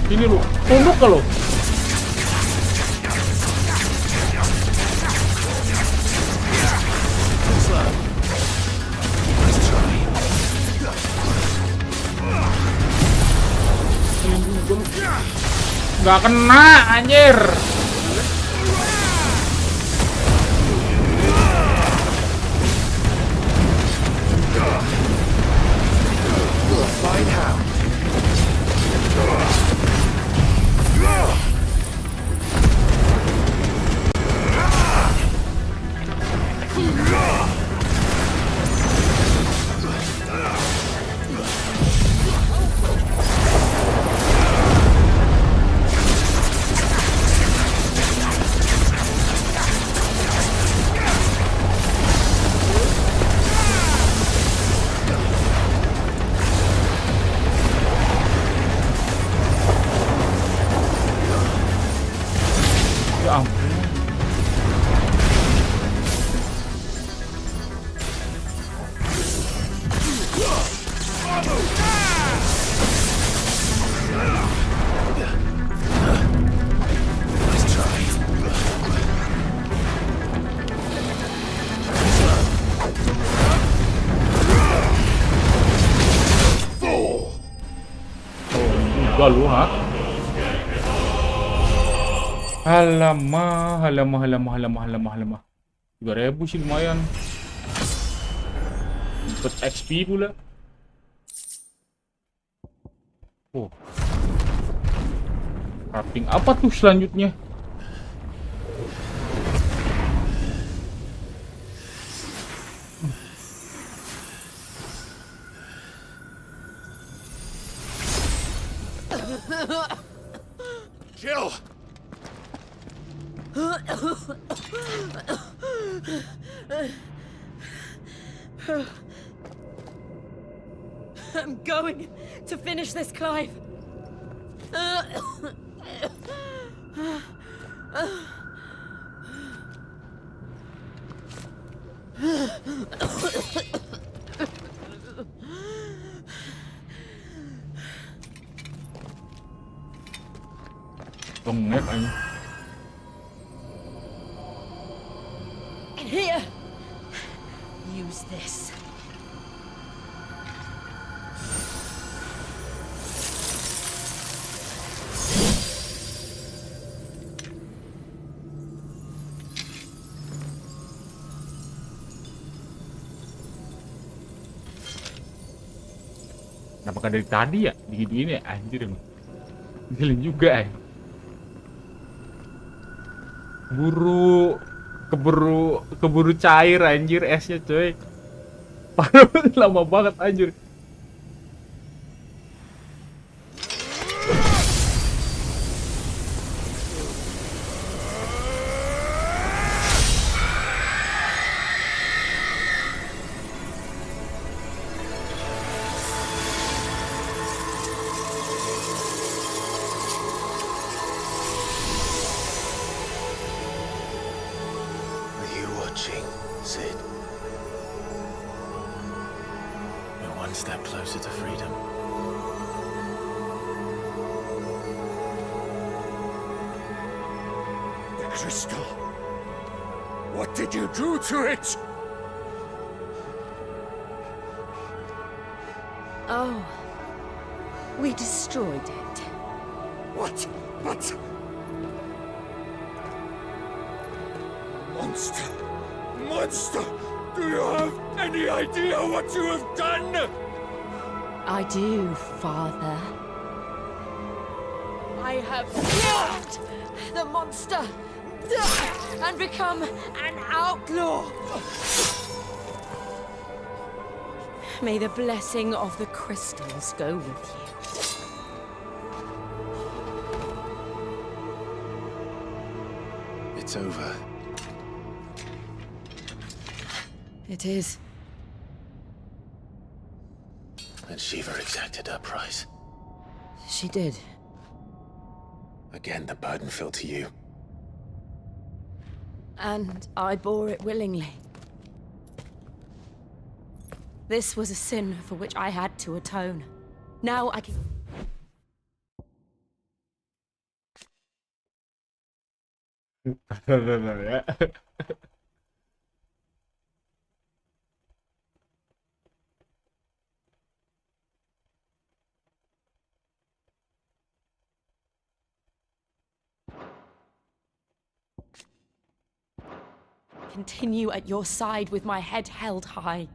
Ini lu, tunduk ke lu. Gak kena, anjir. Lu ha? Halamah 3.000 sih lumayan. Dapat XP pula. Oh. Crafting apa tuh selanjutnya? Jill! I'm going to finish this, Clive. Bengek aja. Here. Use this. Kenapa dari tadi ya? Digituin ya? Anjir emang. Gilin juga ya. Keburu cair anjir esnya coy. Parah, lama banget anjir. Sid. We're one step closer to freedom. The crystal. What did you do to it? Oh. We destroyed it. What? But... Monster! Monster! Do you have any idea what you have done? I do, Father. I have killed the monster and become an outlaw. May the blessing of the crystals go with you. It's over. It is. And Shiva exacted her price. She did. Again, the burden fell to you. And I bore it willingly. This was a sin for which I had to atone. Now I can... continue at your side with my head held high.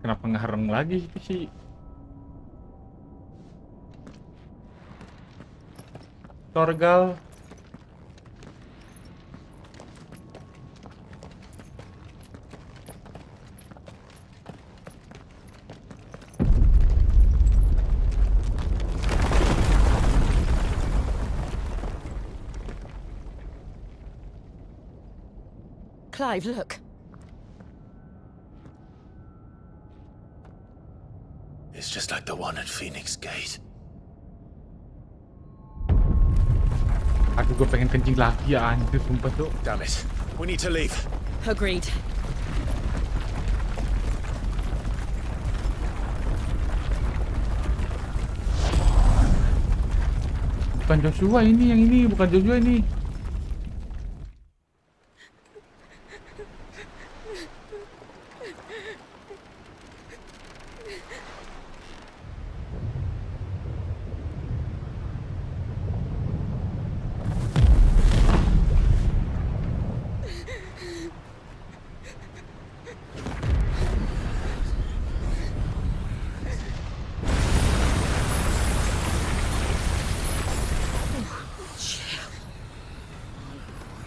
Kenapa ngehareng lagi sih? Torgal. Clive, look. It's just like the one at Phoenix Gate. Aduh, gue pengen kencing lagi ya anjir, sumpah tuh. Damn it. We need to leave. Agreed. Bukan Joshua ini, yang ini, bukan Joshua ini.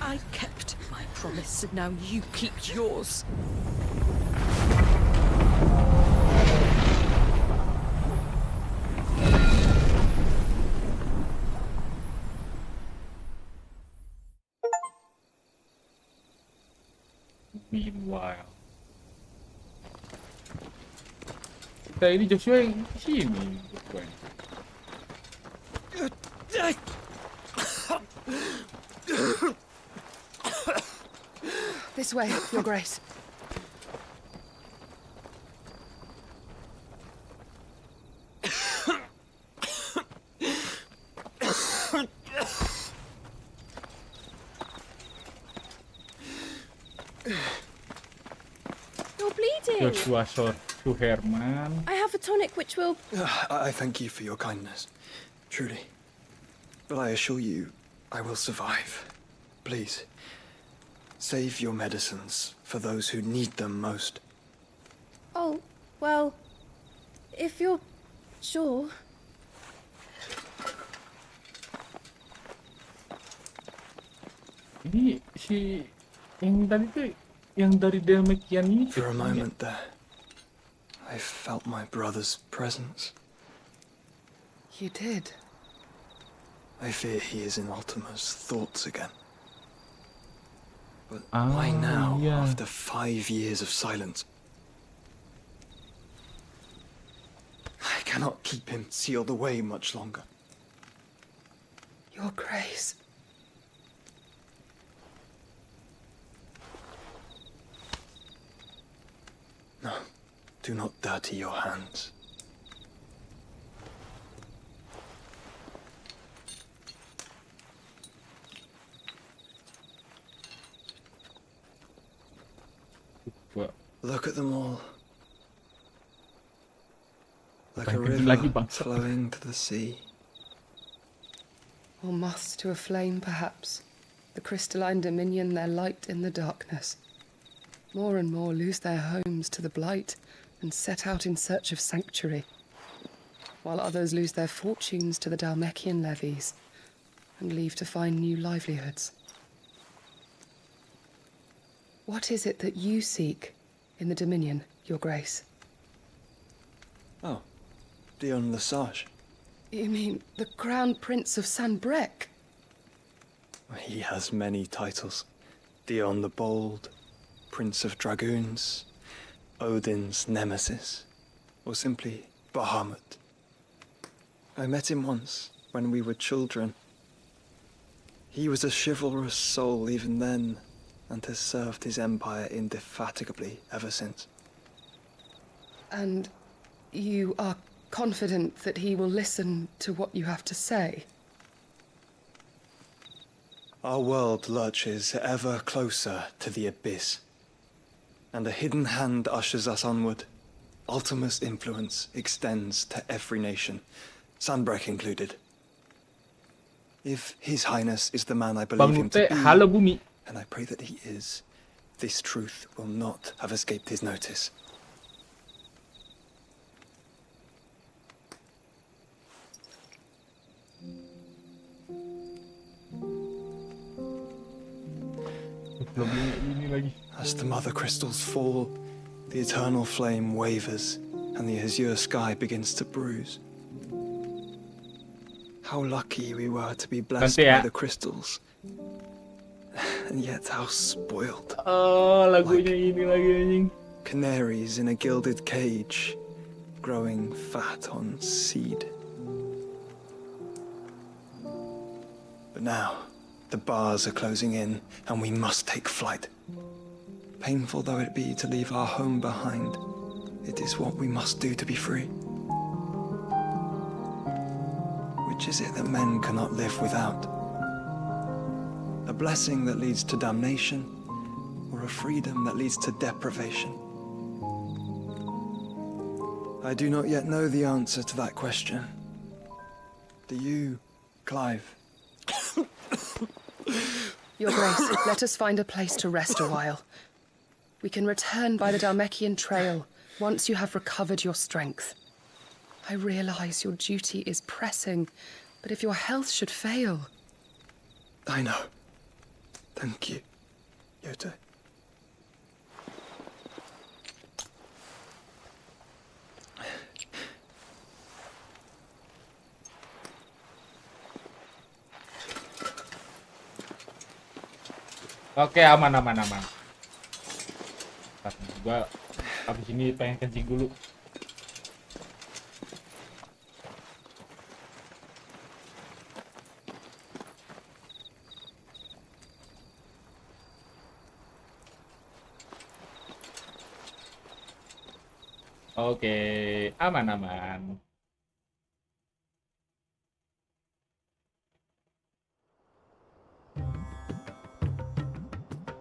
I kept my promise, and now you keep yours. Meanwhile. Kita ini Joshua yang di sini. This way, Your Grace. You're bleeding. Joshua Suherman. I have a tonic which will... I thank you for your kindness, truly. But I assure you, I will survive. please. Save your medicines for those who need them most. Oh, well, if you're sure. Ini si yang tadi tuh yang dari Dalmatian ini. For a moment there, I felt my brother's presence. You did? I fear he is in Ultima's thoughts again. But why now, after 5 years of silence? I cannot keep him sealed away much longer. Your Grace. No, do not dirty your hands. What? Look at them all. Like a Lagi, river Bang. flowing to the sea. Or moths to a flame, perhaps. The crystalline dominion their light in the darkness. More and more lose their homes to the blight and set out in search of sanctuary, while others lose their fortunes to the Dalmatian levies and leave to find new livelihoods. What is it that you seek in the Dominion, Your Grace? Oh, Dion Lesage. You mean the Crown Prince of Sanbrec? He has many titles. Dion the Bold, Prince of Dragoons, Odin's Nemesis, or simply Bahamut. I met him once, when we were children. He was a chivalrous soul even then, and has served his empire indefatigably ever since. And you are confident that he will listen to what you have to say? Our world lurches ever closer to the abyss, and a hidden hand ushers us onward. Ultima's influence extends to every nation, Sanbrec included. If His Highness is the man I believe him to be, halo bumi. and I pray that he is, this truth will not have escaped his notice. As the mother crystals fall, the eternal flame wavers, and the azure sky begins to bruise. How lucky we were to be blessed by the crystals. And yet how spoiled. Oh, lagunya ini lagi anjing. Canaries in a gilded cage, growing fat on seed. But now, the bars are closing in, and we must take flight. Painful though it be to leave our home behind, it is what we must do to be free. Which is it that men cannot live without? A blessing that leads to damnation, or a freedom that leads to deprivation? I do not yet know the answer to that question. Do you, Clive? Your Grace, let us find a place to rest a while. We can return by the Dalmatian trail once you have recovered your strength. I realize your duty is pressing, but if your health should fail... I know. Thank you, Yote. Oke, aman. Gua abis ini pengen kencing dulu. Oke, aman.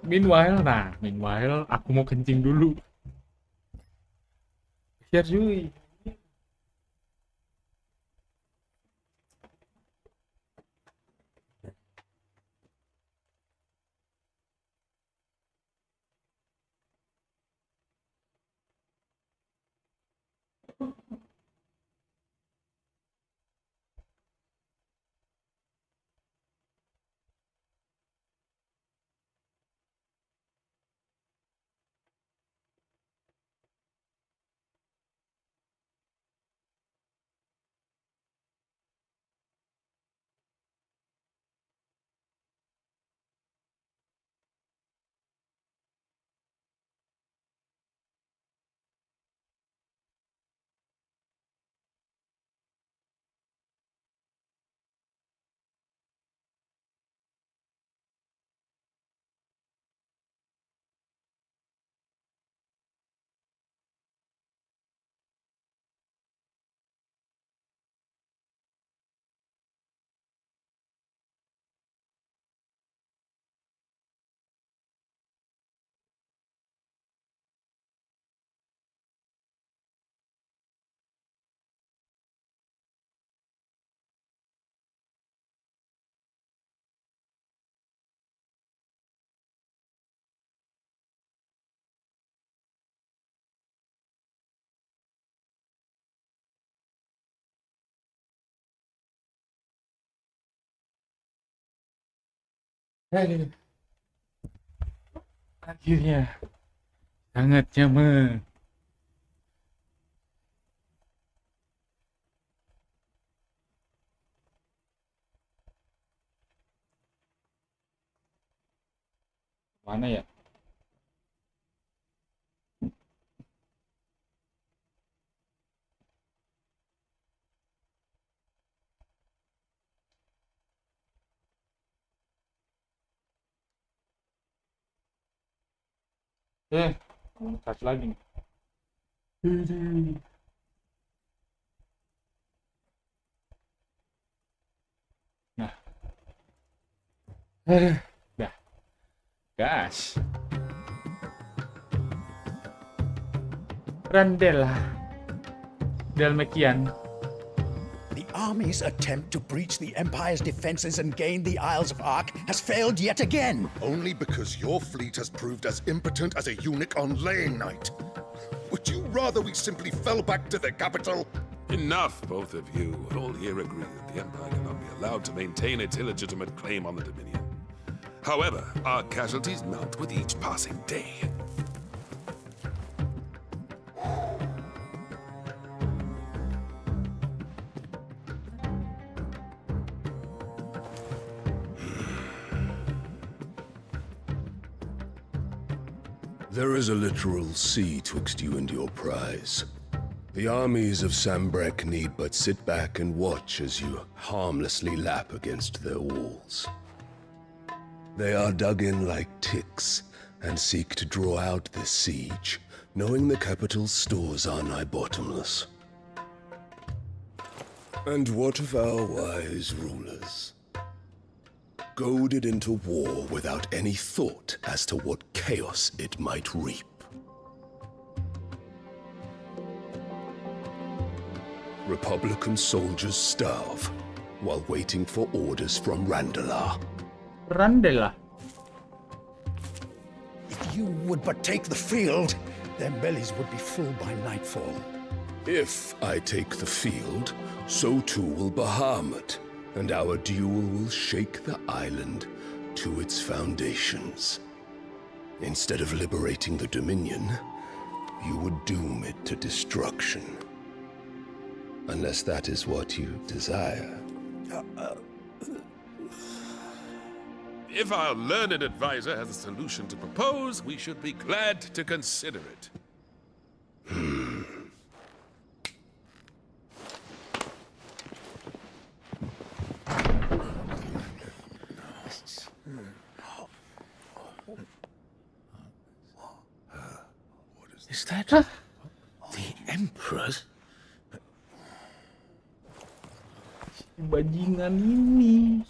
Meanwhile, aku mau kencing dulu. Share cuy. Aduh. Akhirnya sangat nyaman. Mana ya? Touch lagi nih. Nah. Dah. Gas. Randela. Dalmatian. The army's attempt to breach the Empire's defenses and gain the Isles of Ark has failed yet again. Only because your fleet has proved as impotent as a eunuch on laying night. Would you rather we simply fell back to the capital? Enough, both of you. All here agree that the Empire cannot be allowed to maintain its illegitimate claim on the Dominion. However, our casualties mount with each passing day. There is a literal sea twixt you and your prize. The armies of Sambrek need but sit back and watch as you harmlessly lap against their walls. They are dug in like ticks and seek to draw out this siege, knowing the capital's stores are nigh bottomless. And what of our wise rulers? Goaded into war without any thought as to what chaos it might reap. Republican soldiers starve while waiting for orders from Randalar. Randela. If you would but take the field, their bellies would be full by nightfall. If I take the field, so too will Bahamut, and our duel will shake the island to its foundations. Instead of liberating the Dominion, you would doom it to destruction. Unless that is what you desire. If our learned advisor has a solution to propose, we should be glad to consider it. Is that the Emperor's? Bajingan ini.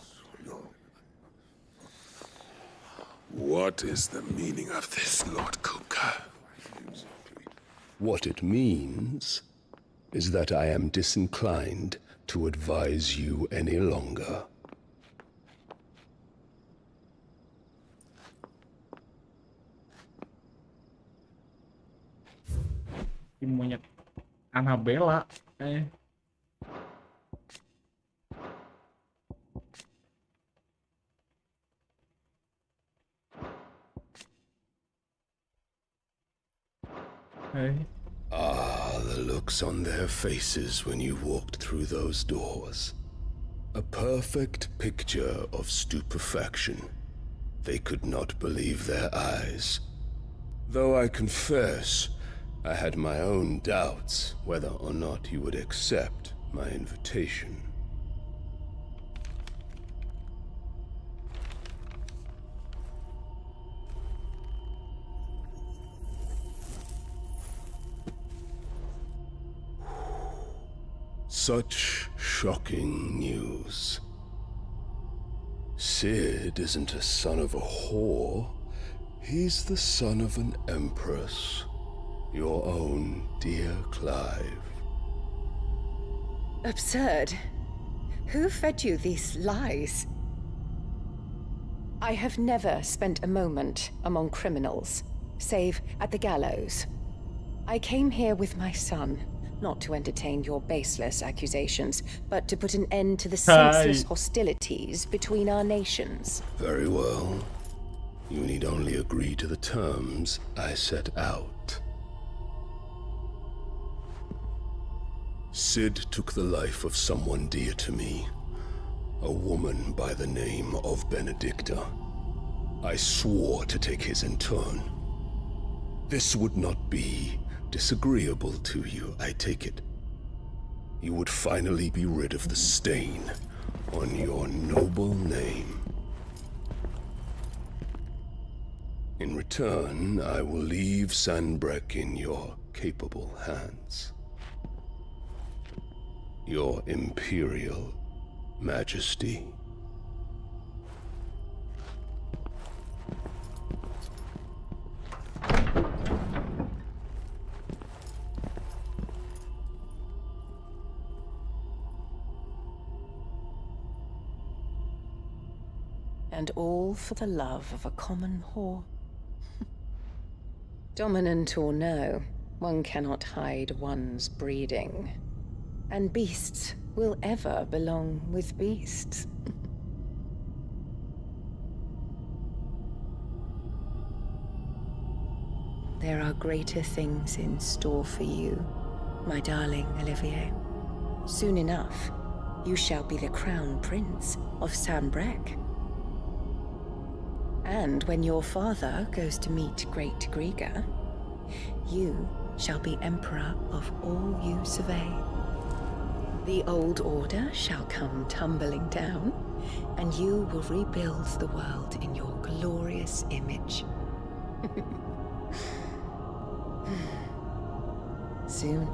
What is the meaning of this, Lord Kupka? What it means is that I am disinclined to advise you any longer. Monyet Annabella. Ah, the looks on their faces when you walked through those doors. A perfect picture of stupefaction. They could not believe their eyes. Though I confess, I had my own doubts whether or not you would accept my invitation. Such shocking news. Sid isn't a son of a whore. He's the son of an empress. Your own dear Clive. Absurd. Who fed you these lies? I have never spent a moment among criminals, save at the gallows. I came here with my son, Not to entertain your baseless accusations, but to put an end to the senseless hostilities between our nations. Very well. You need only agree to the terms I set out. Sid took the life of someone dear to me, a woman by the name of Benedicta. I swore to take his in turn. This would not be disagreeable to you, I take it. You would finally be rid of the stain on your noble name. In return, I will leave Sanbreque in your capable hands. Your Imperial Majesty. And all for the love of a common whore. Dominant or no, one cannot hide one's breeding. And beasts will ever belong with beasts. There are greater things in store for you, my darling Olivier. Soon enough, you shall be the crown prince of Sanbreque. And when your father goes to meet Great Griga, you shall be emperor of all you survey. The old order shall come tumbling down, and you will rebuild the world in your glorious image. Soon.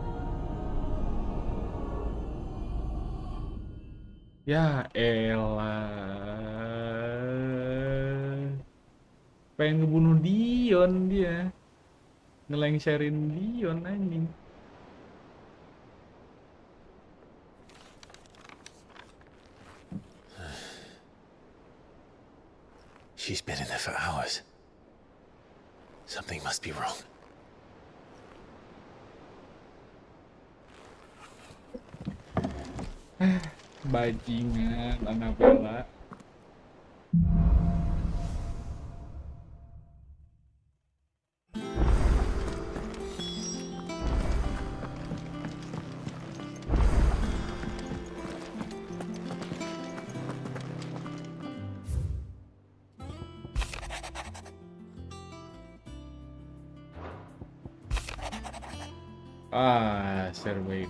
Ya elah. Pengen ngebunuh Dion dia. Ngelengserin Dion anjing. She's been in there for hours. Something must be wrong. Bajingan Annabella. Survey.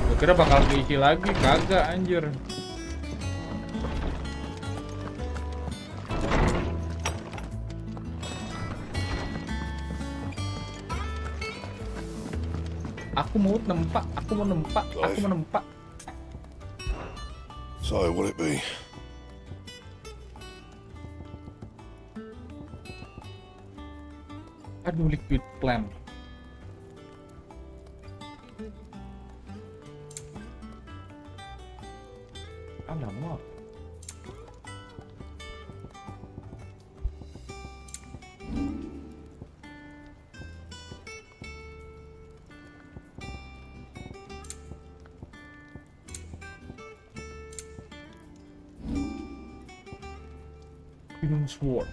Gue kira bakal keisi lagi, kagak anjir. Aku mau nempak. So, will it be? Aduh, liquid plan. Alamak. Hidden sword.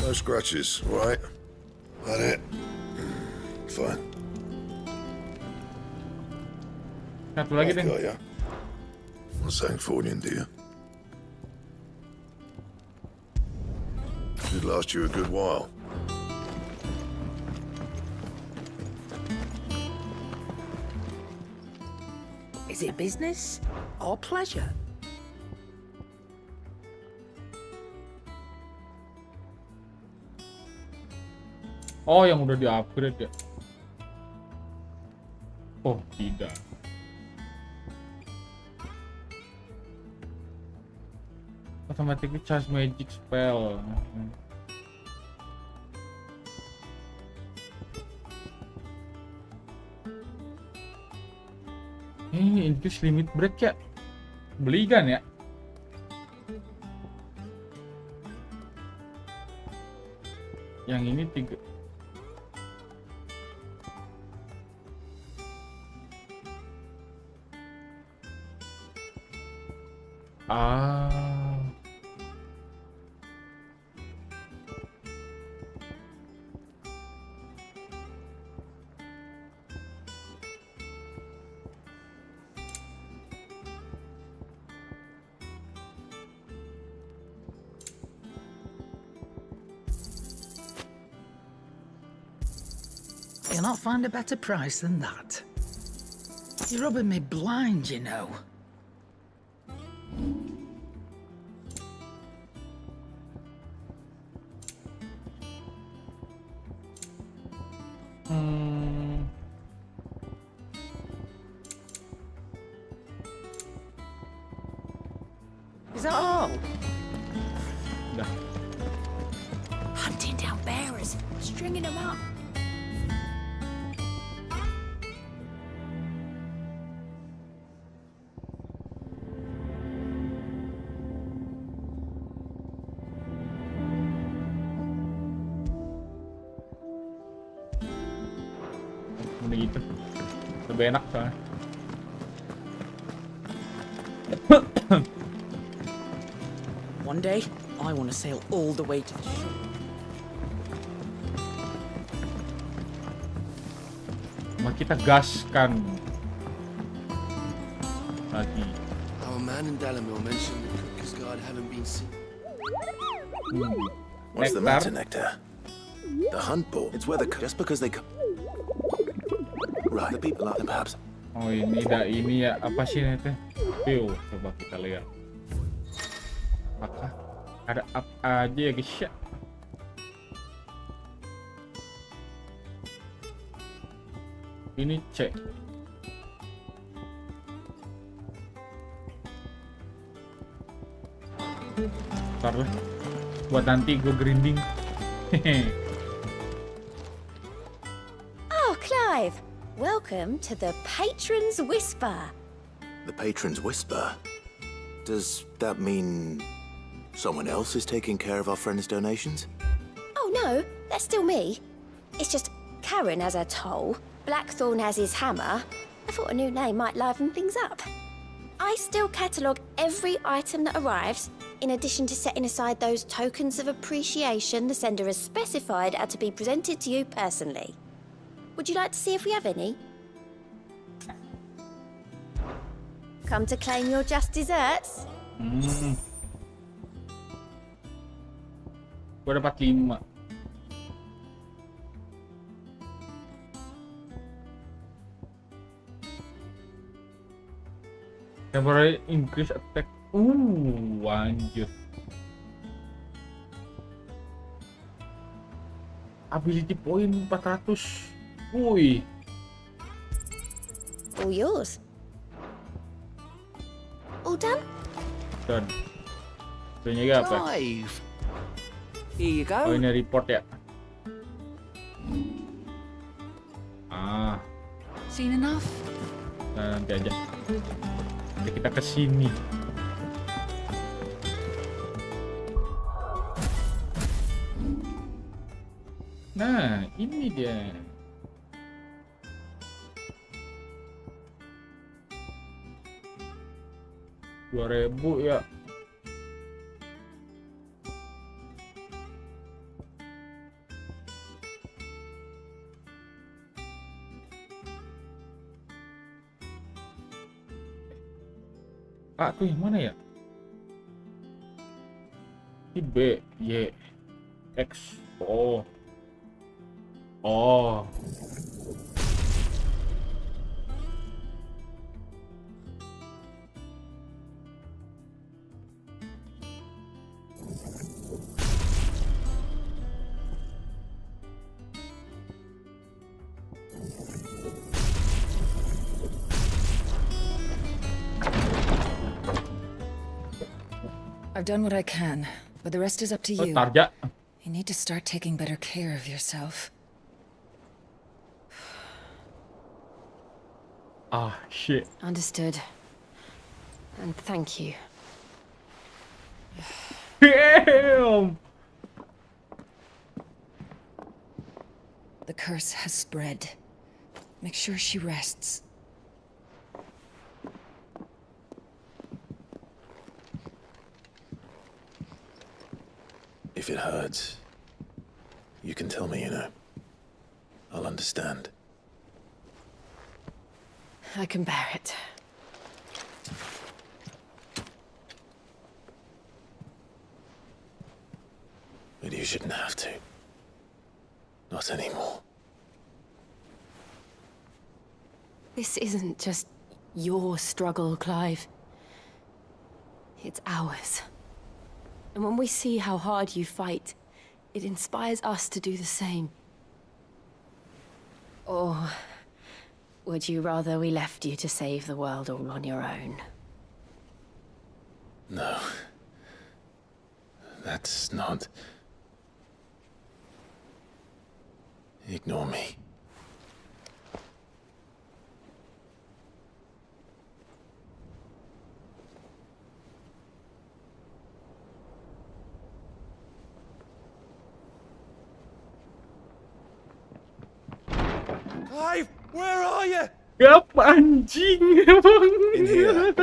No scratches, right? That it? Fine. Satu lagi deh. Got ya. Sancthornian, dear. Should last you a good while. Is it business or pleasure? Oh, yang udah di-upgrade ya? Oh, tidak. Automatically charge magic spell. Increase limit break ya? Beli kan ya? Yang ini 3. Ah. You'll not find a better price than that. You're rubbing me blind, you know. Is that all? Udah. Hunting down bearers, stringing them up. Udah gitu. Lebih enak soalnya. One day, I want to sail all the way to the shore. Mari kita gaskan lagi. Our man in Dalamil mentioned the Cook's Guard haven't been seen. What's the matter, Nectar? The hunt ball. It's where just because they right, the people are perhaps. Oh ini ya apa sih ini teh? Yuk coba kita lihat. Apakah ada apa aja ya guys ya? Ini cek. Ntar lah. Buat nanti gue grinding. Oh, Clive! Welcome to the Patron's Whisper. The Patron's Whisper? Does that mean someone else is taking care of our friend's donations? Oh no, that's still me. It's just Karen has her toll, Blackthorn has his hammer. I thought a new name might liven things up. I still catalogue every item that arrives, in addition to setting aside those tokens of appreciation the sender has specified are to be presented to you personally. Would you like to see if we have any? Come to claim your just desserts? Gue dapat 5. Temporary increase attack. Lanjut. Ability point 400. Wih. All yours. All done? Done. Ini apa? Clive. Here you go. Oh ini report ya. Ah. Seen enough? Nah, nanti aja. Nanti kita kesini. Nah, ini dia. $2.000 ya. Tuh yang mana ya? Ini B, Y, X, O. Oh. I've done what I can, but the rest is up to you. Tarja. You need to start taking better care of yourself. Ah, shit. Understood. And thank you. Damn! curse has spread. Make sure she rests. If it hurts, you can tell me, you know. I'll understand. I can bear it. But you shouldn't have to. Not anymore. This isn't just your struggle, Clive. It's ours. And when we see how hard you fight, it inspires us to do the same. Or would you rather we left you to save the world all on your own? No. That's not... Ignore me. Clive, where are you? Gap anjing emang. In here.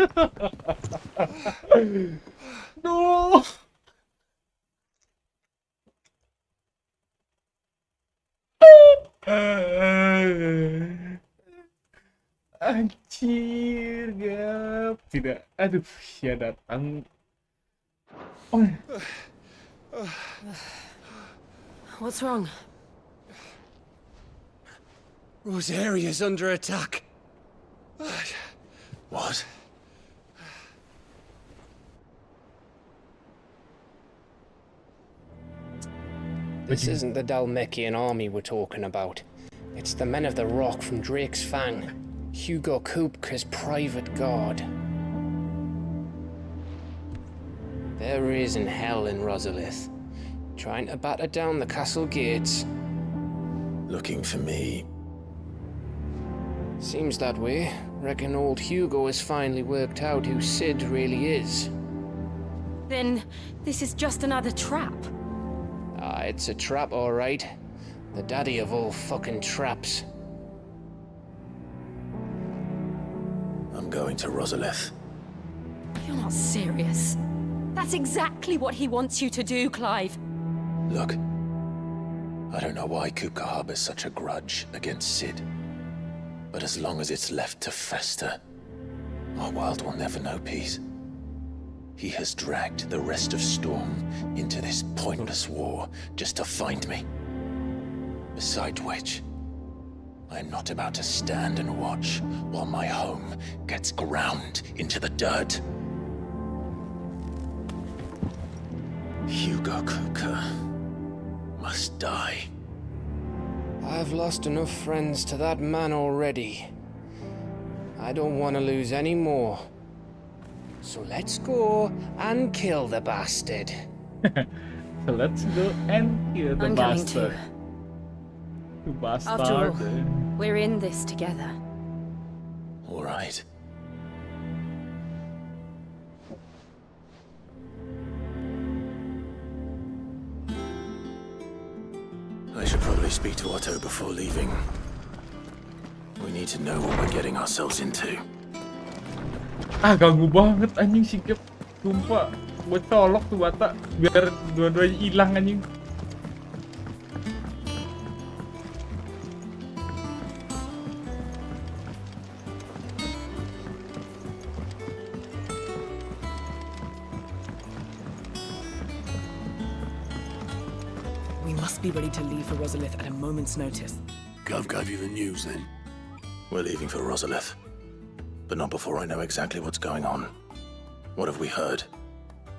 No. Anjir, Gap. Tidak. Aduh, ya datang. Oh. What's wrong? Rosaria's under attack. What? This isn't the Dalmekian army we're talking about. It's the men of the Rock from Drake's Fang. Hugo Kupka's private guard. There is in hell in Rosalith, trying to batter down the castle gates. Looking for me? Seems that way. Reckon old Hugo has finally worked out who Sid really is. Then this is just another trap. Ah, it's a trap, all right. The daddy of all fucking traps. I'm going to Rosalith. You're not serious. That's exactly what he wants you to do, Clive. Look, I don't know why Kupka harbors such a grudge against Sid. But as long as it's left to fester, our world will never know peace. He has dragged the rest of Storm into this pointless war just to find me. Besides which, I am not about to stand and watch while my home gets ground into the dirt. Hugo Kupka must die. I've lost enough friends to that man already. I don't want to lose any more. So let's go and kill the bastard. So let's go and kill the I'm bastard. The bastard. After all, we're in this together. All right. I should probably speak to Otto before leaving. We need to know what we're getting ourselves into. Ah, ganggu banget anjing si Gap. Sumpah, gue colok tuh bata biar dua-duanya hilang anjing. We must be ready to leave for Rosalith at a moment's notice. Gov gave you the news then? We're leaving for Rosalith. But not before I know exactly what's going on. What have we heard?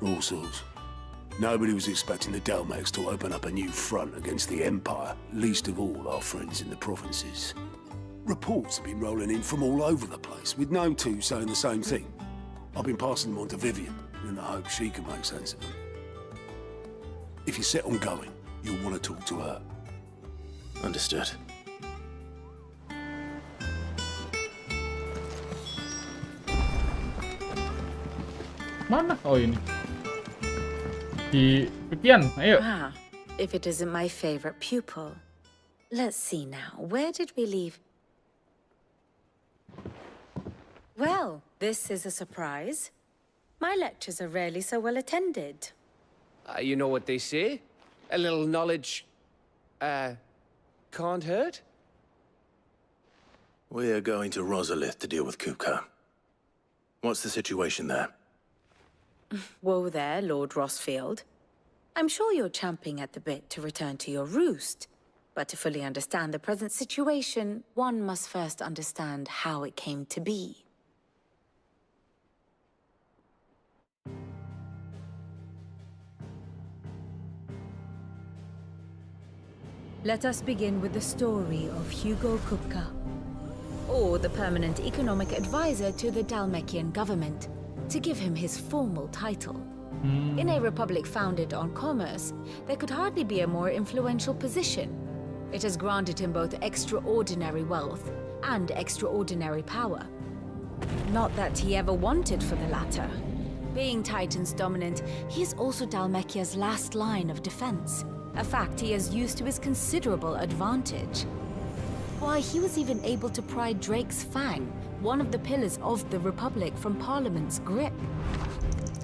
All sorts. Nobody was expecting the Dalmaks to open up a new front against the Empire, least of all our friends in the provinces. Reports have been rolling in from all over the place, with no two saying the same thing. I've been passing them on to Vivian, in the hope she can make sense of them. If you're set on going, you'll want to talk to her. Understood. Mana? Oh ini. Di Vivian, ayo. Ah, if it isn't my favorite pupil. Let's see now. Where did we leave? Well, this is a surprise. My lectures are rarely so well attended. You know what they say? A little knowledge, can't hurt? We're going to Rosalith to deal with Kupka. What's the situation there? Whoa there, Lord Rossfield. I'm sure you're champing at the bit to return to your roost. But to fully understand the present situation, one must first understand how it came to be. Let us begin with the story of Hugo Kupka, or the permanent economic advisor to the Dalmekian government, to give him his formal title. In a republic founded on commerce, there could hardly be a more influential position. It has granted him both extraordinary wealth and extraordinary power. Not that he ever wanted for the latter. Being Titan's dominant, he is also Dalmekia's last line of defense, a fact he has used to his considerable advantage. Why, he was even able to pry Drake's Fang, one of the pillars of the Republic, from Parliament's grip.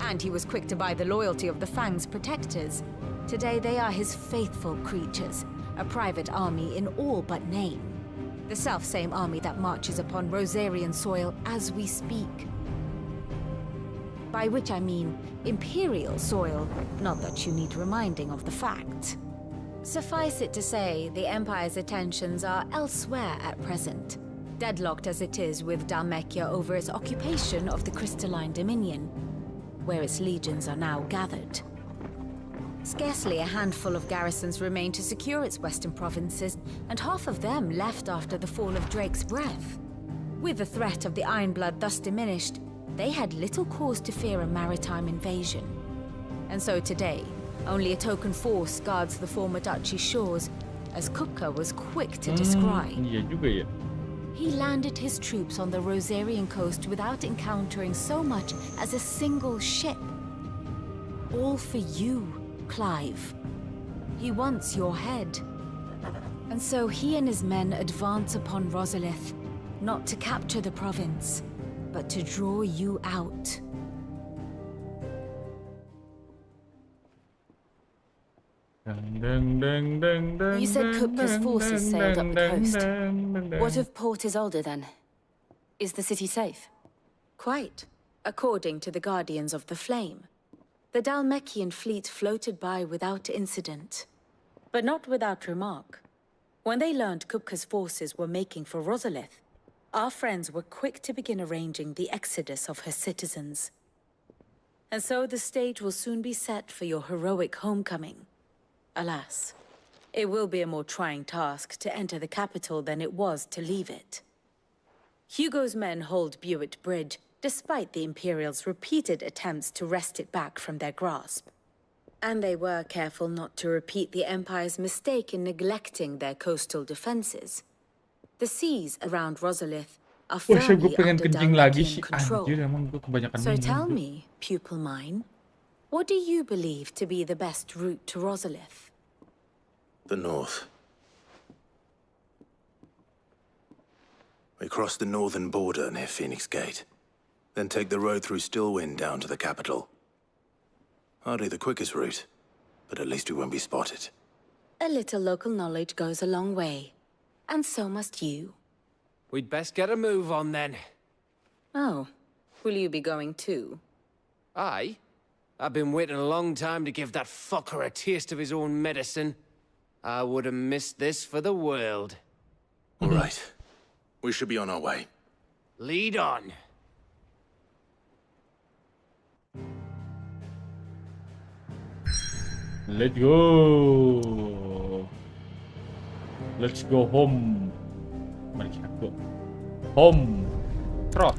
And he was quick to buy the loyalty of the Fang's protectors. Today they are his faithful creatures, a private army in all but name. The self-same army that marches upon Rosarian soil as we speak. By which I mean Imperial soil, not that you need reminding of the fact. Suffice it to say, the Empire's attentions are elsewhere at present, deadlocked as it is with Dalmekia over its occupation of the Crystalline Dominion, where its legions are now gathered. Scarcely a handful of garrisons remain to secure its western provinces, and half of them left after the fall of Drake's Breath. With the threat of the Ironblood thus diminished, they had little cause to fear a maritime invasion. And so today, only a token force guards the former duchy's shores, as Kupka was quick to describe. Iya juga ya. He landed his troops on the Rosarian coast without encountering so much as a single ship. All for you, Clive. He wants your head. And so he and his men advance upon Rosalith, not to capture the province, but to draw you out. You said Kupka's forces sailed up the coast. What of Port Isolde, then? Is the city safe? Quite, according to the Guardians of the Flame. The Dalmekian fleet floated by without incident. But not without remark. When they learned Kupka's forces were making for Rosalith, our friends were quick to begin arranging the exodus of her citizens. And so the stage will soon be set for your heroic homecoming. Alas, it will be a more trying task to enter the capital than it was to leave it. Hugo's men hold Buet Bridge, despite the Imperials' repeated attempts to wrest it back from their grasp. And they were careful not to repeat the Empire's mistake in neglecting their coastal defenses. The seas around Rosalith are firmly under Dalmekian control. So tell me, pupil mine, what do you believe to be the best route to Rosalith? The north. We cross the northern border near Phoenix Gate, then take the road through Stillwind down to the capital. Hardly the quickest route, but at least we won't be spotted. A little local knowledge goes a long way, and so must you. We'd best get a move on then. Oh, will you be going too? Aye. I've been waiting a long time to give that fucker a taste of his own medicine. I would have missed this for the world. All right. We should be on our way. Lead on. Let's go. Let's go home. Mari kita go home. Trot.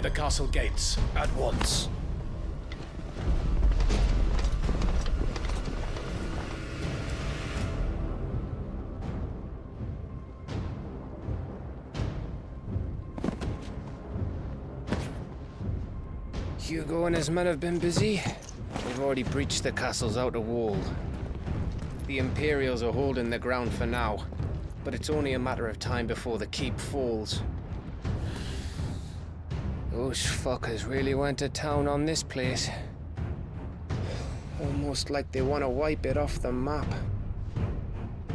the castle gates at once. Hugo and his men have been busy. They've already breached the castle's outer wall. The Imperials are holding the ground for now, but it's only a matter of time before the keep falls. Those fuckers really went to town on this place. Almost like they want to wipe it off the map.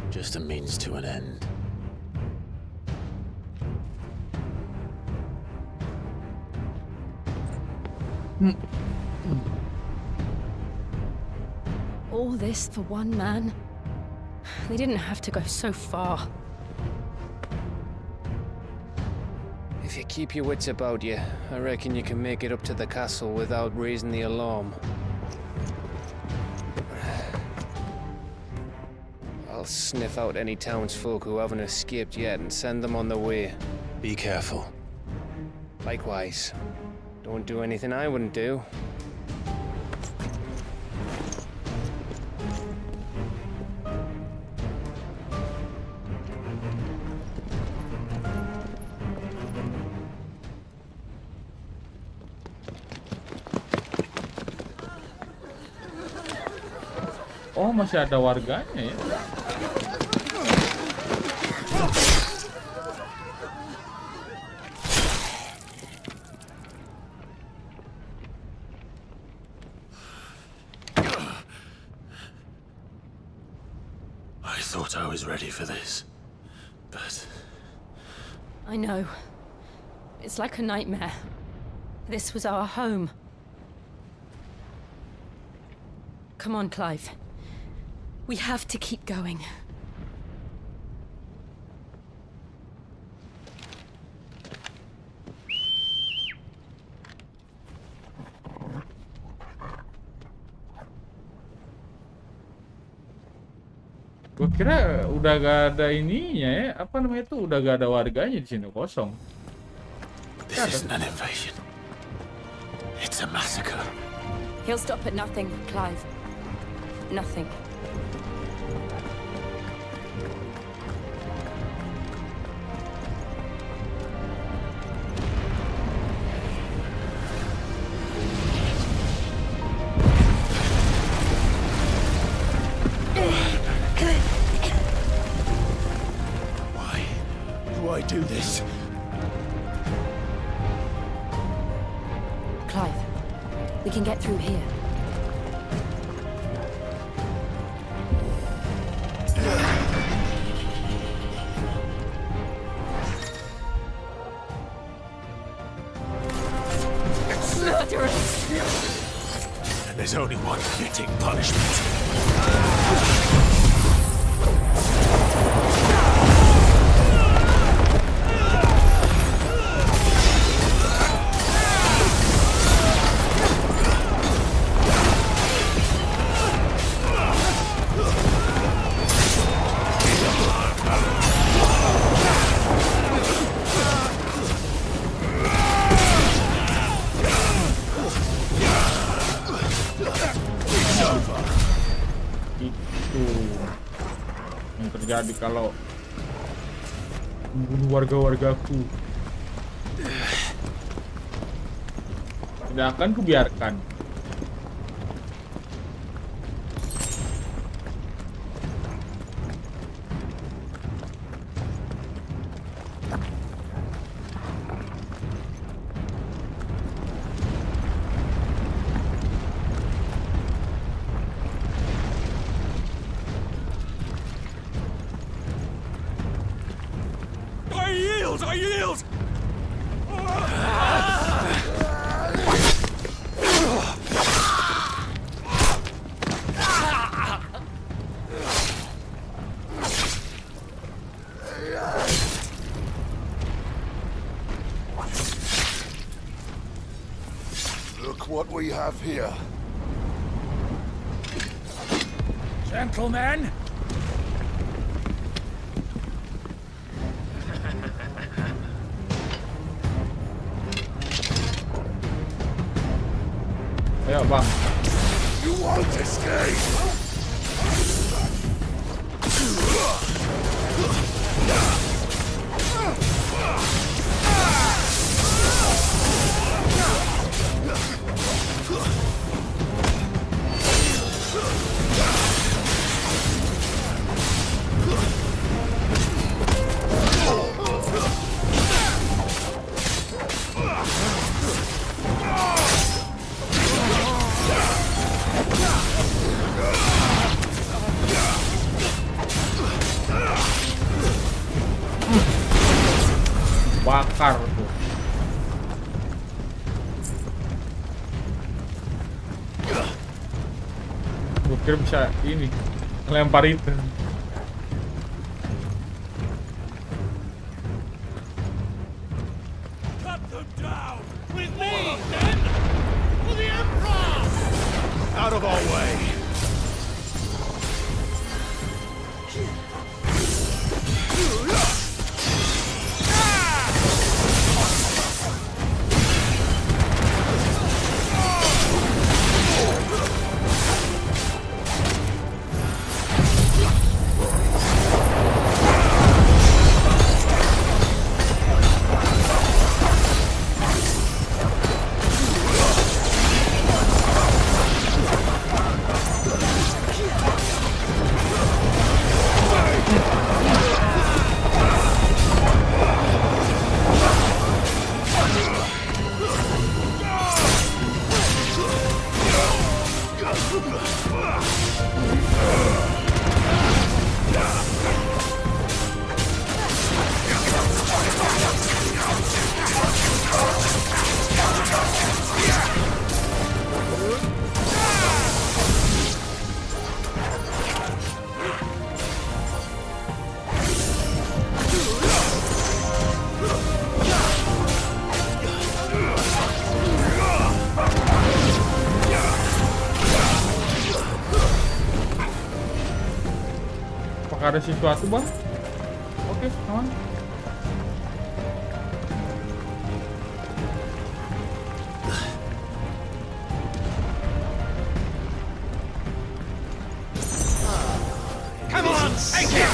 Just a means to an end. All this for one man? They didn't have to go so far. If you keep your wits about you, I reckon you can make it up to the castle without raising the alarm. I'll sniff out any townsfolk who haven't escaped yet and send them on their way. Be careful. Likewise. Don't do anything I wouldn't do. Oh, masih ada warganya ya. I thought I was ready for this, but... I know. It's like a nightmare. This was our home. Come on, Clive. We have to keep going. Gue kira udah gak ada ininya ya. Apa namanya itu? Udah gak ada warganya di sini, kosong. This isn't an invasion. It's a massacre. He'll stop at nothing, Clive. Nothing. Why do I do this? Clive, we can get through here. And there's only one fitting punishment. Jadi kalau membunuh warga-wargaku tidak akan kubiarkan. I yield! Look what we have here. Gentlemen! Ayo bang. You won't escape. Bakar tuh. Gue kira bisa ini lempar itu. Cut them down with me, then, for the Emperor. Out of our way. Apakah ada sesuatu bang? Oke, aman. Come on, take it!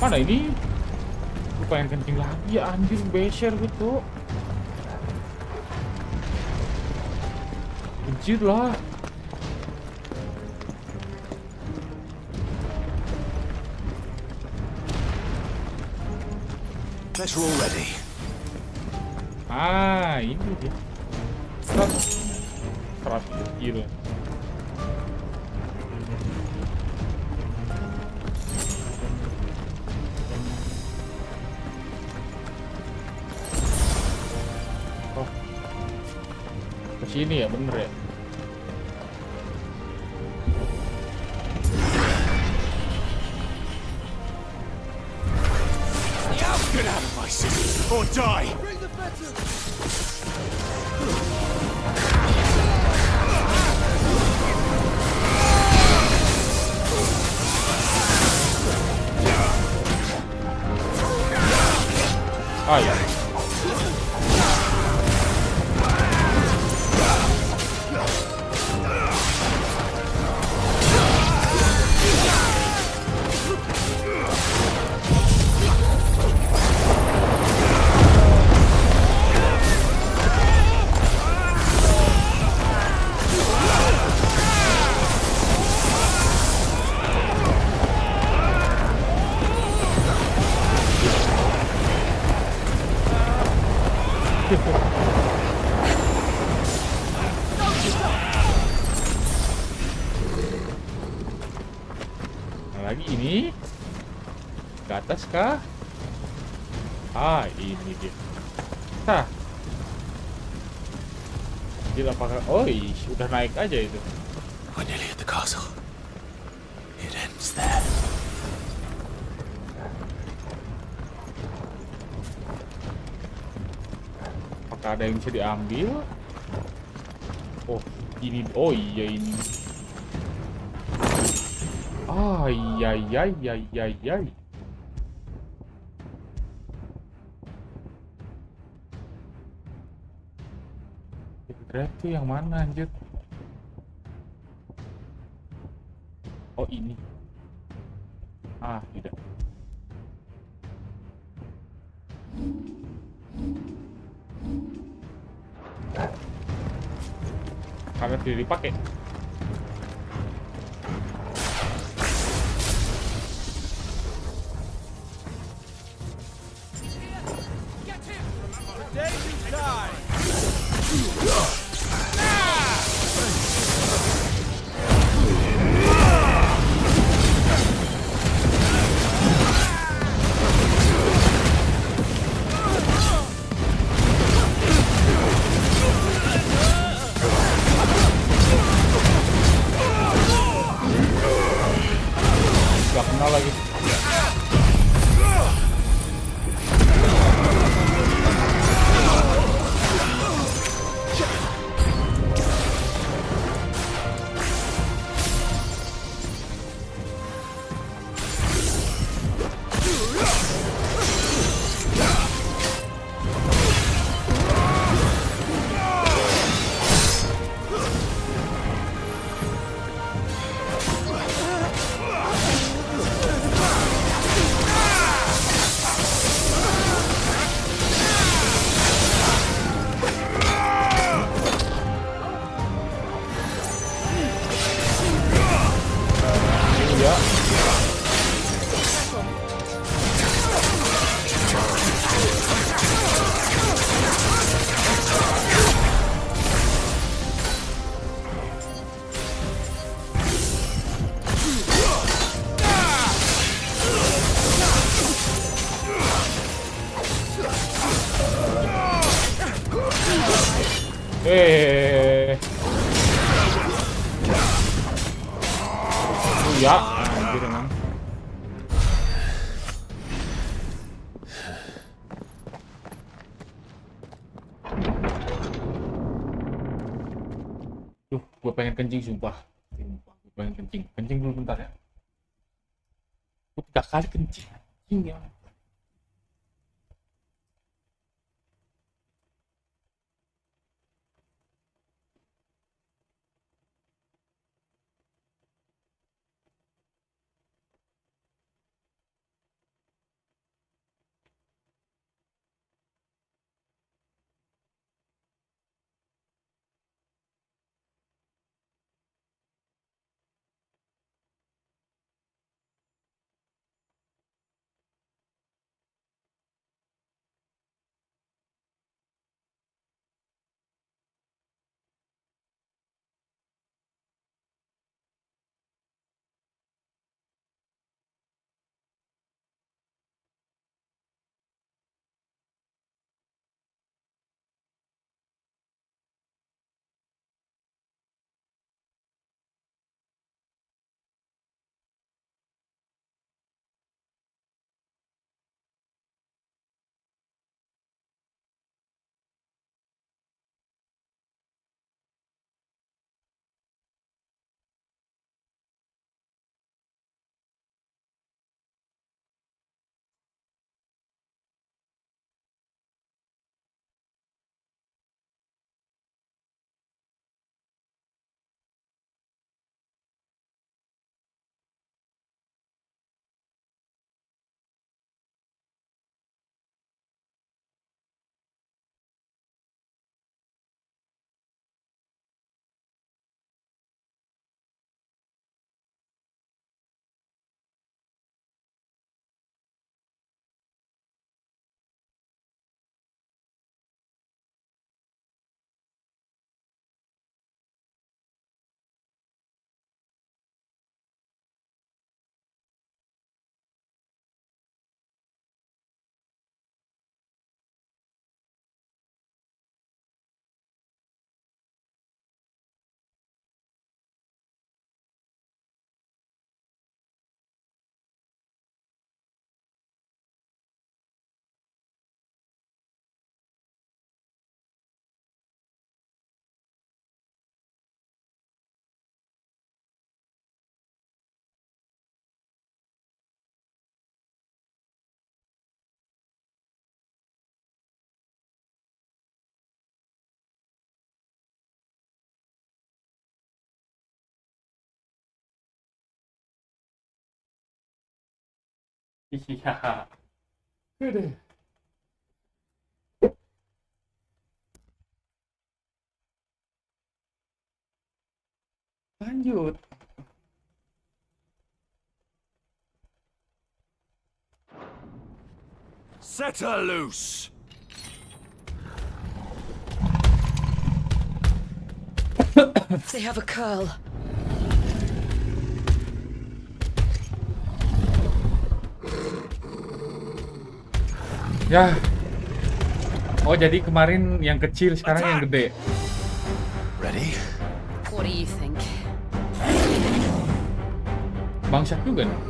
Mana ini? Gue pengen kencing lagi ya, anjir, beser gitu. Anjir lah. Better already. Ah, ini dia. Keras kecil. Sini ya, bener ya. Get out of my city or die. lagi ini? Ke atas kah? Ah, ini dia. Tah. Gila, apakah... Oh, udah naik aja itu. We're nearly at the castle. It ends there. Apakah ada yang bisa diambil? Oh, ini. Oh iya ini. Ah, iya iya iya iya iya. Kira itu yang mana anjir? Oh ini. Ah, tidak. Karena tidak dipakai. Gak kenal lagi. Ya, anjir emang. Duh, gue pengen kencing sumpah. Gue pengen kencing. Kencing dulu bentar ya. Gue 3 kali kencing. Kencing ya. Iya. Aduh. Lanjut. Set her loose. They have a curl. Ya. Oh, jadi kemarin yang kecil, sekarang yang gede. Ready? What do you think? Bangsat juga nih.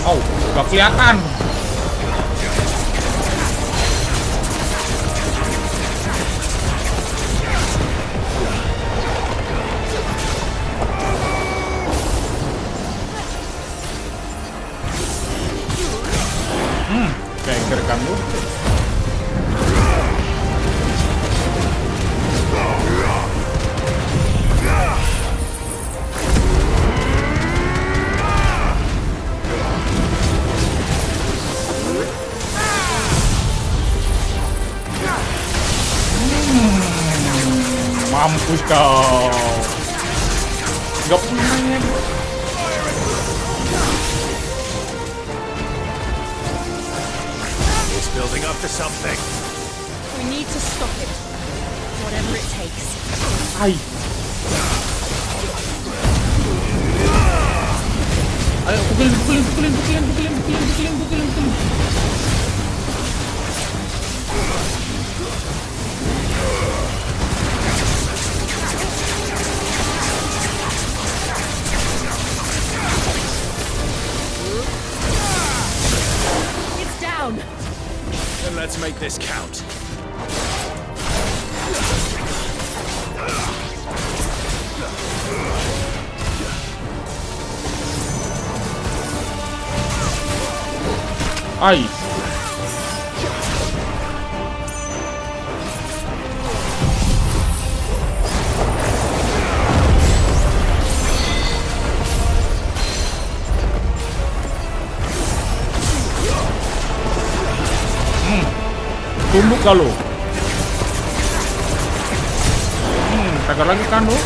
Oh, gak kelihatan. Kayak kamu. Mampus kau. Gak punya. It's building up to something. We need to stop it. Whatever it takes. Ay. Ayo, pukulin. It's down. Then let's make this count. Ay. Tumbuk kalau. Tagar lagi kan lu.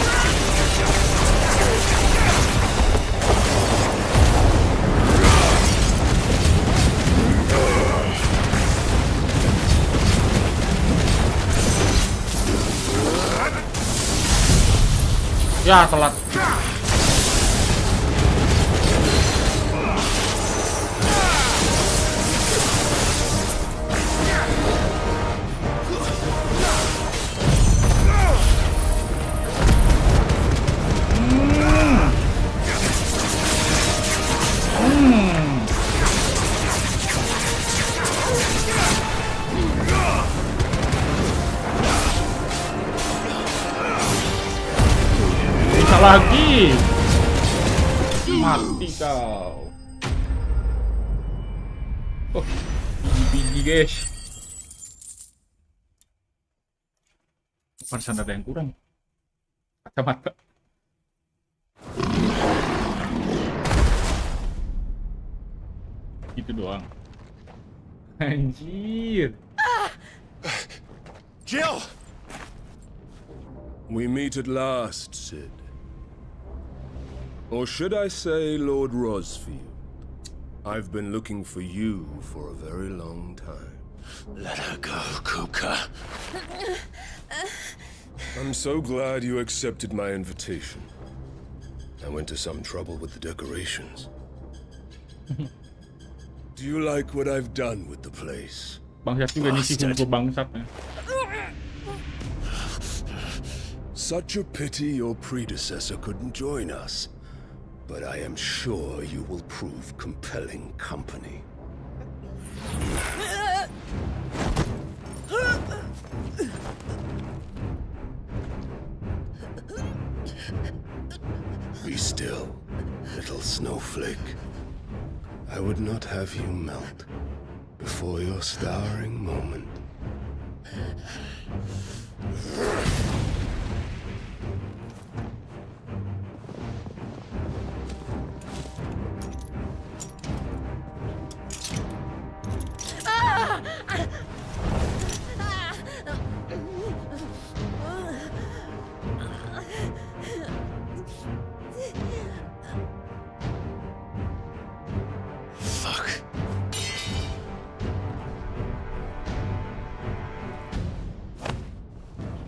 Ya, telat. Lagi mati kau. Oh, biji guys. Perasaan ada yang kurang. Kacamata. Gitu doang. Anjir. Jill! We meet at last, Sid. Or should I say, Lord Rosfield? I've been looking for you for a very long time. Let her go, Kuka. I'm so glad you accepted my invitation. I went to some trouble with the decorations. Do you like what I've done with the place? Bangsat juga nih sih bangsat. Such a pity your predecessor couldn't join us. But I am sure you will prove compelling company. Be still, little snowflake. I would not have you melt before your starring moment.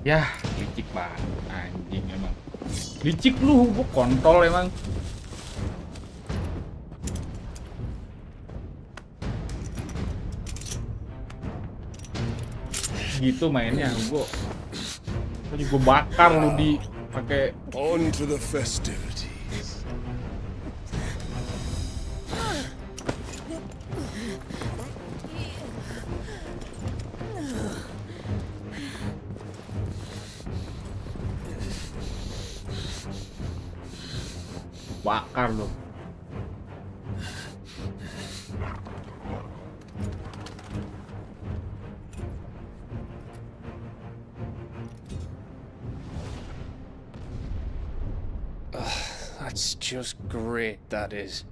Yah, licik banget anjing emang. Licik lu, gua kontol emang. Gitu mainnya, gua bakar lu di pakai. On to the festivities. Bakar lu. That's just great, that is.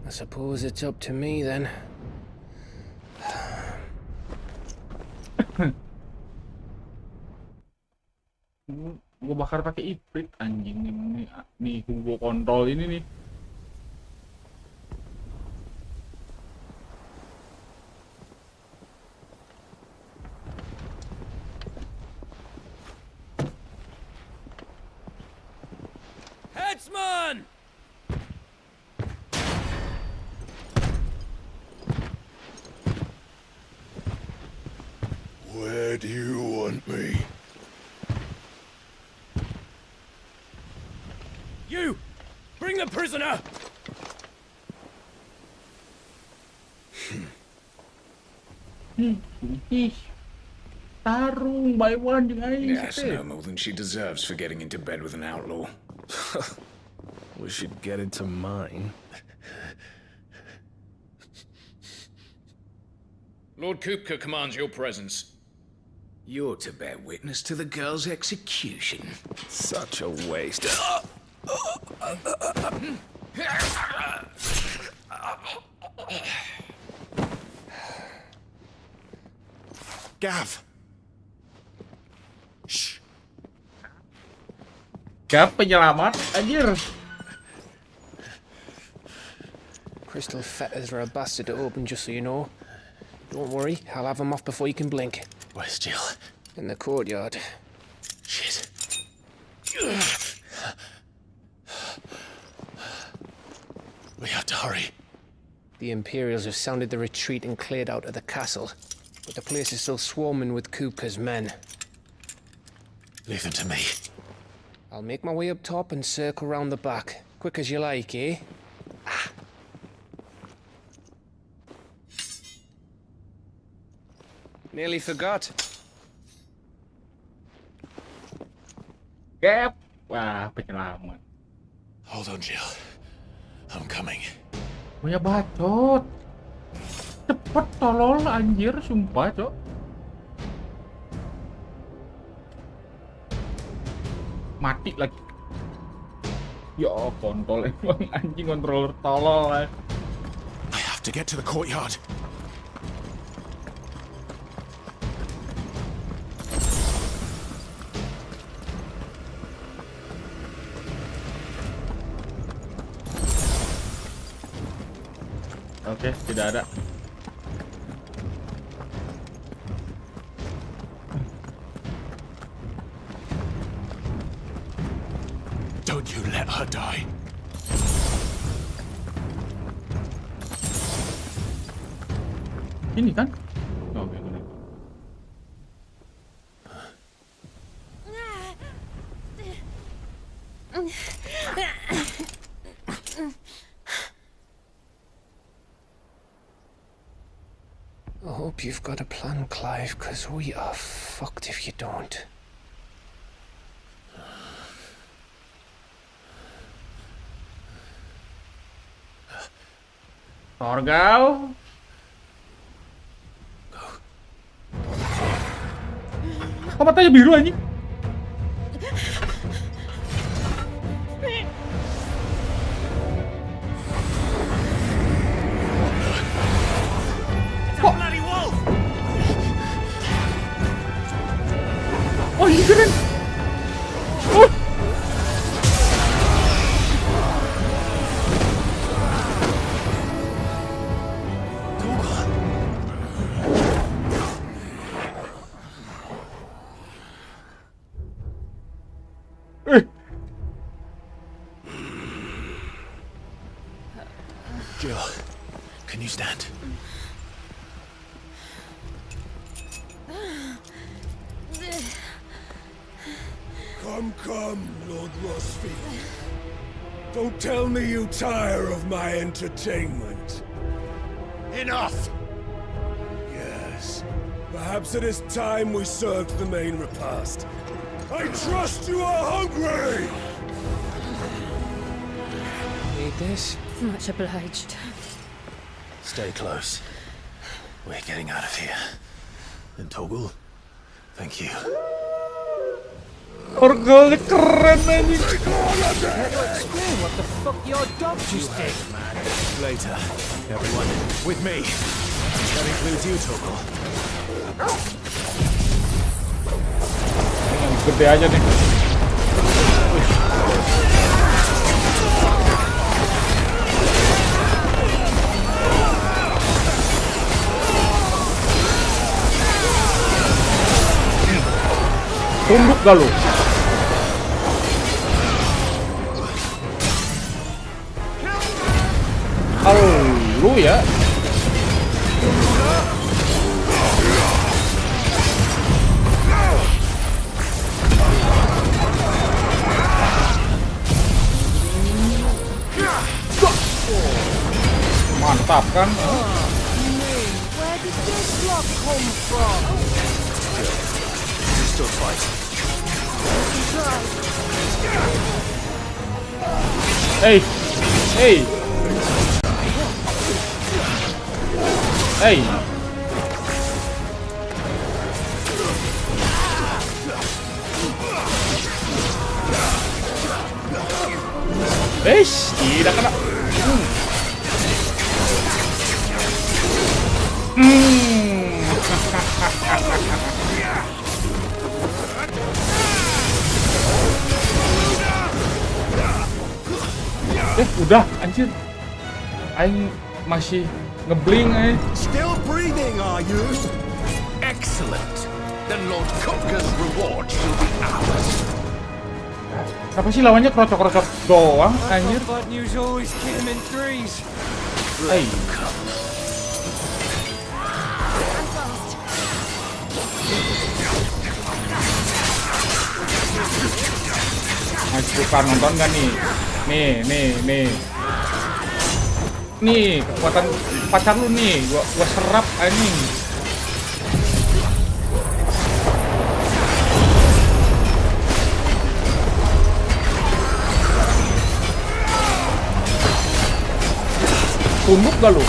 I suppose it's up to me then. Gue bakar pakai iprit anjing nih gue kontrol ini nih. Headsman! Where do you want me? You! Bring the prisoner! Tarung by one That's no more than she deserves for getting into bed with an outlaw. We should get into mine. Lord Kupka commands your presence. You're to bear witness to the girl's execution. Such a waste. Gav! Shh. Gav penyelamat, anjir. Crystal fetters are a bastard to open, just so you know. Don't worry, I'll have them off before you can blink. Where's Jill? In the courtyard. Shit. We have to hurry. The Imperials have sounded the retreat and cleared out of the castle, but the place is still swarming with Kupka's men. Leave them to me. I'll make my way up top and circle round the back. Quick as you like, eh? Nearly forgot. Gap. Wah, penyelamat. Hold on, Jill. I'm coming. Punya bacot. Cepet tolol anjir, sumpah, Cok. Mati lagi. Ya, kontol emang anjing, controller tolol lah. I have to get to the courtyard. Oke, tidak ada. Don't you let her die. Ini kan? Oke, ini. I hope you've got a plan, Clive, because we are fucked if you don't. Torgal. Kok matanya biru anjing? Oh, ini keren. Oh. Jill, can you stand? Come, Lord Rosfield. Don't tell me you tire of my entertainment. Enough! Yes. Perhaps it is time we served the main repast. I trust you are hungry! Need this? Much obliged. Stay close. We're getting out of here. And Toggle, thank you. Torgalnya keren anjing. What the fuck your dog just did? Later, everyone, with me. That includes you, Toggle. Yang gede aja nih. Tunduk gak lu? Lu ya? Mantap kan? Where did this block come from? Still fighting. Hey! Hey! Hey! Tidak kena. Udah, anjir. Aing masih ngebling Still breathing, are you? Excellent. Then Lord Kupka's reward shall be ours. Kenapa sih lawannya krocok-krocok doang, anjir? Bad news always kill him in threes. Hey. Masih bukan nonton gak nih? Nih. Nih, kekuatan pacar lu nih, gua serap anjing. Tunduk gak lu?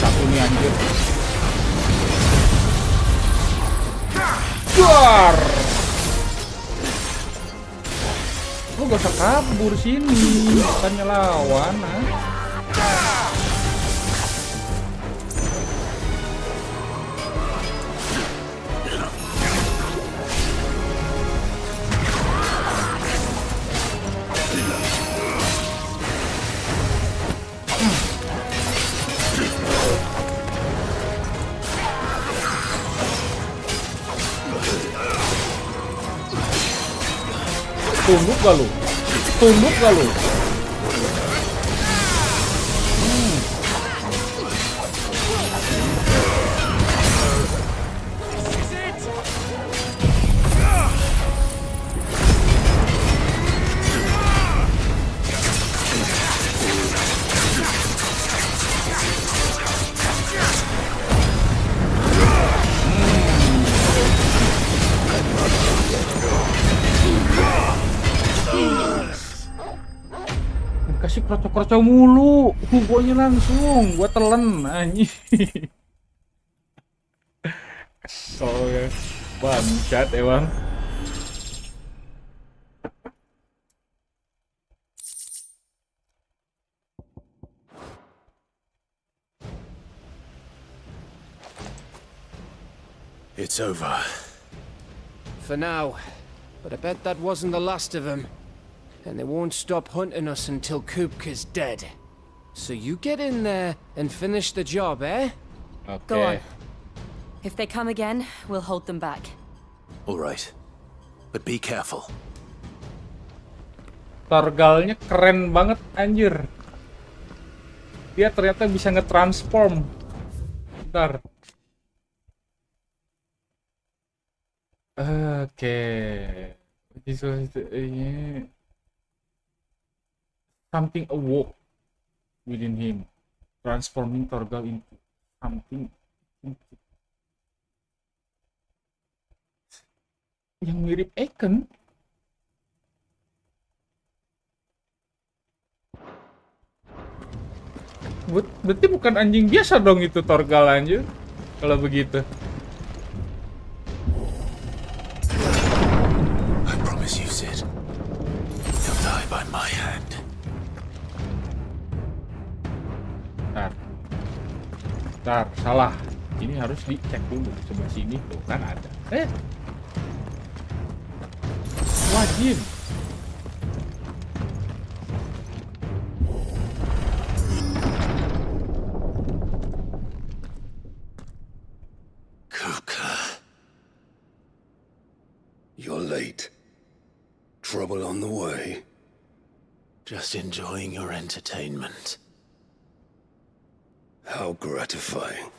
Satu nih anjir. Duar. Lu gak usah kabur sini, bukannya lawan, Tunduk gak lu? Kasih kroco-kroco mulu, hugonya langsung, gua telen anjing. Kesel ya, bangsat emang. It's over. For now. But I bet that wasn't the last of them. And they won't stop hunting us until Kupka's dead. So you get in there and finish the job, eh? Okay. Go on. If they come again, we'll hold them back. All right. But be careful. Torgalnya keren banget anjir. Dia ternyata bisa nge-transform. Bentar. Oke. Something awoke within him, transforming Torgal into something yang mirip Eken. Berarti bukan anjing biasa dong itu Torgal anjir. Kalau begitu. I promise you, Sid. You'll die by my hand. Bentar, salah. Ini harus dicek dulu. Coba sini tuh kan ada. Wajib. You're late. Trouble on the way? Just enjoying your entertainment. How gratifying.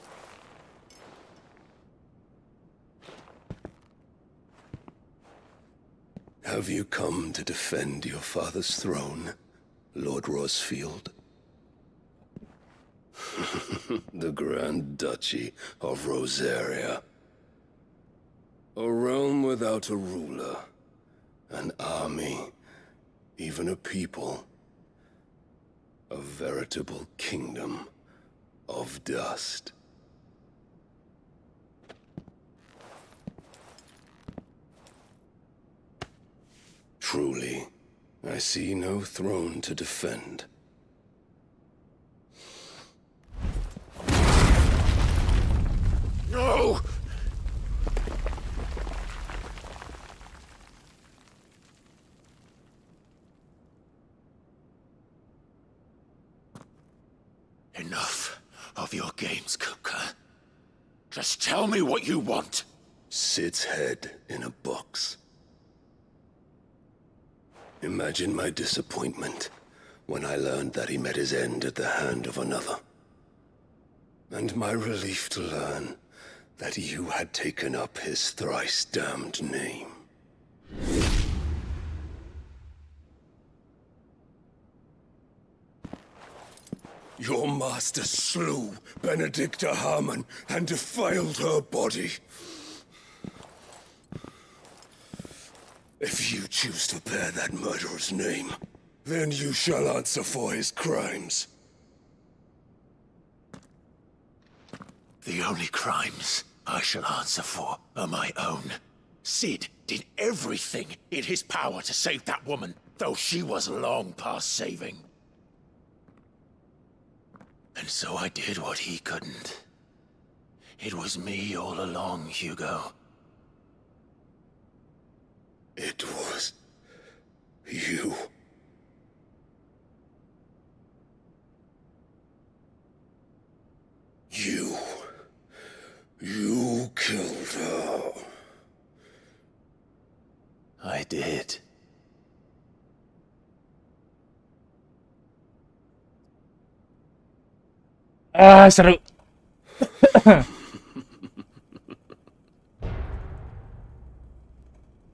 Have you come to defend your father's throne, Lord Rosfield? The Grand Duchy of Rosaria. A realm without a ruler, an army, even a people. A veritable kingdom of dust. Truly, I see no throne to defend. No! Enough of your games, Kupka. Just tell me what you want. Sid's head in a box. Imagine my disappointment when I learned that he met his end at the hand of another. And my relief to learn that you had taken up his thrice-damned name. Your master slew Benedicta Harmon and defiled her body. If you choose to bear that murderer's name, then you shall answer for his crimes. The only crimes I shall answer for are my own. Sid did everything in his power to save that woman, though she was long past saving. And so I did what he couldn't. It was me all along, Hugo. It was you. You killed her. I did. Seru.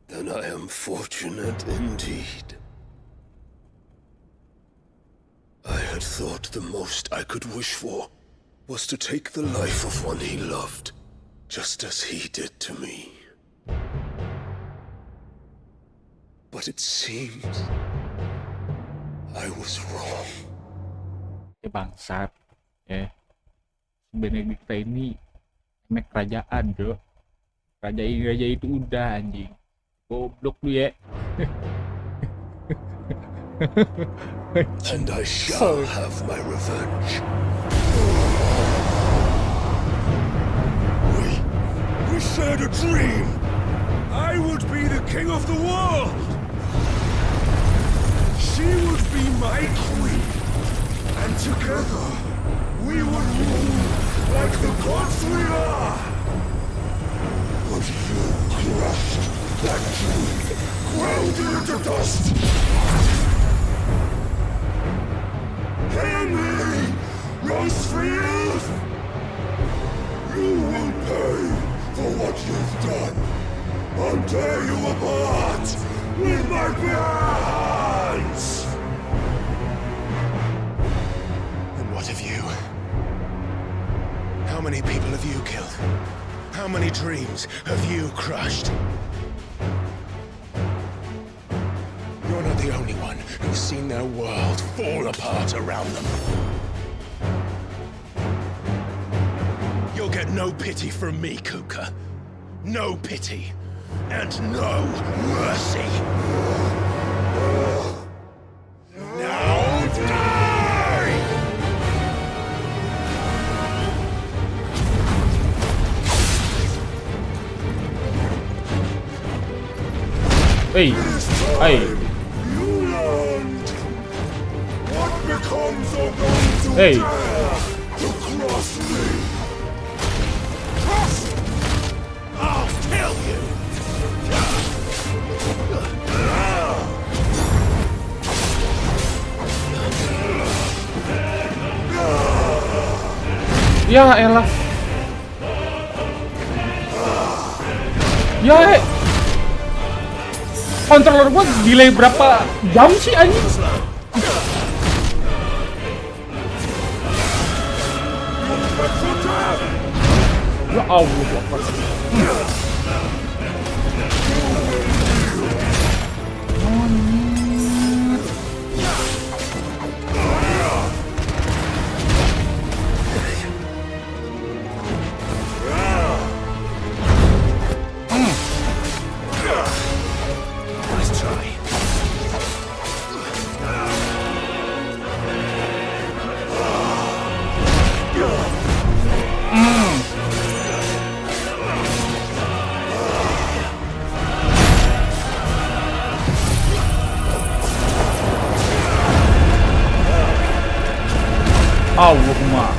Then I am fortunate indeed. I had thought the most I could wish for was to take the life of one he loved, just as he did to me. But it seems I was wrong. Bangsat. Benedikta ini emek kerajaan, Jo. Raja itu udah anjing. Goblok lu ya. And I shall have my revenge. We shared a dream. I would be the king of the world. She would be my queen. And together, we would rule like the gods we are. But you crushed that dream, ground it into dust. Hear me, Rosefield! You will pay for what you've done. I'll tear you apart with my hands! And what of you? How many people have you killed? How many dreams have you crushed? You're not the only one who's seen their world fall apart around them. You'll get no pity from me, Kuka. No pity. And no mercy. Now die! Hey! You learned what becomes of those who Hey! dare to cross me. Cross! I'll kill you! Ya elah. Ya. Controller gua delay berapa jam sih anjing? Ya Allah. Allahumma.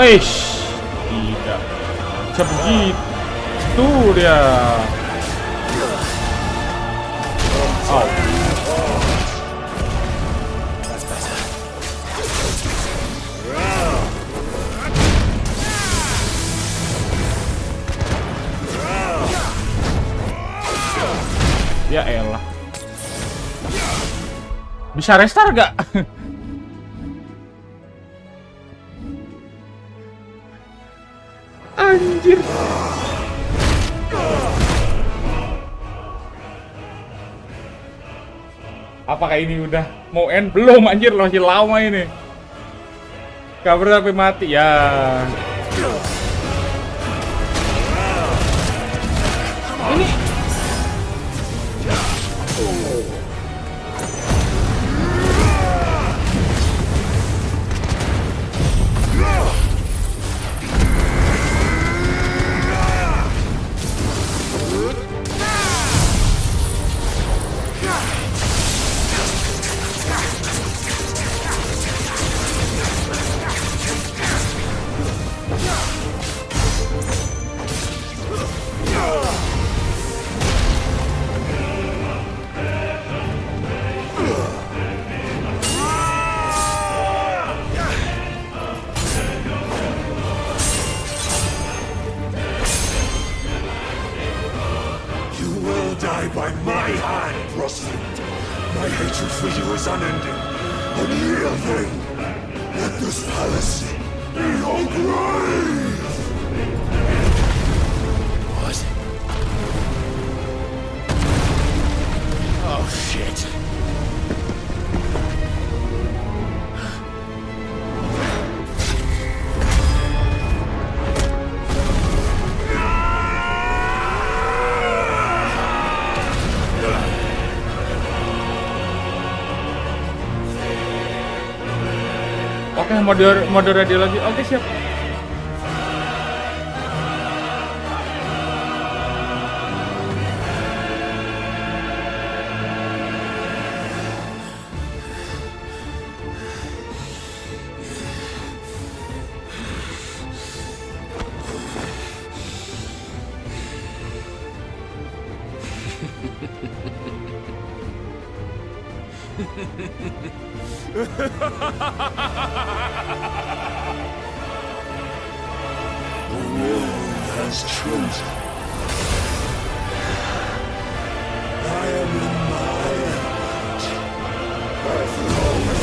Eish, tidak sebegitu dia. Oh. Ya elah. Bisa restart gak? Anjir. Apakah ini udah mau end? Belum anjir, masih lama ini. Kabar sampai mati ya. Ini My hatred for you is unending, unyielding. Let this palace be your grave! What? Oh, shit. Oke, mode radio lagi. Oke, siap. Has chosen. I am in my element. As long as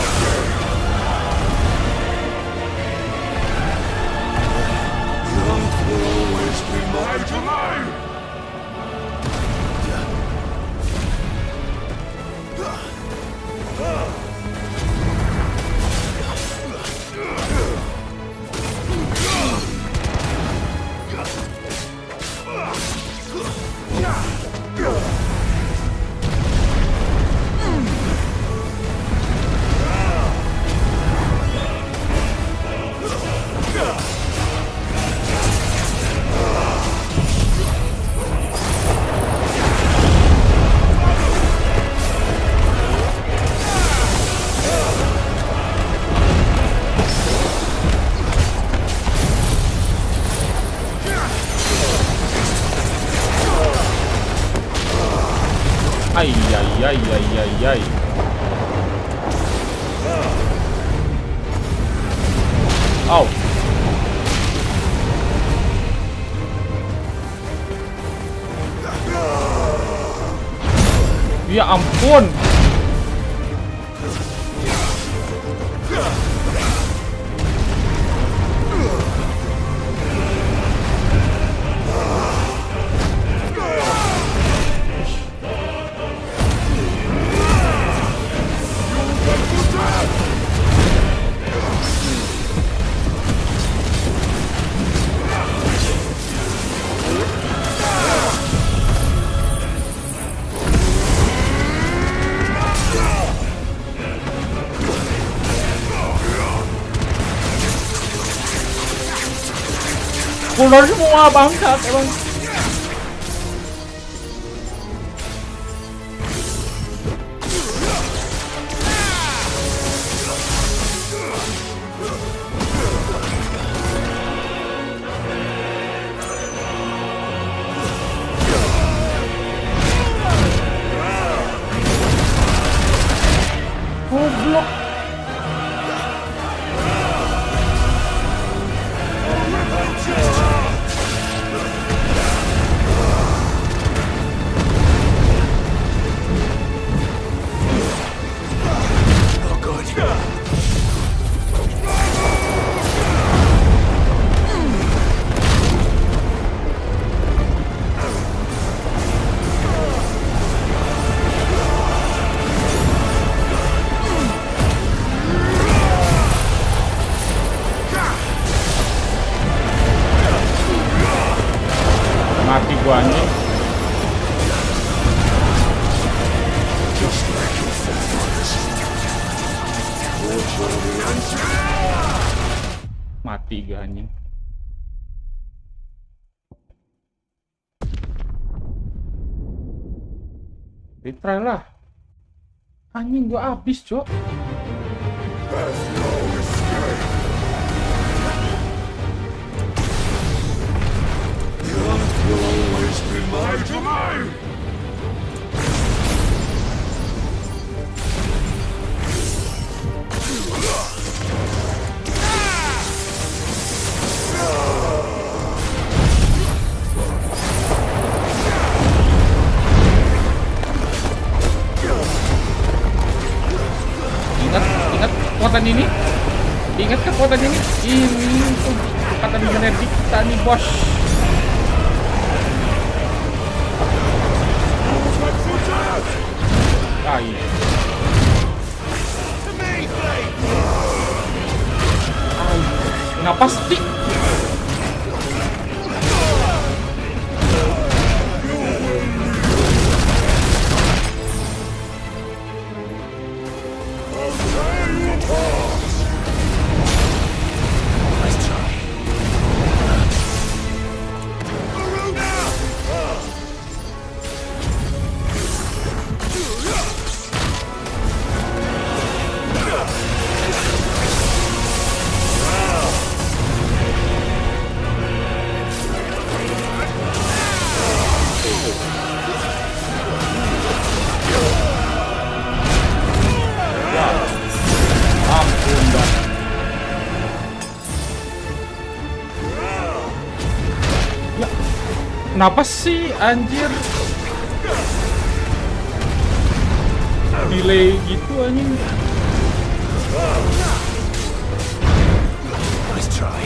Love will always be my domain. Ai. Au. Ya ampun. Keluar semua bangsat emang. Goblok. Mati gua anjing. Mati gua anjing. Retry lah. Anjing gua habis, Cok. Will always be my domain! kekuatan ini? Ingat kekuatan ini? Ini tuh kekuatan genetik kita nih, bos. Ah, iya. Kenapa sih? Kenapa sih anjir? Delay gitu anjing. Nice try.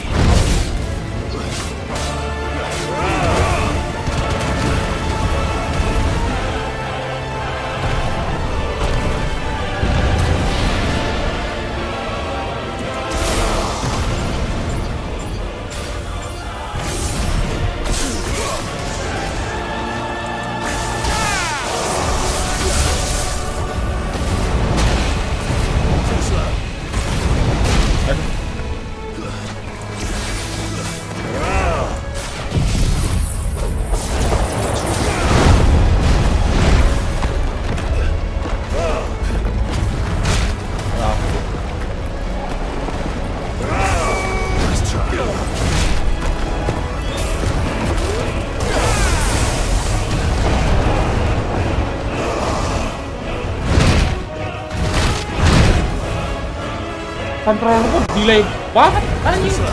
Kontrol kok delay banget anjing.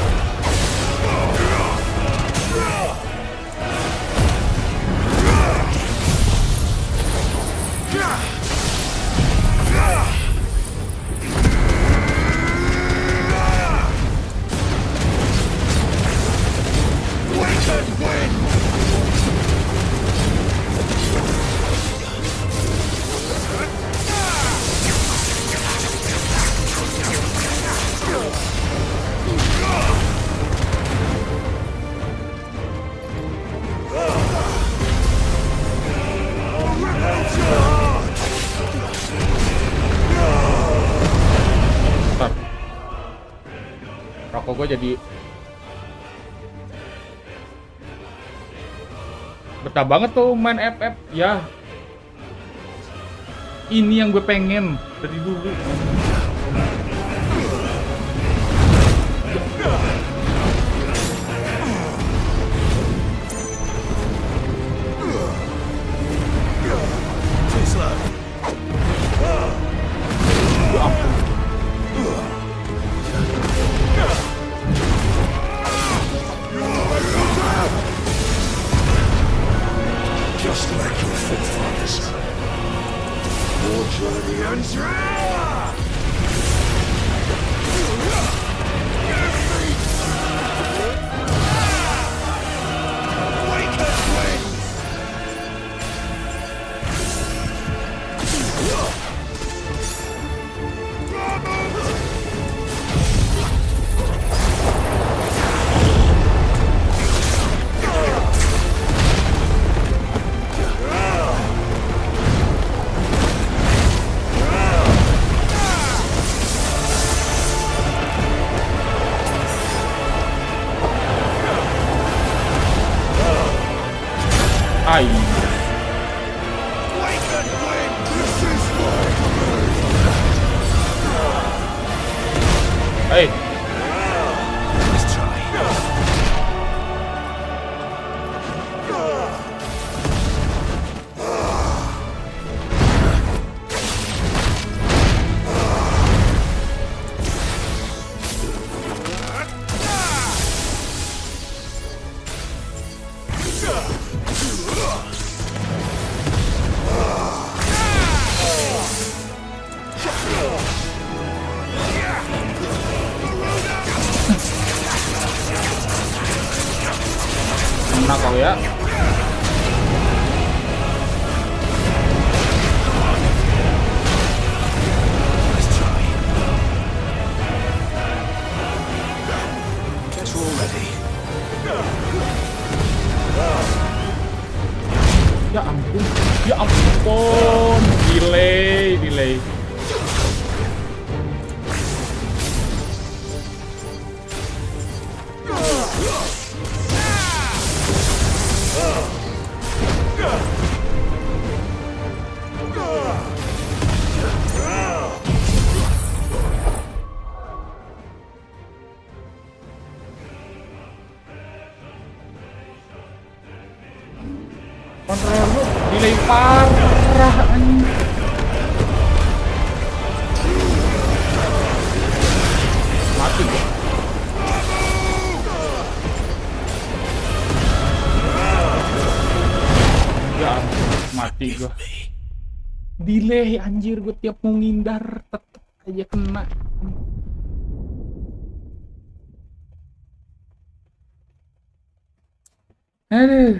Rokok gue jadi betah banget tuh main FF ya. Ini yang gue pengen dari dulu. Just like your forefathers. More journey and power! Kena kau ya. Ya ampun, ya ampun, delay. Kontrol lu delay parah anjing. Mati gua. Ya mati gua. Delay anjir, gua tiap mau ngindar tetep aja kena. Aduh.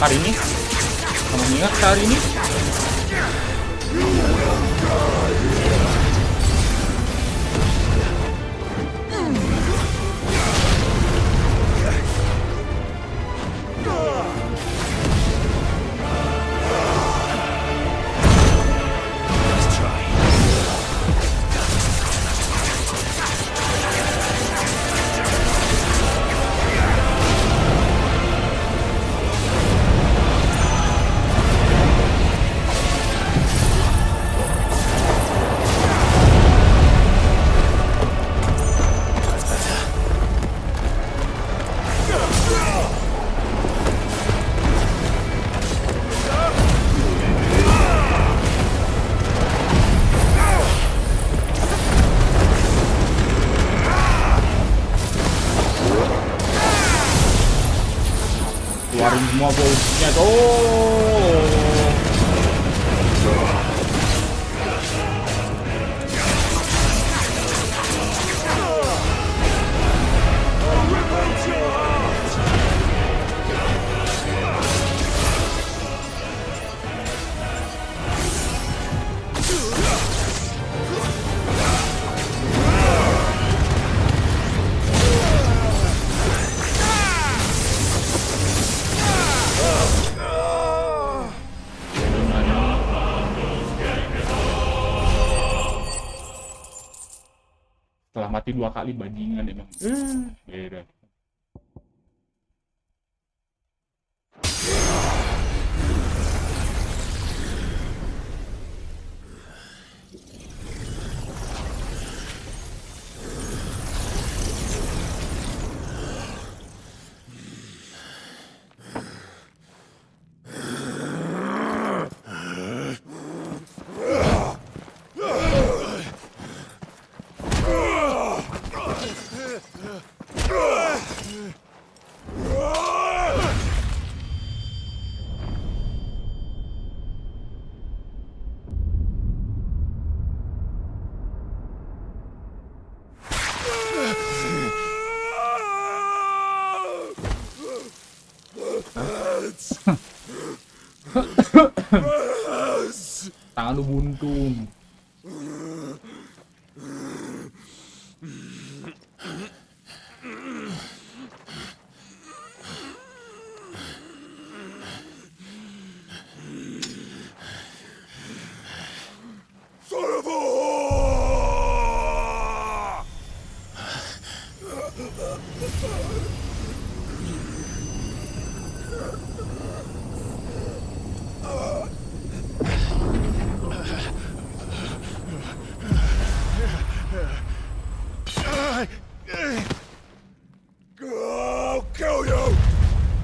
Hari ini, kamu ingat hari ini? Keluarin semua bosnya tuh. Setelah mati 2 kali bajingan emang. Beda. Tangan lu buntung. Son of a I'll kill you!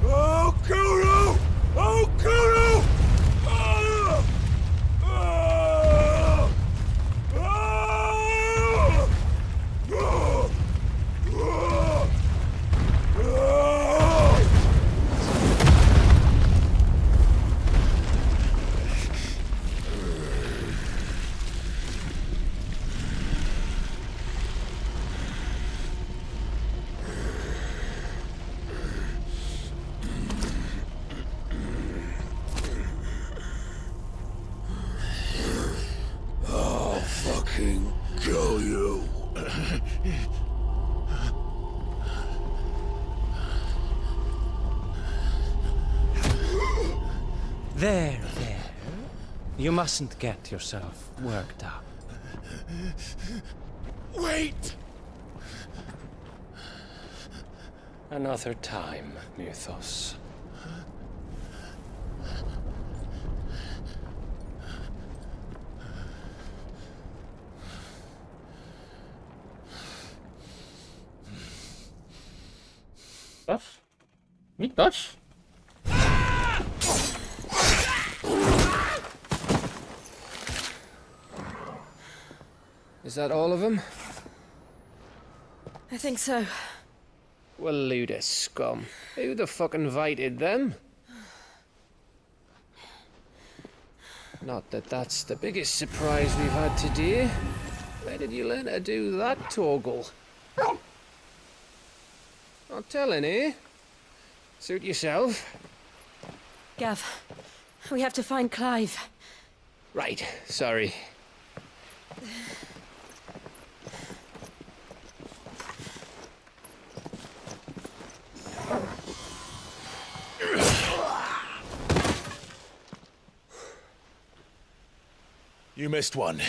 I'll kill you! I'll kill you! I'll fucking kill you. There. You mustn't get yourself worked up. Wait! Another time, Mythos. Mythos? Is that all of them? I think so. Well, Luda scum. Who the fuck invited them? Not that that's the biggest surprise we've had today. Where did you learn to do that, Torgal? Not telling, eh? Suit yourself. Gav, we have to find Clive. Right, sorry. You missed one.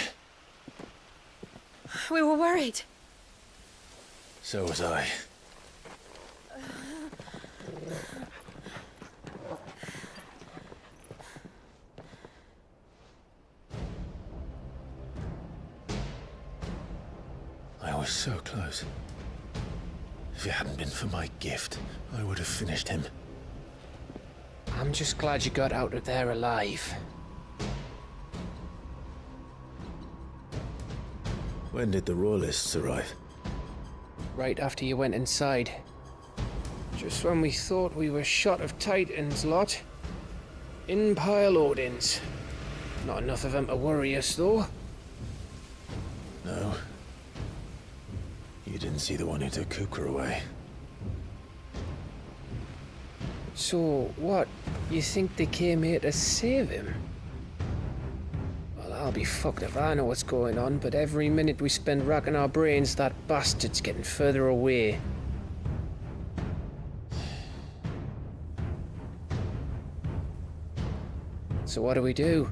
We were worried. So was I. I was so close. If it hadn't been for my gift, I would have finished him. I'm just glad you got out of there alive. When did the royalists arrive? Right after you went inside. Just when we thought we were shot of Titans lot. In pile Odins. Not enough of them to worry us, though. No. You didn't see the one who took Kuka away. So, what? You think they came here to save him? Well, I'll be fucked if I know what's going on, but every minute we spend racking our brains, that bastard's getting further away. So what do we do?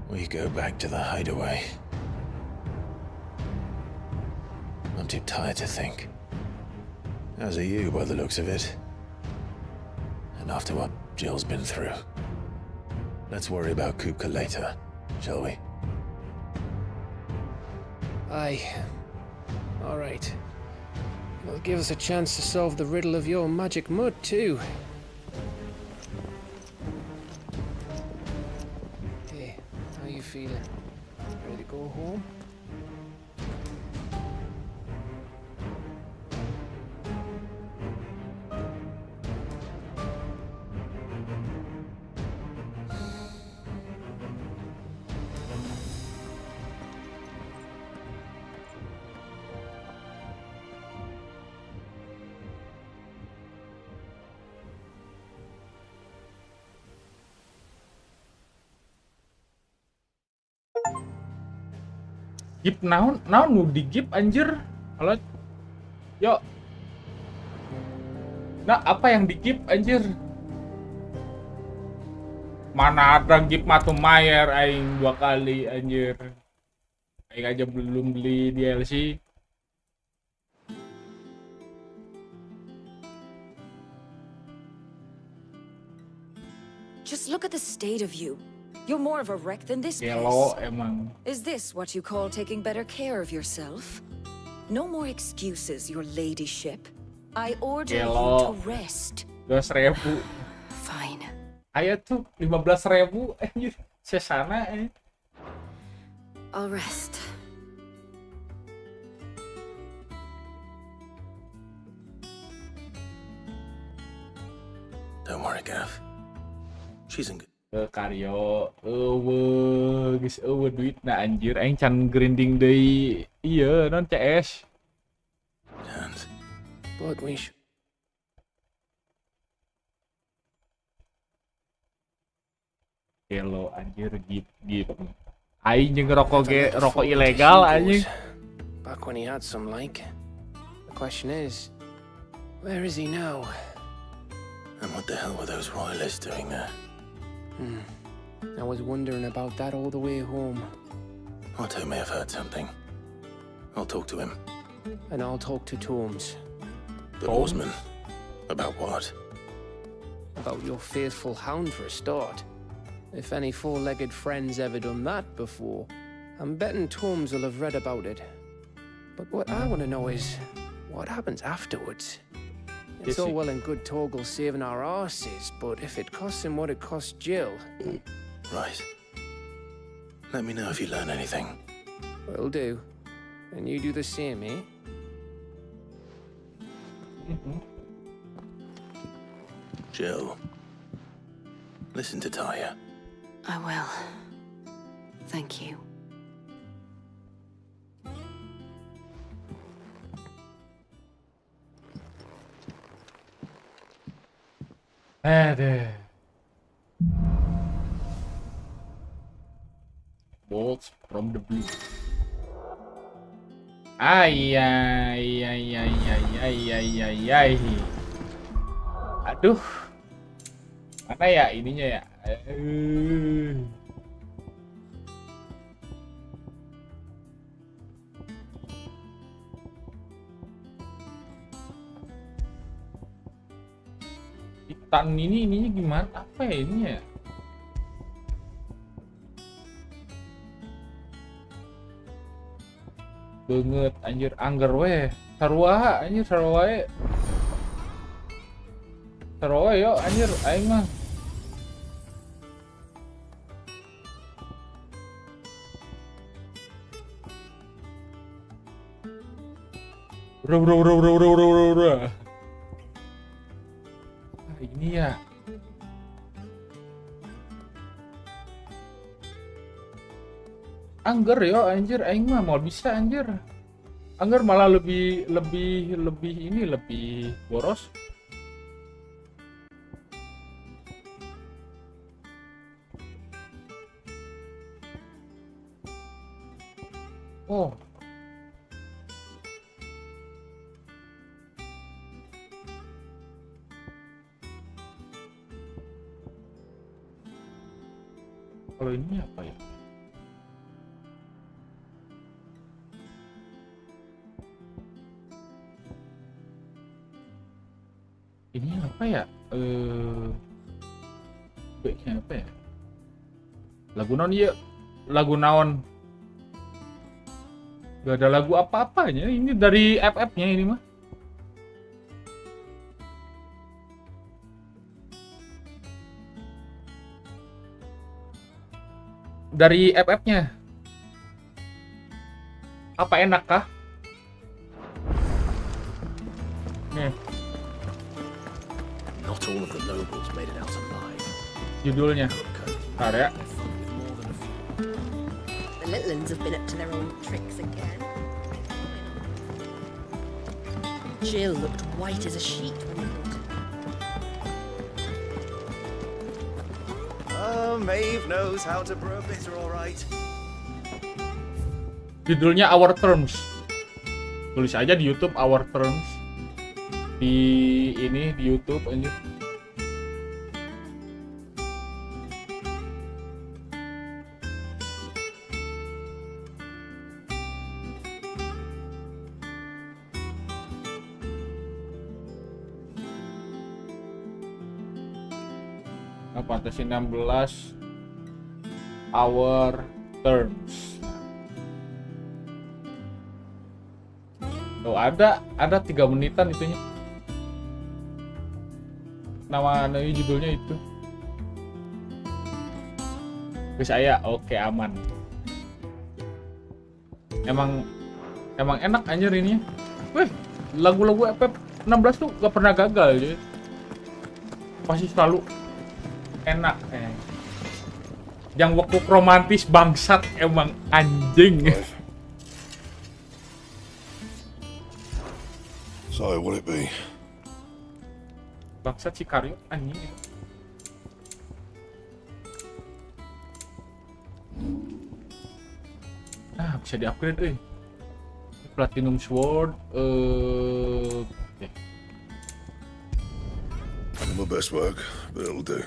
We go back to the hideaway. I'm too tired to think. As are you, by the looks of it. And after what Jill's been through. Let's worry about Kuka later, shall we? Aye. All right. It'll give us a chance to solve the riddle of your magic mud, too. Hey, how you feeling? Ready to go home? Gip naon nu di gip anjir. Halo. Yo. Nah, apa yang di gip anjir? Mana ada gip matu mayer aing 2 kali anjir. Aing aja belum beli DLC. Just look at the state of you. You're more of a wreck than this Kalo place. emang. Is this what you call taking better care of yourself? No more excuses, your ladyship. I order you to Kalo rest. 2.000. Fine. Aya tuh 15.000 anjir. Sesana anjir. I'll rest. Don't worry, Gav. She's in good. Karyo, geus duit na anjir, aing can grinding deui ieu non CS. But we should. Kelo anjir gip. Aing jeung rokok rokok ilegal anjing. Back when he had some like. The question is, where is he now? And what the hell were those royalists doing there? I was wondering about that all the way home. Otto may have heard something. I'll talk to him. And I'll talk to Torms. The oarsman? About what? About your faithful hound for a start. If any four-legged friend's ever done that before, I'm betting Torms will have read about it. But what I want to know is, what happens afterwards? It's all well and good Torgal saving our arses, but if it costs him what it cost Jill... Right. Let me know if you learn anything. Will do. And you do the same, eh? Jill, listen to Taya. I will. Thank you. Aduh. Bolts from the blue. Ay. Aduh. Mana ya ininya ya? Titan ininya gimana? Apa ya ininya ya? Banget anjir angger weh. Sarua anjir sarua we. Sarua yo anjir aing mah. Bro. Ini ya. Angger yo anjir aing mah mau bisa anjir. Angger malah lebih ini lebih boros. Oh. Kalau ini apa ya? Ini apa ya? Baiknya apa ya? Lagu naon ya? Lagu naon? Gak ada lagu apa-apanya. Ini dari FF-nya ini mah. Dari FF-nya. Apa enak kah? Nih. Not all of the nobles made it out alive. Judulnya. Bentar ya. The little ones have been up to their old tricks again. Jill looked white as a sheet when we brought her. Maeve knows how to brew a bitter, all right. Judulnya Our Terms. Tulis aja di YouTube Our Terms. Di ini di YouTube aja. Fantasi 16 Our Terms. Oh, ada 3 menitan itunya. Nama judulnya itu. Saya oke aman. Emang enak anjir ini. Weh, lagu-lagu FF16 tuh gak pernah gagal ya. Pasti selalu enak. Yang waktu romantis bangsat emang anjing. So, what it be? Bangsat si Karyo anjing. Bisa di-upgrade Platinum Sword. Okay. My best work, but it'll do.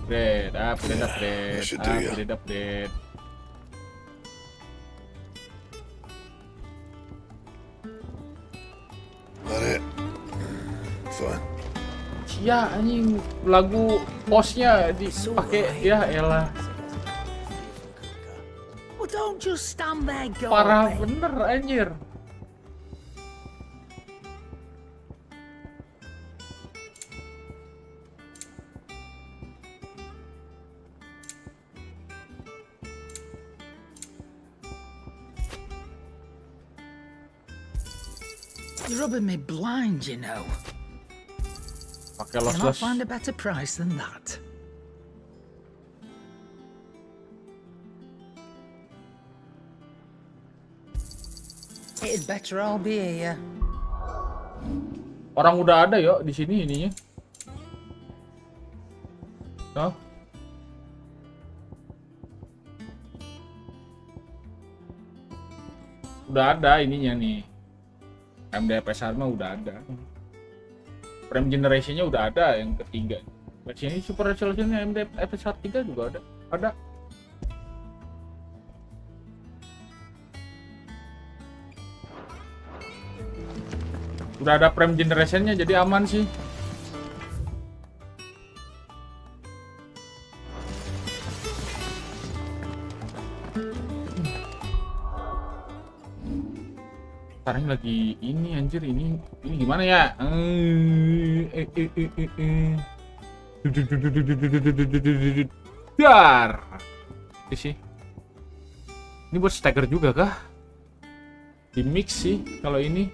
Upgrade. Should do, yeah. Upgrade. That it? Fine. Ya anjing, lagu posnya dipakai ya elah. Well, don't just stand there, Parah bener anjir. You're rubbing me blind, you know. Pakai Cannot lossless. find a better price than that. It'd better all be here. Orang udah ada yo di sini ininya. Tuh. Udah ada ininya nih. MDPSR mah udah ada. Frame generation-nya udah ada yang ketiga. Versi ini super resolution-nya MDPSR 3 juga ada. Ada. Udah ada frame generation-nya jadi aman sih. Sekarang lagi ini anjir ini gimana ya? Dar. Ini sih. Ini buat stagger juga kah? Di mix sih kalau ini.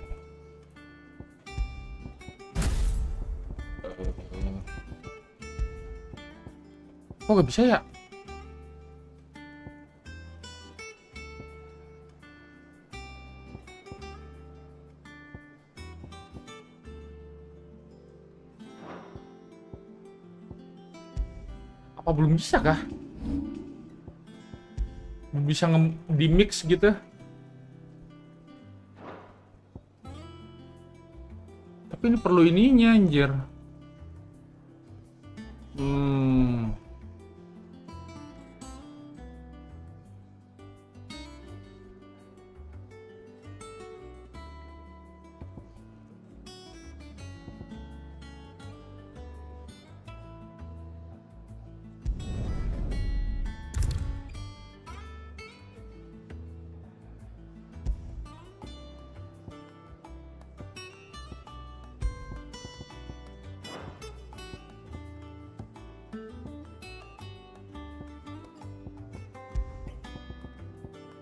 Kok nggak bisa ya? Apa belum bisa kah? Belum bisa di mix gitu. Tapi ini perlu ininya anjir.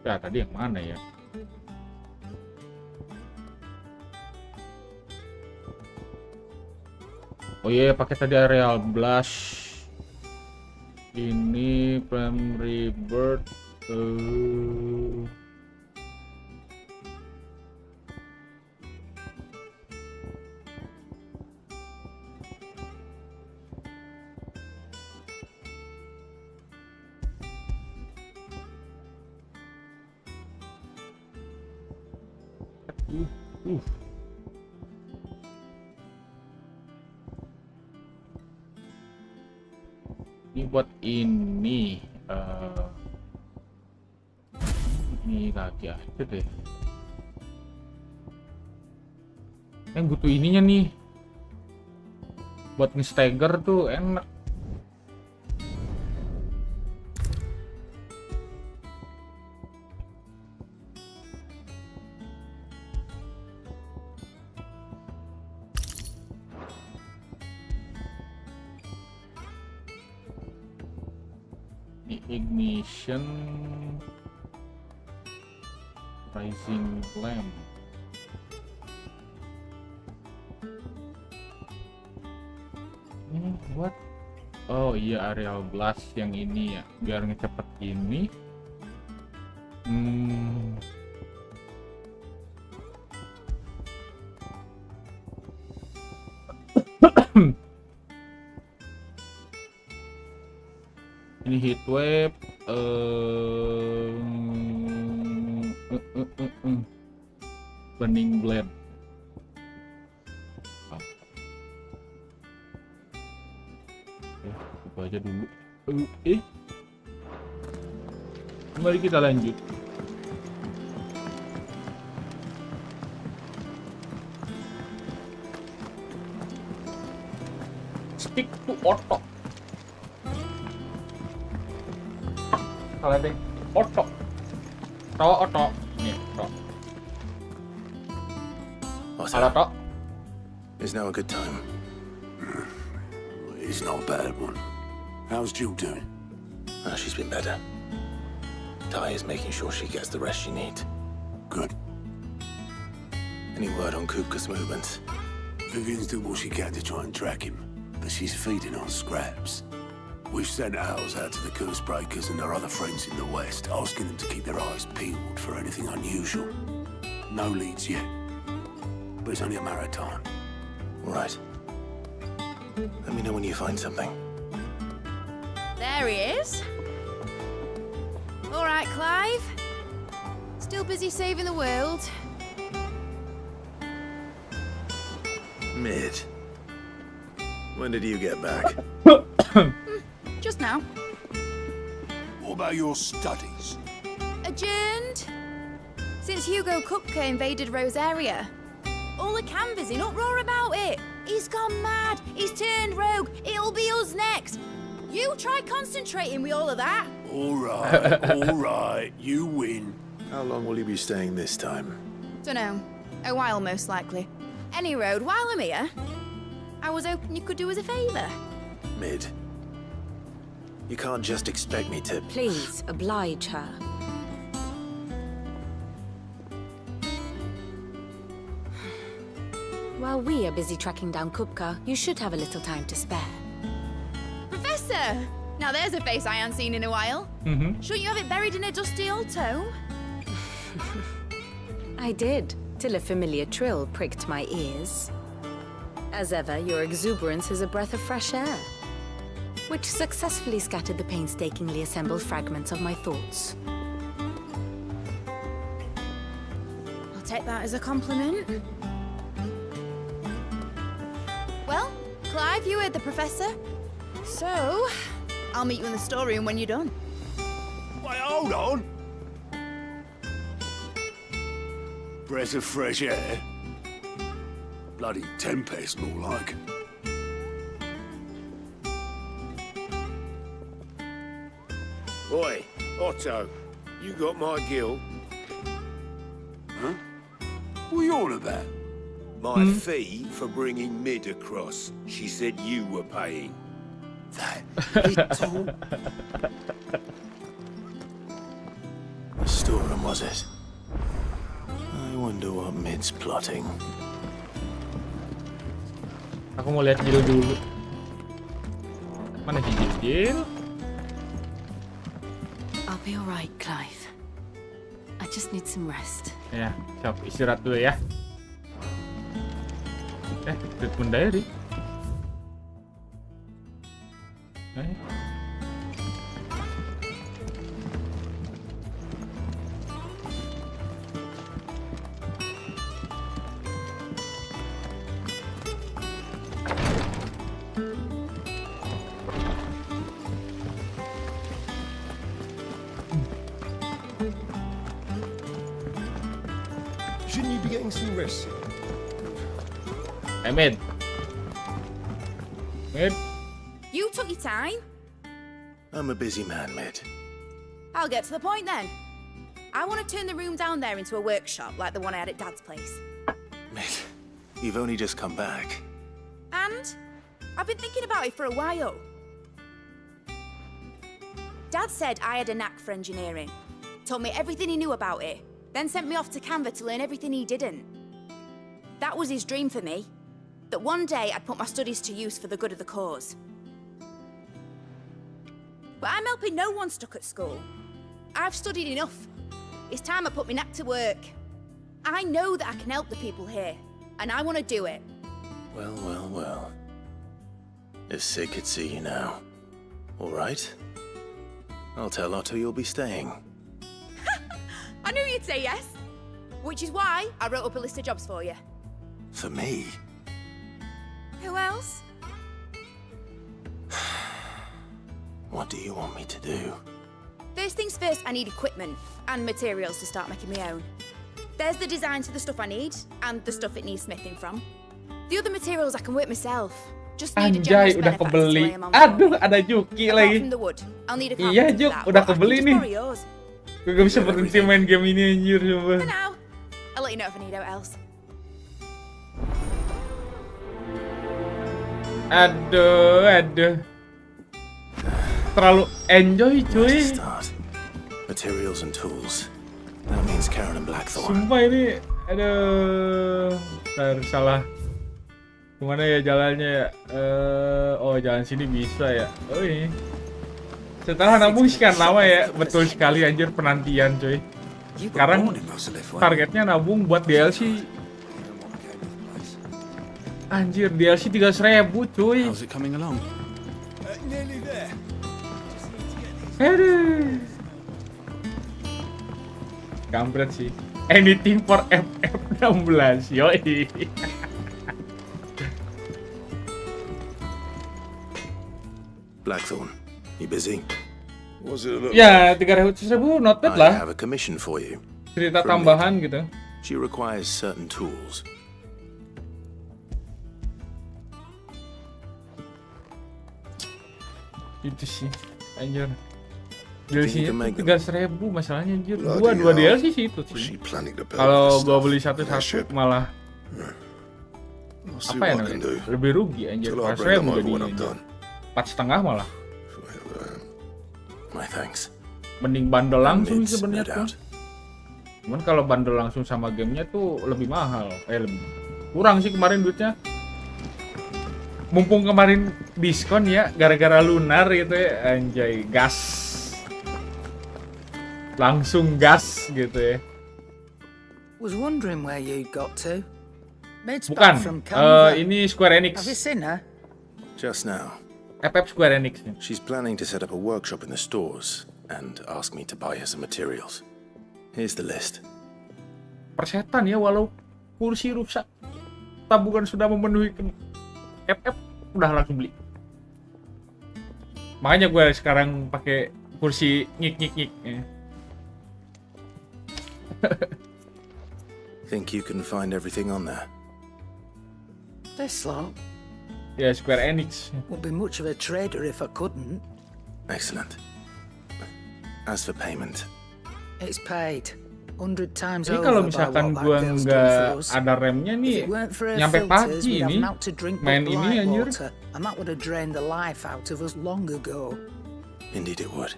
Ya tadi yang mana ya? Oh iya, pakai tadi areal blush. Ini frame rebirth. Ini buat ini. Ini lagi aja deh. Yang butuh ininya nih. Buat nge-stagger tuh enak. Ignition rising lamp. Ini buat oh iya areal blast yang ini ya biar ngecepet ini. Ini heat wave, burning blade. Itu aja dulu. Mari kita lanjut. Stick to auto. Kalau ada auto, nih auto. Auto. Is now a good time? It's not a bad one. How's Jill doing? She's been better. Ty is making sure she gets the rest she needs. Good. Any word on Kupka's movements? Vivian's doing what she can to try and track him, but she's feeding on scraps. We've sent ours out to the curse breakers and their other friends in the west, asking them to keep their eyes peeled for anything unusual. No leads yet, but it's only a matter of time. Right. Let me know when you find something. There he is. All right, Clive. Still busy saving the world. Mid. When did you get back? Just now. What about your studies? Adjourned. Since Hugo Kupka invaded Rose area. All the canvas in uproar about it. He's gone mad. He's turned rogue. It'll be us next. You try concentrating with all of that. All right, you win. How long will you be staying this time? Dunno. A while, most likely. Any road, while I'm here, I was hoping you could do us a favour. Mid. You can't just expect me to... Please, oblige her. While we are busy tracking down Kupka, you should have a little time to spare. Professor! Now there's a face I haven't seen in a while. Shouldn't you have it buried in a dusty old tome? I did, till a familiar trill pricked my ears. As ever, your exuberance is a breath of fresh air, which successfully scattered the painstakingly assembled fragments of my thoughts. I'll take that as a compliment. Well, Clive, you heard the professor. So, I'll meet you in the storeroom when you're done. Wait, hold on. Breath of fresh air? Bloody tempest, more like. Oi, Otto, you got my gill? Huh? What are you on about? My fee for bringing Mid across. She said you were paying. That little... The storeroom, was it? I wonder what Mid's plotting. Aku mau lihat Jill dulu. Mana si Jill? I'll be alright, Clive. I just need some rest. Ya, siap istirahat dulu ya. Treatment diary. Shouldn't you be getting some rest? Hey, Mid. Mid. You took your time. I'm a busy man, Mid. I'll get to the point then. I want to turn the room down there into a workshop like the one I had at Dad's place. Mid, you've only just come back. And I've been thinking about it for a while. Dad said I had a knack for engineering. Told me everything he knew about it. Then sent me off to Canva to learn everything he didn't. That was his dream for me. That one day I'd put my studies to use for the good of the cause. But I'm helping no one stuck at school. I've studied enough. It's time I put my knack to work. I know that I can help the people here, and I want to do it. Well, well, well. If Sid could see you now. All right. I'll tell Otto you'll be staying. I knew you'd say yes. Which is why I wrote up a list of jobs for you. For me? Who else? What do you want me to do? First things first, I need equipment and materials to start making my own. There's the designs for the stuff I need and the stuff it needs smithing from. The other materials I can work myself. Just need a Anjay, generous udah benefactor to lay kebeli. 'em on Aduh, for me. ada Juki Apart lagi. from the wood, I'll need a Iya, carpenter for Juk, that, udah but I can kebeli just nih. borrow yours. Gue gak bisa berhenti main game ini anjir coba. For now, I'll let you know if I need out else. Aduh. Terlalu enjoy cuy. Materials and tools. That means Karen and Blackthorn. Sumpah ini, aduh. Ntar salah. Gimana ya jalannya ya? Oh jalan sini bisa ya. Oh ini. Setelah nabung sekian lama ya, betul sekali anjir penantian cuy. Sekarang targetnya nabung buat DLC. Anjir DLC 300.000 cuy. How's it coming along? Nearly there. Aduh. Kampret sih. Anything for FF16, yoi. Blackthorn, you busy? Was it a little... Ya, 300.000 not bad I lah. have a commission for you. Cerita From tambahan gitu. She requires certain tools. Itu sih, anjir. DLC-nya tuh 300.000 masalahnya anjir. Bloody Dua hell. DLC sih itu Was she sih. planning to build Kalau this gua stuff beli in that satu-satu ship? malah I'll see apa ya what I can namanya? do. Lebih rugi anjir. Till I 400.000 bring them over jadi when I'm done. 4,5 malah. My thanks. Mending bundle langsung It's sebenarnya no tuh. doubt. Cuman kalau bundle langsung sama gamenya tuh lebih mahal. Lebih kurang sih kemarin duitnya. Mumpung kemarin diskon ya, gara-gara lunar gitu ya, anjay, gas. Langsung gas gitu ya. Was wondering where you got to. Maid's Bukan, back from Canva. ini Square Enix. Have you seen her? Just now. FF Square Enix. She's planning to set up a workshop in the stores and ask me to buy her some materials. Here's the list. Persetan ya, walau kursi rusak, tabungan sudah memenuhi FF, udah langsung beli. Makanya gue sekarang pakai kursi nyik. Think you can find everything on there? This lot. Ya, Square Enix. Wouldn't be much of a trader if I couldn't. Excellent. As for payment, It's paid. 100 times Ini over kalau by misalkan what gue that girl's nggak done for us. ada remnya nih, If it weren't for her nyampe filters, pagi we'd have nih naught to drink main but ini blind anjir. water, and that would have drained the life out of us long ago. indeed it would.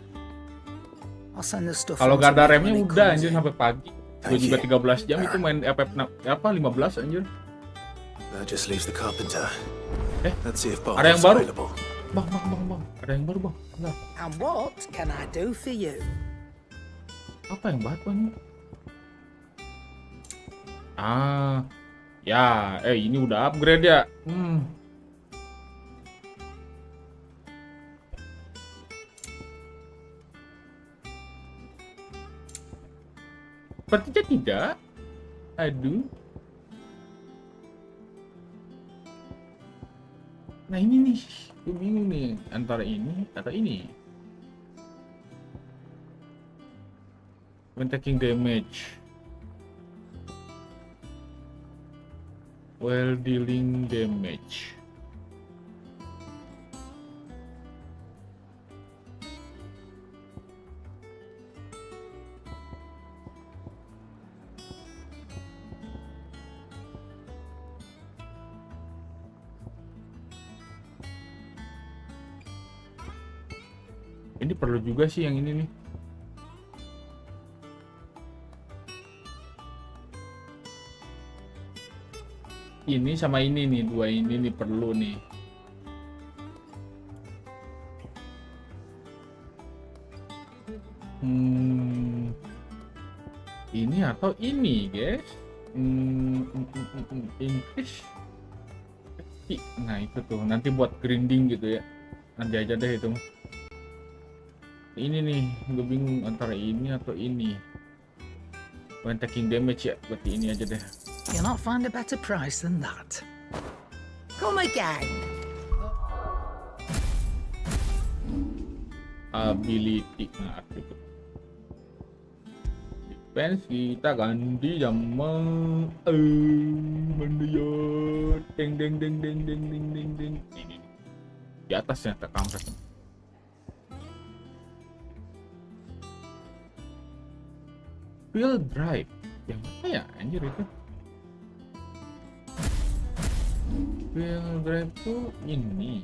I'll send the stuff Kalau on nggak to ada me remnya when it udah comes anjir in. sampai pagi. Gue Thank juga you. 13 jam itu main FF 15 anjir. That just leaves the carpenter. Let's see if Ada yang Bowah's baru. available. Bang. Ada yang baru, Bang. Bentar. And what can I do for you? Apa yang baru nih? Ya, ini udah upgrade ya. Sepertinya tidak. Aduh. Nah ini nih, gue bingung nih antara ini atau ini. When taking damage, while dealing damage. Ini perlu juga sih yang ini nih. Ini sama ini nih, dua ini nih perlu nih. Ini atau ini, guys? English. Nah itu tuh, nanti buat grinding gitu ya. Nanti aja deh itu. Ini nih, gue bingung antara ini atau ini. When taking damage ya, berarti ini aja deh. You'll not find a better price than that. Come again. Ability, nah itu. Defense kita ganti sama mana ya? Deng deng deng deng deng deng deng deng. Ini di atasnya tak kampret. Wheel drive, yang mana ya anjir itu? Wheel drive tuh ini.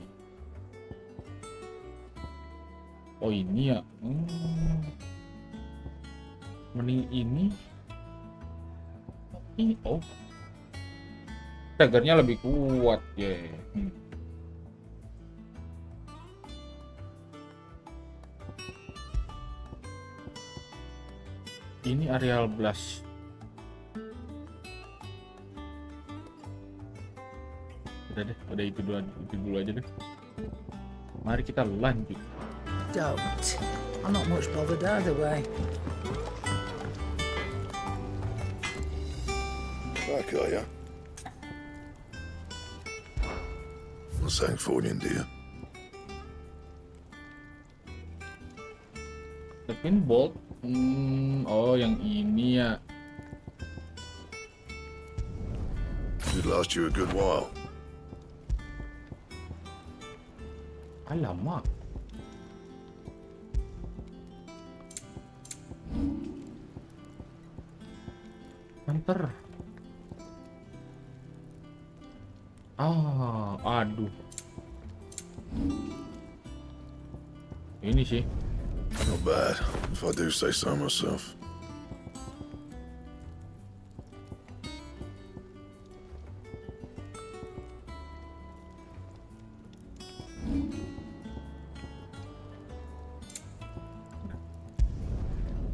Oh ini ya. Mending ini. Ini oh. Tagernya lebih kuat ya. Ini areal blast. Udah deh, udah itu dulu aja deh. Mari kita lanjut. Don't. I'm not much bothered either way. Back, are ya? What's that for you, dear? The pinbolt. Oh yang ini ya. Should last you a good while. Alamak. Hunter. Aduh. Ini sih. Not bad, if I do say so myself.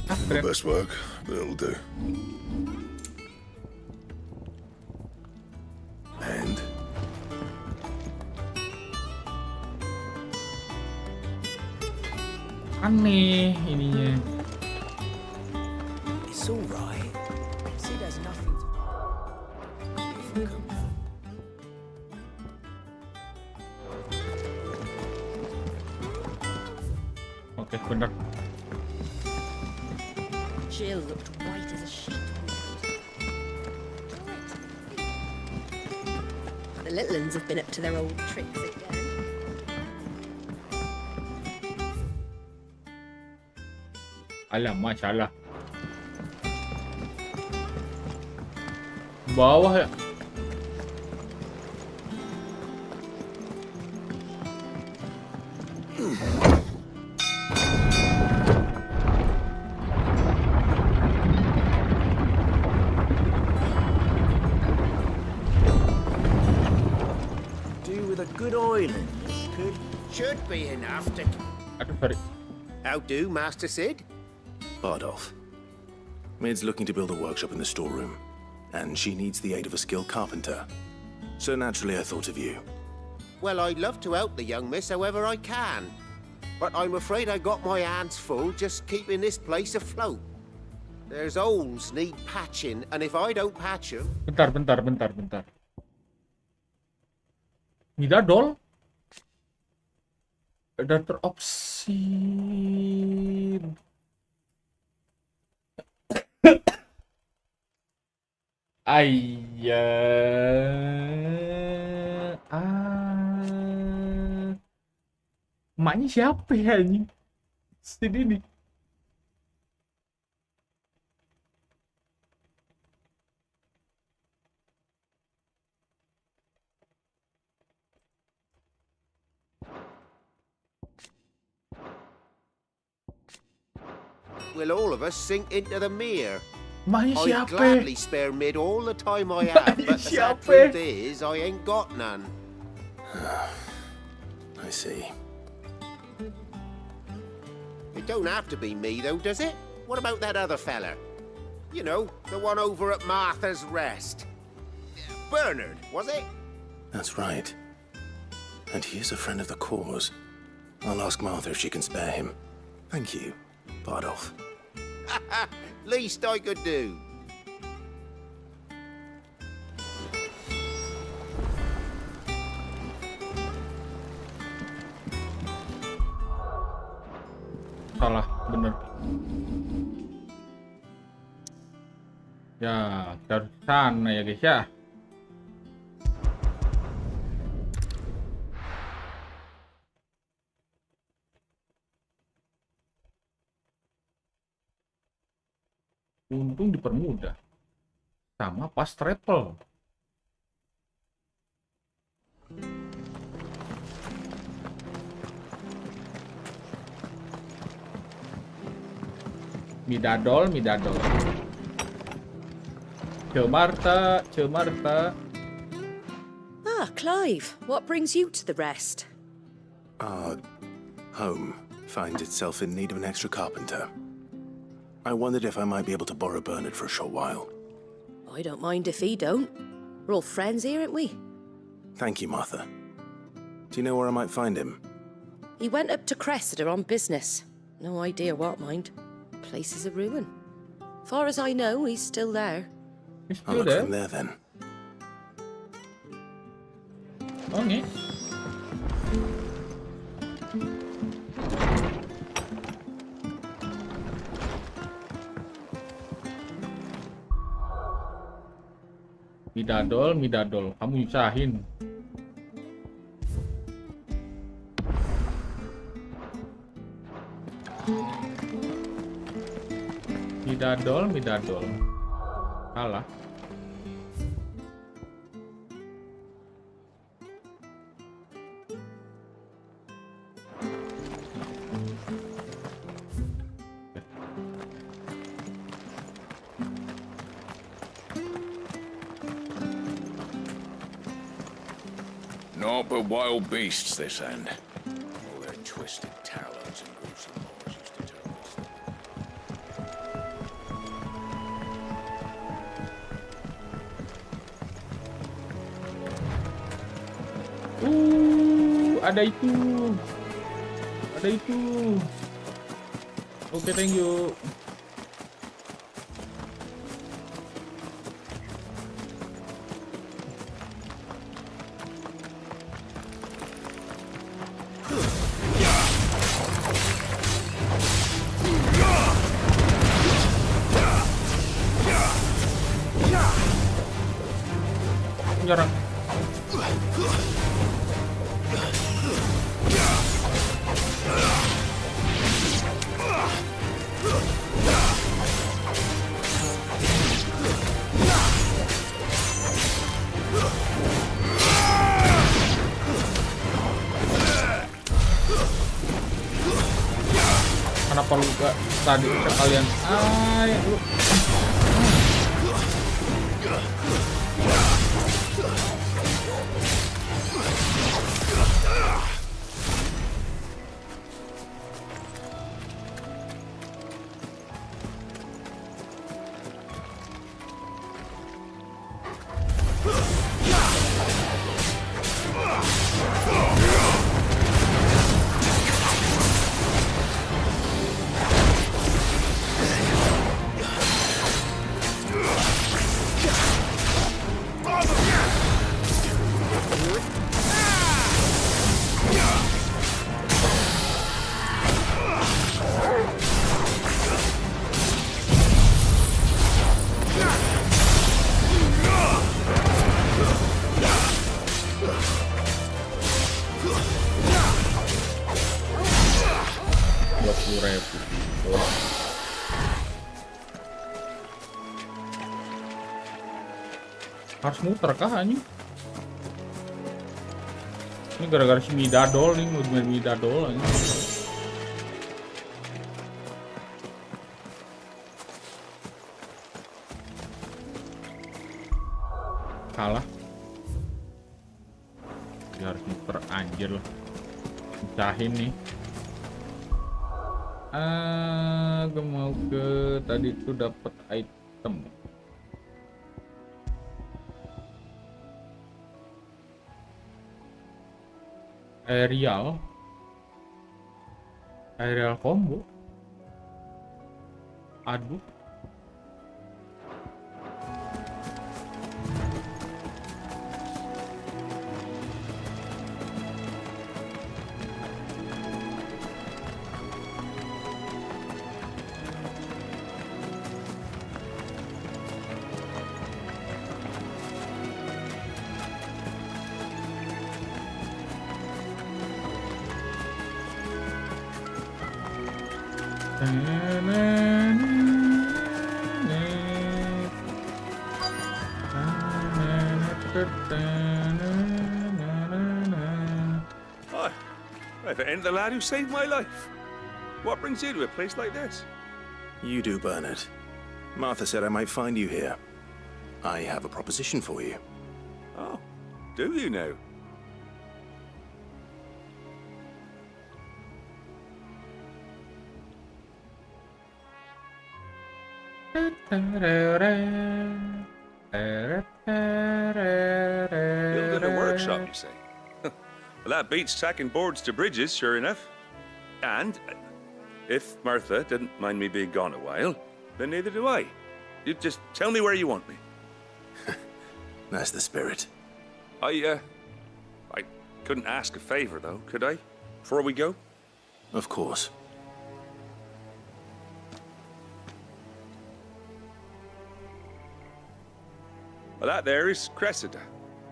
Not best work, but it'll do. And? Aneh ininya. It's all right. See, there's nothing to... Oke, bener. Jill looked white as a sheet. The little uns have been up to their old tricks again. Alamak, salah. Bawah ya. Do with a good oil in this should be enough to... Aduh, sorry. How do, Master Sid? Bardolph. Mid's looking to build a workshop in the storeroom, and she needs the aid of a skilled carpenter. So naturally I thought of you. Well, I'd love to help the young miss however I can. But I'm afraid I got my hands full just keeping this place afloat. There's holes need patching, and if I don't patch them... Bentar. Midadol? Udah terobsesi. Aiyah. Emaknya siapa ya anjing? Sedih nih. We'll all of us sink into the mere. Emaknya I'd siapa? gladly spare mid all the time I have, but the sad truth is I ain't got none. I see. It don't have to be me, though, does it? What about that other fella? You know, the one over at Martha's Rest. Bernard, was it? That's right. And he is a friend of the cause. I'll ask Martha if she can spare him. Thank you, Bardolph. Least I could do. Salah, bener. Ya, kita harus ke sana ya guys ya. Untung dipermudah. Sama pas travel. Midadol. Martha. Ah, Clive, what brings you to the Rest? Our home finds itself in need of an extra carpenter. I wondered if I might be able to borrow Bernard for a short while. I don't mind if he don't. We're all friends here, aren't we? Thank you, Martha. Do you know where I might find him? He went up to Cressida on business. No idea what, mind. Place is a ruin. Far as I know, he's still there. I'll look for him there then. Okay. Midadol, kamu nyusahin. Midadol. Kalah. Naught but wild beasts, this end. All their twisted talons and gruesome laws used to tell us. Ada itu. Oke, thank you. Nyerang. Kenapa lu gak tadi sekalian? Lu. 50.000. Wah. Harus muter kah anjing? Ini gara-gara si Midadol nih, main Midadol anjing. Kalah. Dia harus muter anjir lah. Pecahin nih. Gue mau ke tadi tuh dapat item. Aerial combo. Aduh. Hi, I've ended the lad who saved my life. What brings you to a place like this? You do, Bernard. Martha said I might find you here. I have a proposition for you. Oh, do you now? Building a workshop, you say? Well, that beats tacking boards to bridges, sure enough. And if Martha didn't mind me being gone a while, then neither do I. You just tell me where you want me. That's the spirit. I couldn't ask a favor, though, could I? Before we go? Of course. Well, that there is Cressida,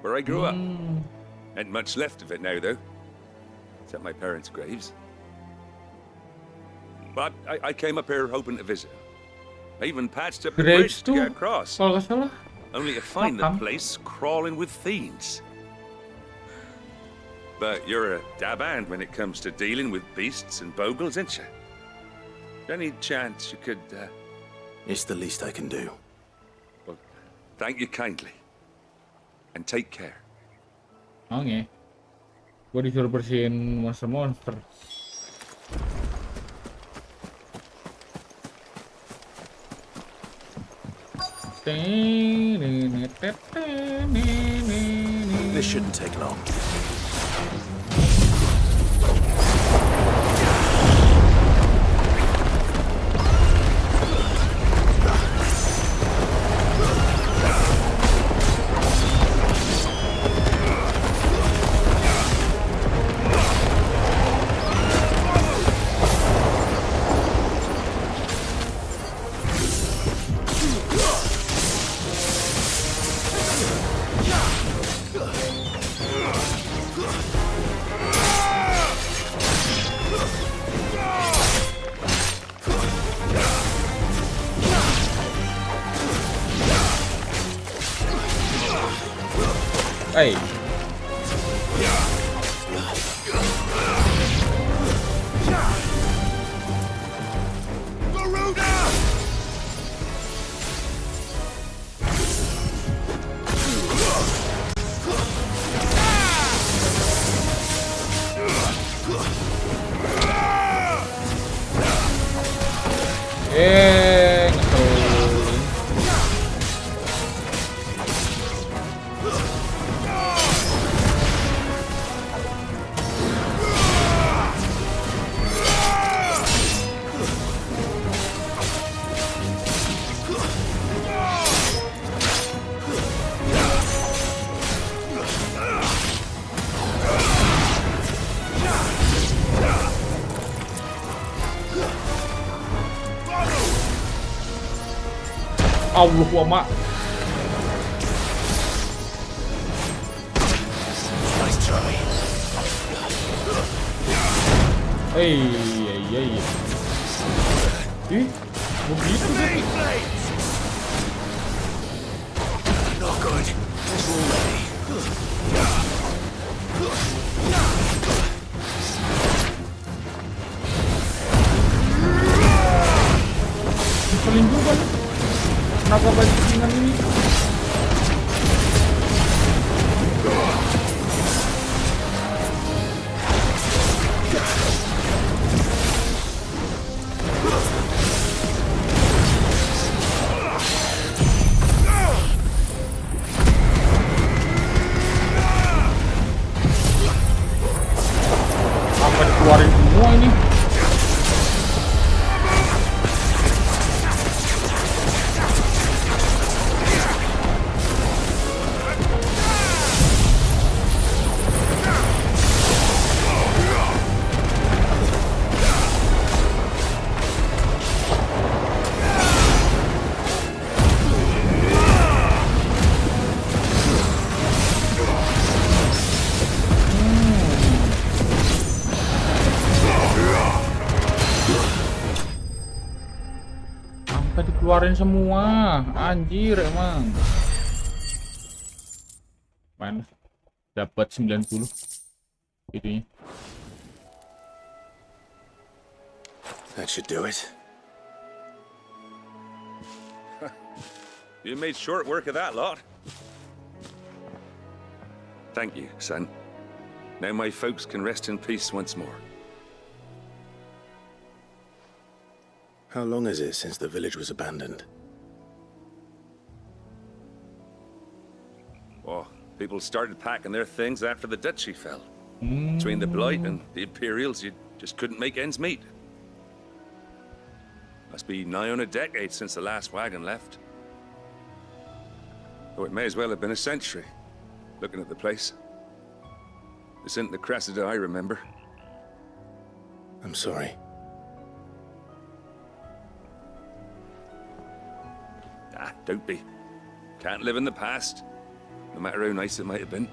where I grew up. Ain't much left of it now, though. Except my parents' graves. But I came up here hoping to visit. I even patched up the bridge to get across. Only to find the place crawling with fiends. But you're a dab hand when it comes to dealing with beasts and bogles, ain't you? Any chance you could, It's the least I can do. Well, thank you kindly. And take care. Oke. Gue disuruh bersihin monster-monster. This shouldn't take long. Hey. Allahumma. Nice try. Hey. Ih, begitu deh. Not good. It's all ready. Diselin juga nih. Naga bajingan ini. Apa dikeluarin semua ini? Sampai dikeluarin semua, anjir emang. Mana? Dapat 90 itunya. That should do it. You made short work of that lot. Thank you, son. Now my folks can rest in peace once more. How long is it since the village was abandoned? Oh, people started packing their things after the duchy fell. Between the Blight and the Imperials, you just couldn't make ends meet. Must be nigh on a decade since the last wagon left. Oh, it may as well have been a century, looking at the place. This isn't the Cressida I remember. I'm sorry. Don't be. Can't live in the past, no matter how nice it might have been.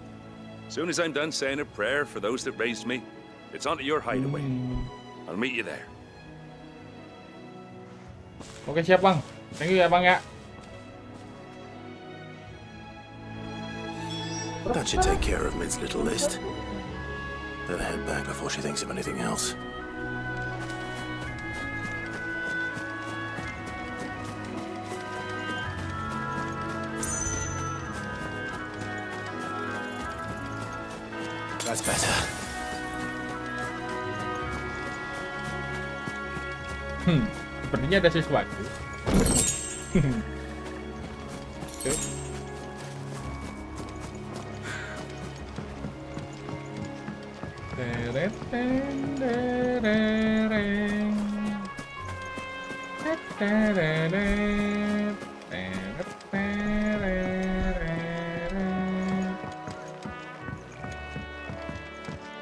Soon as I'm done saying a prayer for those that raised me, it's onto your hideaway. I'll meet you there. Oke, siap bang. Thank you ya bang ya. That should take care of Mid's little list. Better head back before she thinks of anything else. That's better. Sepertinya ada sesuatu.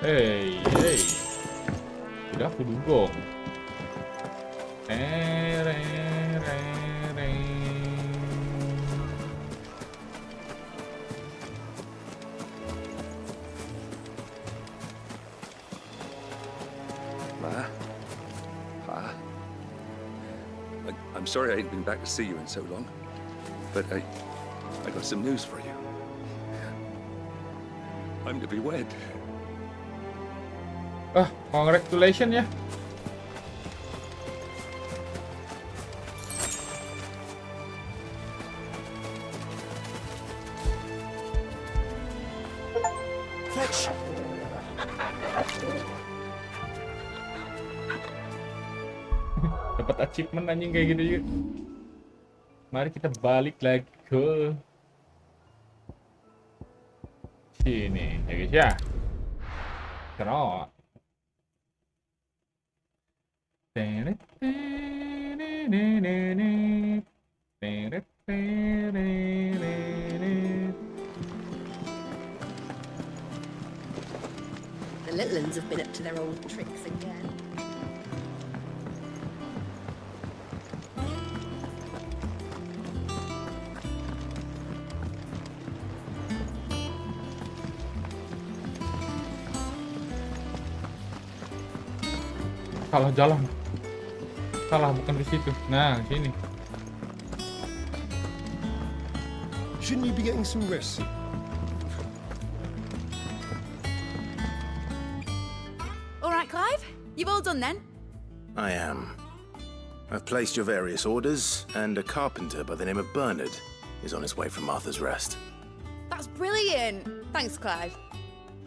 Hey, udah aku dugong. I'm sorry I ain't been back to see you in so long, but I got some news for you. I'm to be wed. Congratulations ya. Fetch. Dapat achievement anjing kayak gitu juga. Mari kita balik lagi ke sini ya guys ya. Terus. The little ones have been up to their old tricks again. Salah jalan. Salah, bukan ke situ. Nah, sini. Shouldn't you be getting some rest? All right, Clive. You've all done then? I am. I've placed your various orders, and a carpenter by the name of Bernard is on his way from Martha's Rest. That's brilliant. Thanks, Clive.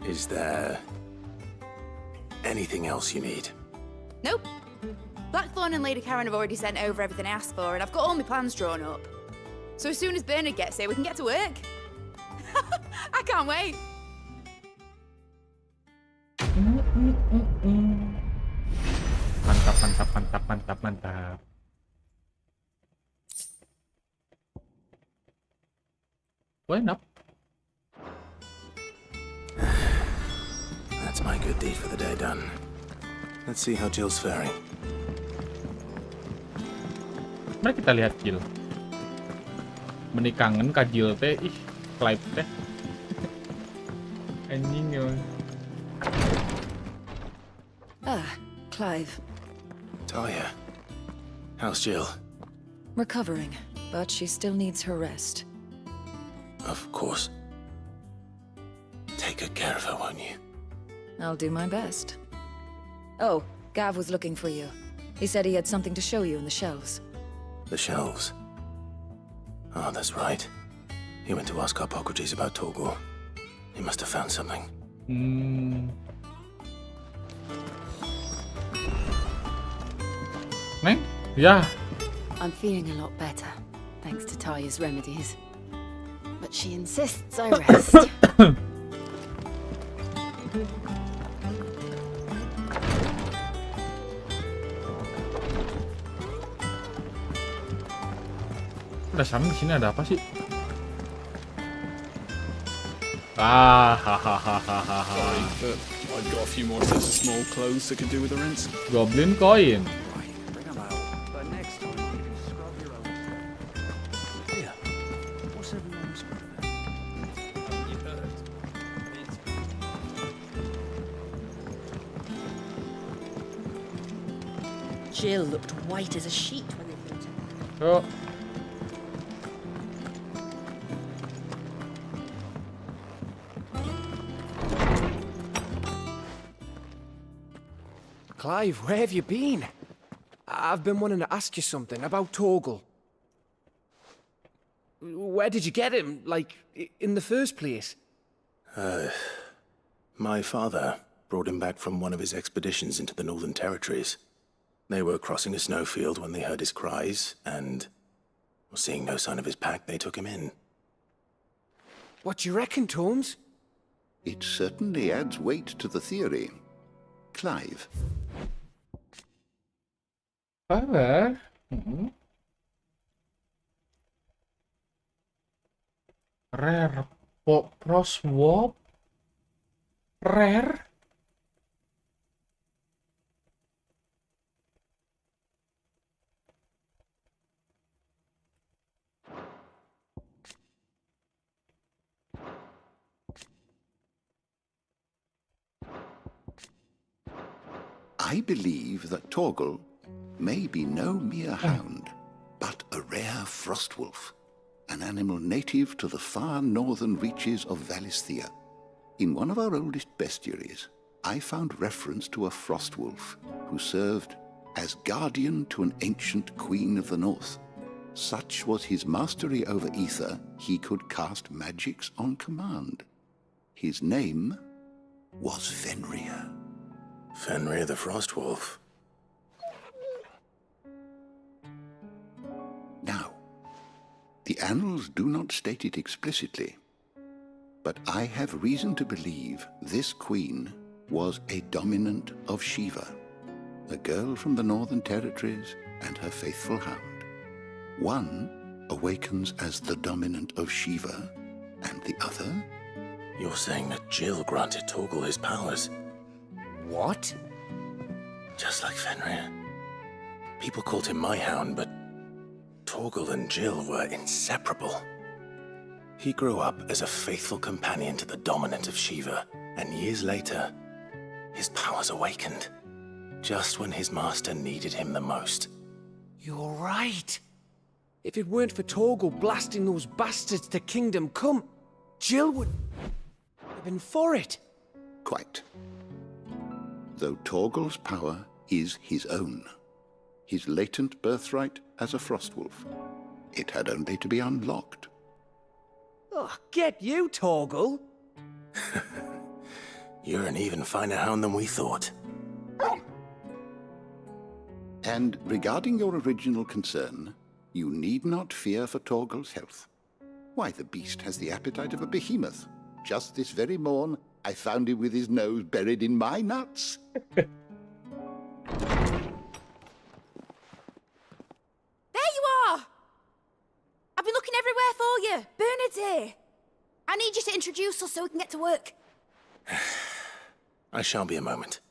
Is there anything else you need? Nope. Blackthorn and Lady Karen have already sent over everything I asked for, and I've got all my plans drawn up. So as soon as Bernard gets here, we can get to work. I can't wait. Mantap, mantap, mantap, mantap, mantap. Why not? That's my good deed for the day done. Let's see how Jill's faring. Mari kita lihat Jill. Menikangen ka Jill teh, ih, Clive teh. Anjing ya. Clive. Talia, how's Jill? Recovering, but she still needs her rest. Of course. Take good care of her, won't you? I'll do my best. Oh, Gav was looking for you. He said he had something to show you in the shelves. The shelves. Oh, that's right. He went to ask Hippocrates about Torgor. He must have found something. Neng? Yeah. I'm feeling a lot better, thanks to Talia's remedies. But she insists I rest. Dasarnya di sini ada apa sih? Hahaha. I've got a few more sets of small clothes that could do with a rinse. Goblin coin. Bring them out, but next time you can scrub your own stuff. Here, what's everyone scrubbing? You heard. Jill looked white as a sheet when they put her. Oh. Clive, where have you been? I've been wanting to ask you something about Torgal. Where did you get him, like, in the first place? My father brought him back from one of his expeditions into the Northern Territories. They were crossing a snowfield when they heard his cries, and seeing no sign of his pack, they took him in. What do you reckon, Tomes? It certainly adds weight to the theory. Clive. Pamer. Rare. Pro swap. Rare. I believe that Torgal may be no mere hound, but a rare frostwolf, an animal native to the far northern reaches of Valisthea. In one of our oldest bestiaries, I found reference to a frostwolf who served as guardian to an ancient queen of the north. Such was his mastery over ether, he could cast magics on command. His name was Fenrir. Fenrir the Frostwolf. Now, the annals do not state it explicitly, but I have reason to believe this queen was a dominant of Shiva, a girl from the Northern Territories and her faithful hound. One awakens as the dominant of Shiva, and the other? You're saying that Jill granted Torgal his powers? What? Just like Fenrir. People called him my hound, but Torgal and Jill were inseparable. He grew up as a faithful companion to the dominant of Shiva, and years later, his powers awakened, just when his master needed him the most. You're right. If it weren't for Torgal blasting those bastards to Kingdom Come, Jill would have been for it. Quite. Though Torgal's power is his own, his latent birthright as a Frostwolf, it had only to be unlocked. Oh, get you, Torgal. You're an even finer hound than we thought. And regarding your original concern, you need not fear for Torgal's health. Why, the beast has the appetite of a behemoth. Just this very morn, I found him with his nose buried in my nuts. There you are! I've been looking everywhere for you. Bernard's here. I need you to introduce us so we can get to work. I shan't be a moment.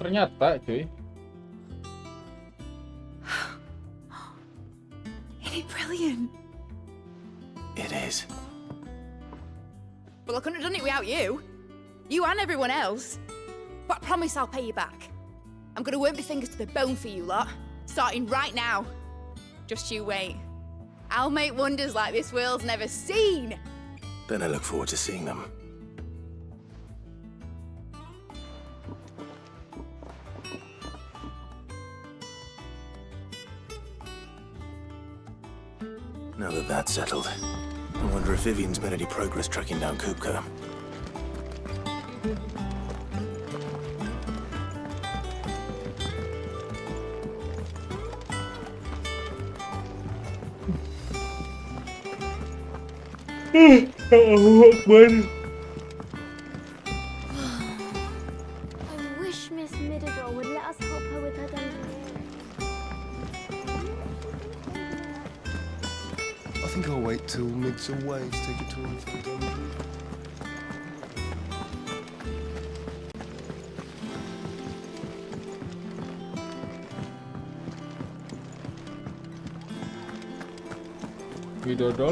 Ternyata, cuy. Isn't it brilliant? It is. Well, I couldn't have done it without you. You and everyone else. But I promise I'll pay you back. I'm gonna work my fingers to the bone for you lot, starting right now. Just you wait. I'll make wonders like this world's never seen. Then I look forward to seeing them. Now that that's settled, I wonder if Vivian's made any progress tracking down Kupka. I wish Miss Middledore would let us help her with her dental. I think I'll wait till Mid's away to take it to her for the demo.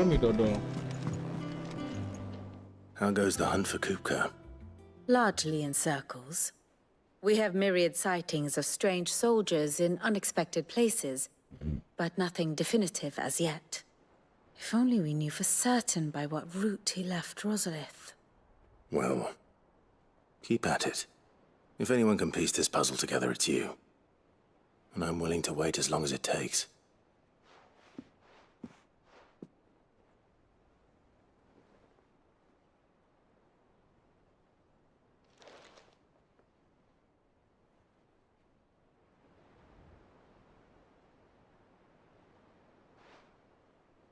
Midodol. How goes the hunt for Kupka? Largely in circles. We have myriad sightings of strange soldiers in unexpected places, but nothing definitive as yet. If only we knew for certain by what route he left Rosalith. Well, keep at it. If anyone can piece this puzzle together, it's you. And I'm willing to wait as long as it takes.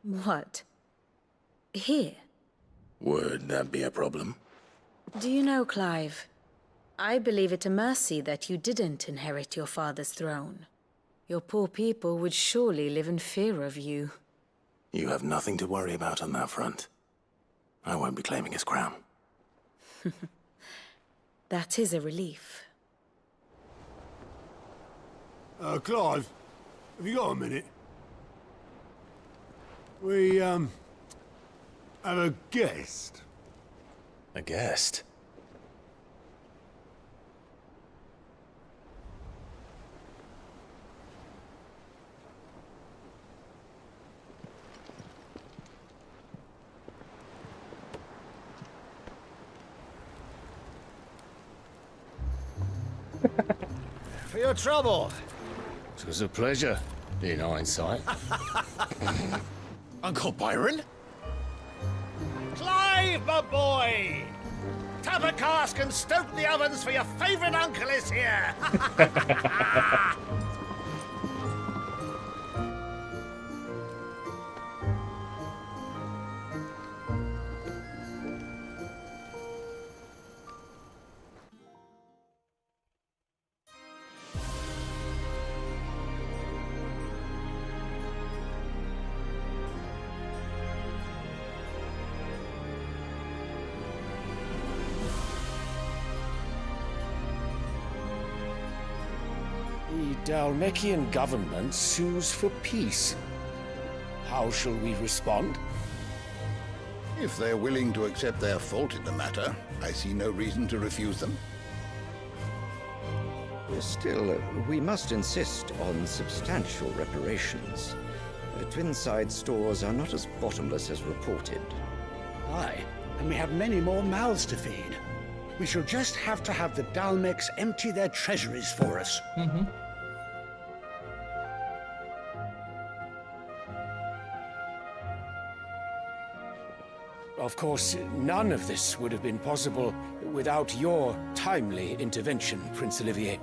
What? Here? Would that be a problem? Do you know, Clive, I believe it a mercy that you didn't inherit your father's throne. Your poor people would surely live in fear of you. You have nothing to worry about on that front. I won't be claiming his crown. That is a relief. Clive, have you got a minute? We, have a guest. A guest? For your trouble. It was a pleasure, in hindsight. Uncle Byron? Clive, my boy! Tap a cask and stoke the ovens for your favourite uncle is here! Dalmekian government sues for peace. How shall we respond? If they're willing to accept their fault in the matter, I see no reason to refuse them. Still, we must insist on substantial reparations. Twinside stores are not as bottomless as reported. Aye, and we have many more mouths to feed. We shall just have to have the Dalmeks empty their treasuries for us. Of course, none of this would have been possible without your timely intervention, Prince Olivier.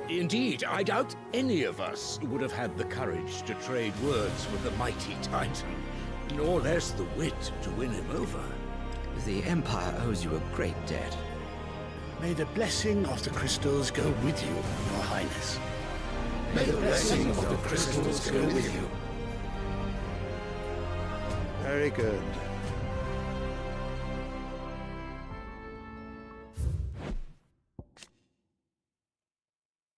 Indeed, I doubt any of us would have had the courage to trade words with the mighty Titan, nor less the wit to win him over. The Empire owes you a great debt. May the blessing of the crystals go with you, Your Highness. May the blessing of the crystals go with you. Very good.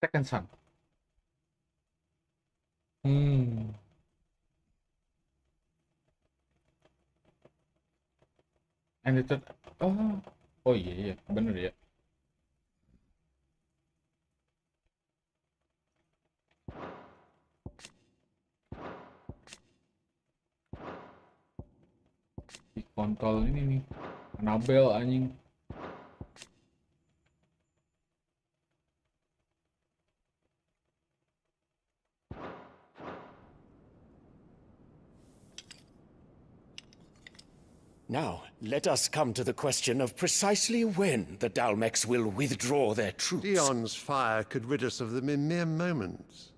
Second son. And itu oh iya bener ya. Di kontol ini nih Anabel anjing. Now, let us come to the question of precisely when the Dalmeks will withdraw their troops. Dion's fire could rid us of them in mere moments.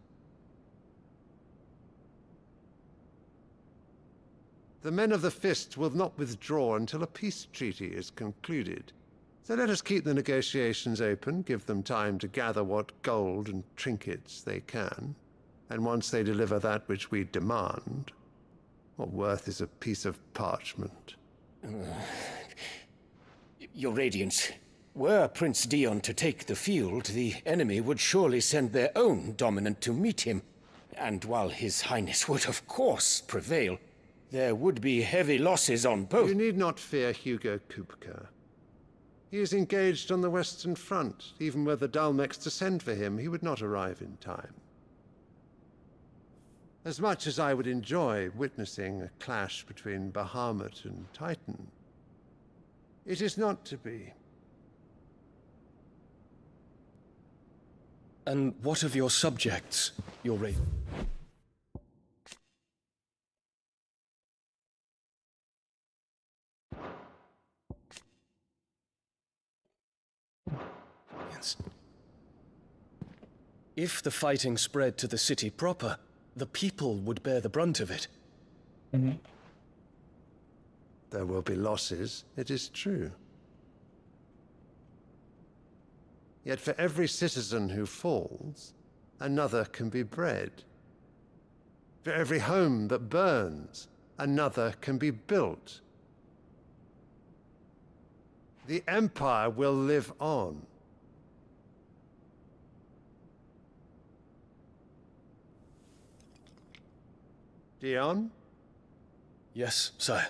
The men of the Fist will not withdraw until a peace treaty is concluded. So let us keep the negotiations open, give them time to gather what gold and trinkets they can. And once they deliver that which we demand, what worth is a piece of parchment? Your Radiance, were Prince Dion to take the field, the enemy would surely send their own dominant to meet him. And while His Highness would of course prevail, there would be heavy losses on both. You need not fear Hugo Kupka. He is engaged on the Western Front. Even were the Dalmeks to send for him, he would not arrive in time. As much as I would enjoy witnessing a clash between Bahamut and Titan, it is not to be. And what of your subjects, Your Radiance? Yes. If the fighting spread to the city proper, the people would bear the brunt of it. There will be losses, it is true. Yet for every citizen who falls, another can be bred. For every home that burns, another can be built. The Empire will live on. Dion? Yes, sire.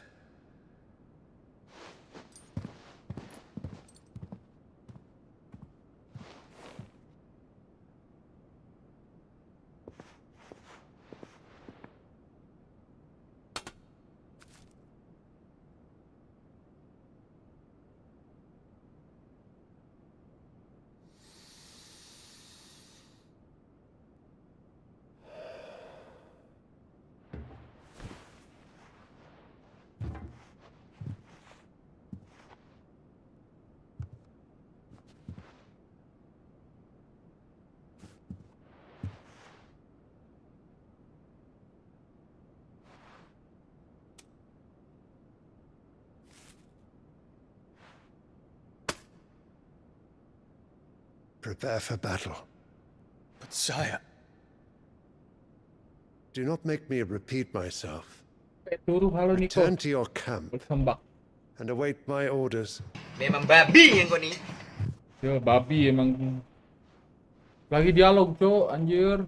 Prepare for battle. But sire... Do not make me repeat myself. Halo Nico. Return to your camp and await my orders. Memang babi yang kau ni. Ya, babi emang. Lagi dialog, Cok, anjir.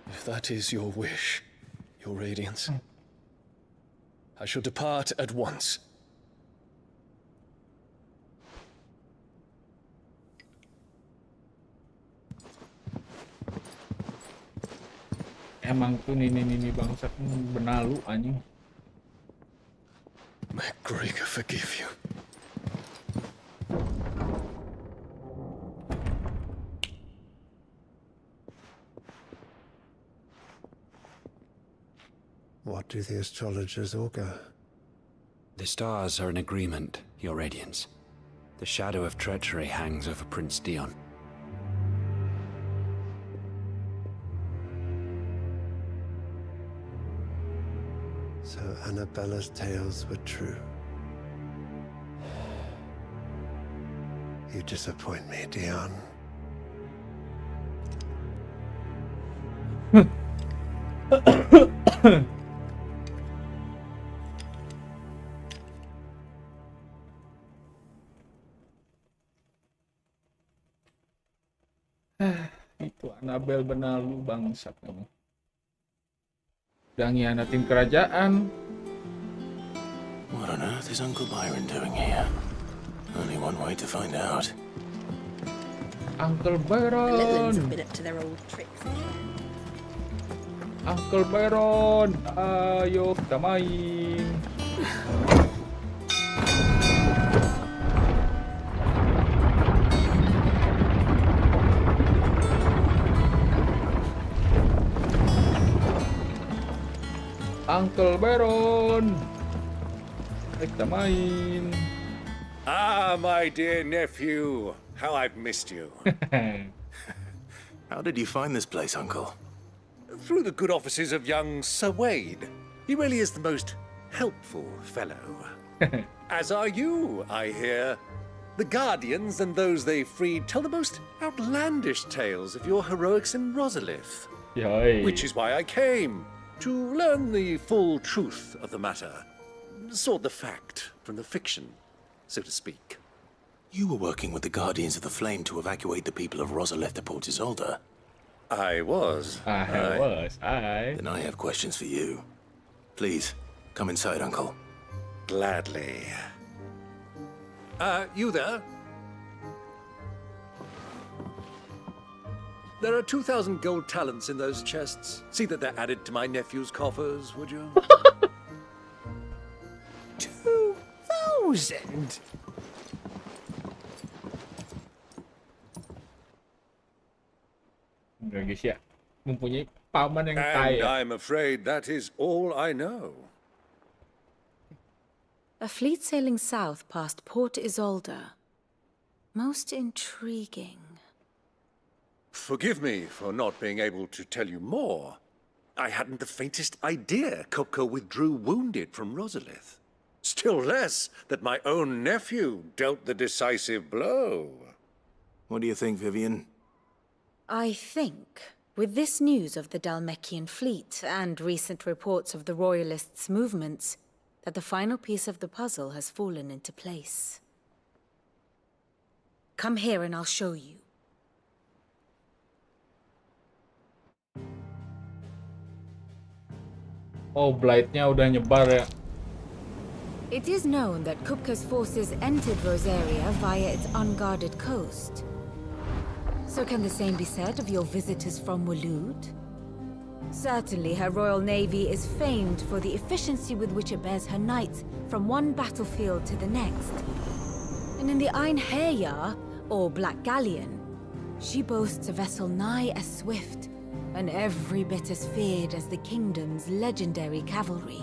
If that is your wish, your radiance, I shall depart at once. Emang tuh ini bangsat benalu anjing. May Gregor forgive you. What do the astrologers augur? The stars are in agreement, Your Radiance. The shadow of treachery hangs over Prince Dion. So Annabella's tales were true. You disappoint me, Dion. Itu Annabel benalu bangsat kamu. Udah ngianatin kerajaan. What on earth is Uncle Byron doing here? Only one way to find out. Uncle The little ones Byron. have been up to their old tricks. Uncle Byron. Ayo kita main. Uncle Byron. Kita main. Ah, my dear nephew. How I've missed you. How did you find this place, Uncle? Through the good offices of young Sir Wade. He really is the most helpful fellow. As are you, I hear. The Guardians and those they freed tell the most outlandish tales of your heroics in Rosalith. Yay. Which is why I came, to learn the full truth of the matter. Sort the fact from the fiction, so to speak. You were working with the Guardians of the Flame to evacuate the people of Rosalith to Port Isolde. I was. Then I have questions for you. Please, come inside, Uncle. Gladly. You there? There are 2,000 gold talents in those chests. See that they're added to my nephew's coffers, would you? 2,000? Guys ya, mempunyai paman yang And kaya. I'm afraid that is all I know. A fleet sailing south past Port Isolde. Most intriguing. Forgive me for not being able to tell you more. I hadn't the faintest idea Kopko withdrew wounded from Rosalith. Still less that my own nephew dealt the decisive blow. What do you think, Vivian? I think, with this news of the Dalmekian fleet and recent reports of the Royalists' movements, that the final piece of the puzzle has fallen into place. Come here and I'll show you. Oh, Blight-nya udah nyebar ya. It is known that Kupka's forces entered Rosaria via its unguarded coast. So can the same be said of your visitors from Waloed? Certainly her royal navy is famed for the efficiency with which it bears her knights from one battlefield to the next. And in the Einherjar, or Black Galleon, she boasts a vessel nigh as swift, and every bit as feared as the kingdom's legendary cavalry.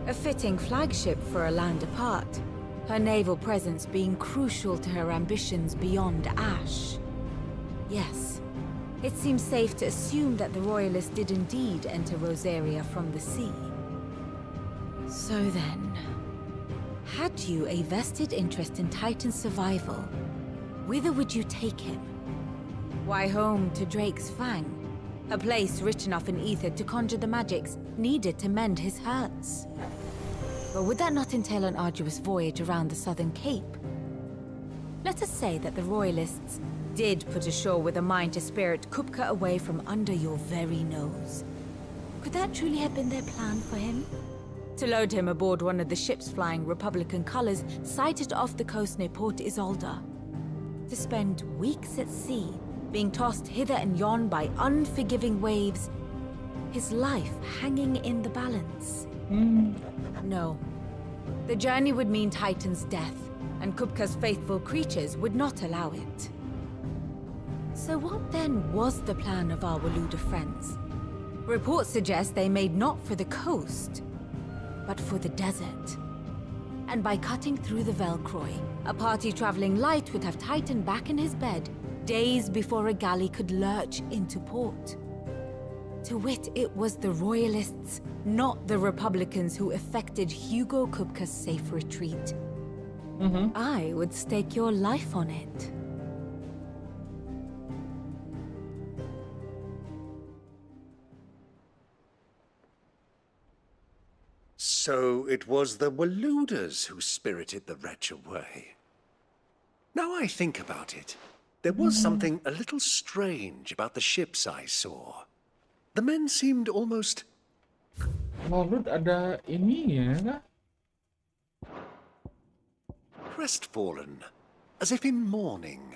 A fitting flagship for a land apart, her naval presence being crucial to her ambitions beyond Ash. Yes, it seems safe to assume that the Royalists did indeed enter Rosaria from the sea. So then, had you a vested interest in Titan's survival, whither would you take him? Why, home to Drake's Fang, a place rich enough in ether to conjure the magics needed to mend his hurts. But would that not entail an arduous voyage around the southern cape? Let us say that the Royalists did put ashore with a mind to spirit Kupka away from under your very nose. Could that truly have been their plan for him? To load him aboard one of the ships flying Republican colors sighted off the coast near Port Isolde. To spend weeks at sea, being tossed hither and yon by unforgiving waves, his life hanging in the balance. No. The journey would mean Titan's death, and Kupka's faithful creatures would not allow it. So what then was the plan of our Waluda friends? Reports suggest they made not for the coast, but for the desert. And by cutting through the Velcroy, a party traveling light would have Titan back in his bed days before a galley could lurch into port. To wit, it was the Royalists, not the Republicans, who effected Hugo Kupka's safe retreat. I would stake your life on it. So it was the Waludas who spirited the wretch away. Now I think about it, there was something a little strange about the ships I saw. The men seemed almost... Walut ada ininya kah? crestfallen, as if in mourning,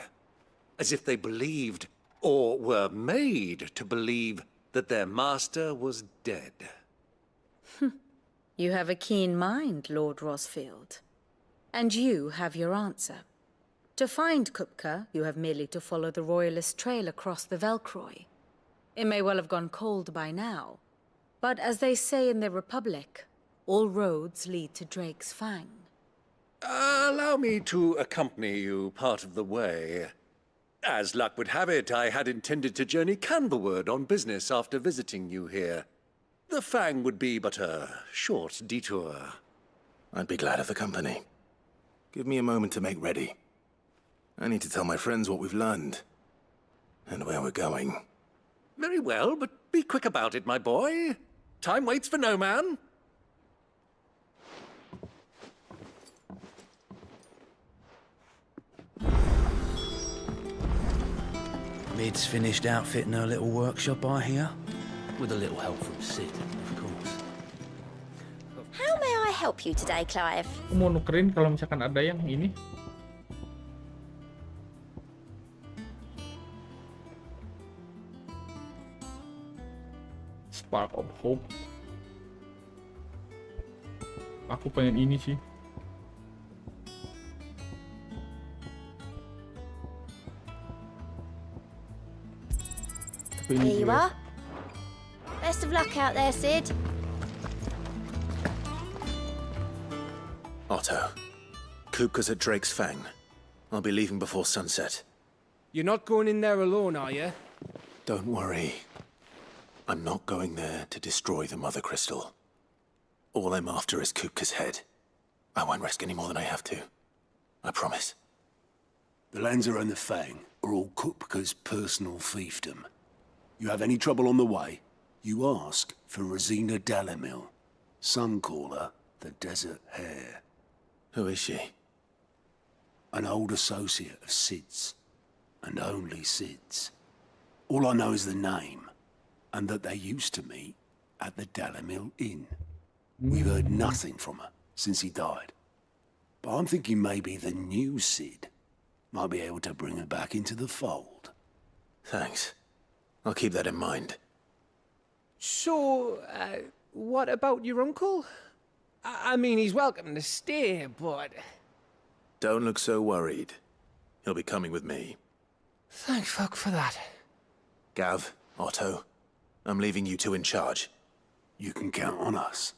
as if they believed, or were made to believe, that their master was dead. You have a keen mind, Lord Rosfield. And you have your answer. To find Kupka, you have merely to follow the Royalist trail across the Velcroy. It may well have gone cold by now, but as they say in the Republic, all roads lead to Drake's Fang. Allow me to accompany you part of the way. As luck would have it, I had intended to journey Canberward on business after visiting you here. The Fang would be but a short detour. I'd be glad of the company. Give me a moment to make ready. I need to tell my friends what we've learned. And where we're going. Very well, but be quick about it, my boy. Time waits for no man. Mid's finished outfitting her little workshop, I hear. With a little help from Sid, of course. How may I help you today, Clive? Aku mau nukerin kalau misalkan ada yang ini. Spark of Hope. Aku pengen ini sih. Here you are. Best of luck out there, Sid. Otto, Kupka's at Drake's Fang. I'll be leaving before sunset. You're not going in there alone, are you? Don't worry. I'm not going there to destroy the Mother Crystal. All I'm after is Kupka's head. I won't risk any more than I have to. I promise. The Lanza and the Fang are all Kupka's personal fiefdom. You have any trouble on the way, you ask for Rosina Dalamil. Some call her the Desert Hare. Who is she? An old associate of Sid's, and only Sid's. All I know is the name, and that they used to meet at the Dalamil Inn. We've heard nothing from her since he died. But I'm thinking maybe the new Sid might be able to bring her back into the fold. Thanks. I'll keep that in mind. So, what about your uncle? I mean, he's welcome to stay, but... Don't look so worried. He'll be coming with me. Thank fuck for that. Gav, Otto, I'm leaving you two in charge. You can count on us.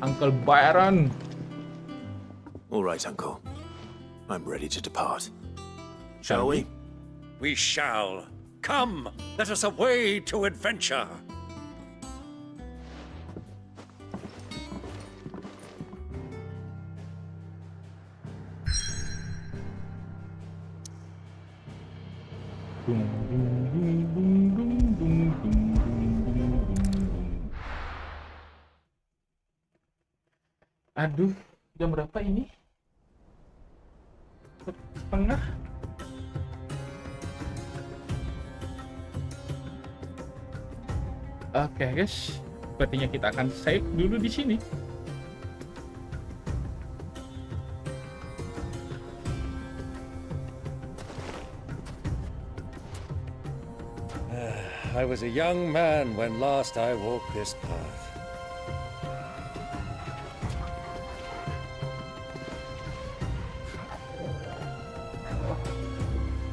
Uncle Byron. All right, Uncle. I'm ready to depart. Shall we? We shall. Come, let us away to adventure. Dung dung dung dung dung dung Aduh, jam berapa ini? Setengah. Oke guys, sepertinya kita akan save dulu di sini. I was a young man when last I walked this path.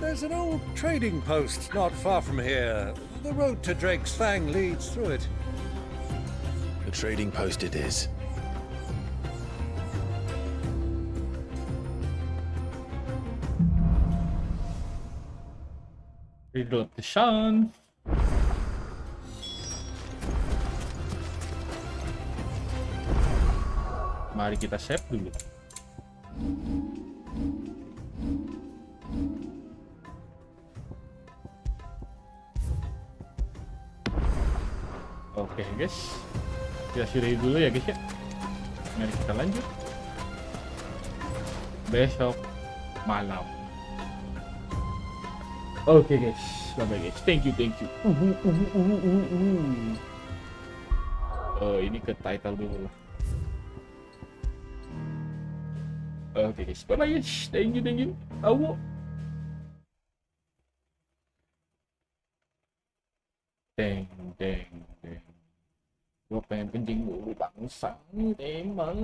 There's an old trading post not far from here. The road to Drake's Fang leads through it. The trading post it is. Reload the sun. Mari kita save dulu. Oke guys, kita sudahi dulu ya guys ya. Mari kita lanjut besok malam. Oke guys, bye bye guys. Thank you. Oh, ini ke title dulu lah. Oke guys, bye bye guys. Thank you. AYO. Deng. Gue pengen kencing dulu bangsa. Emang.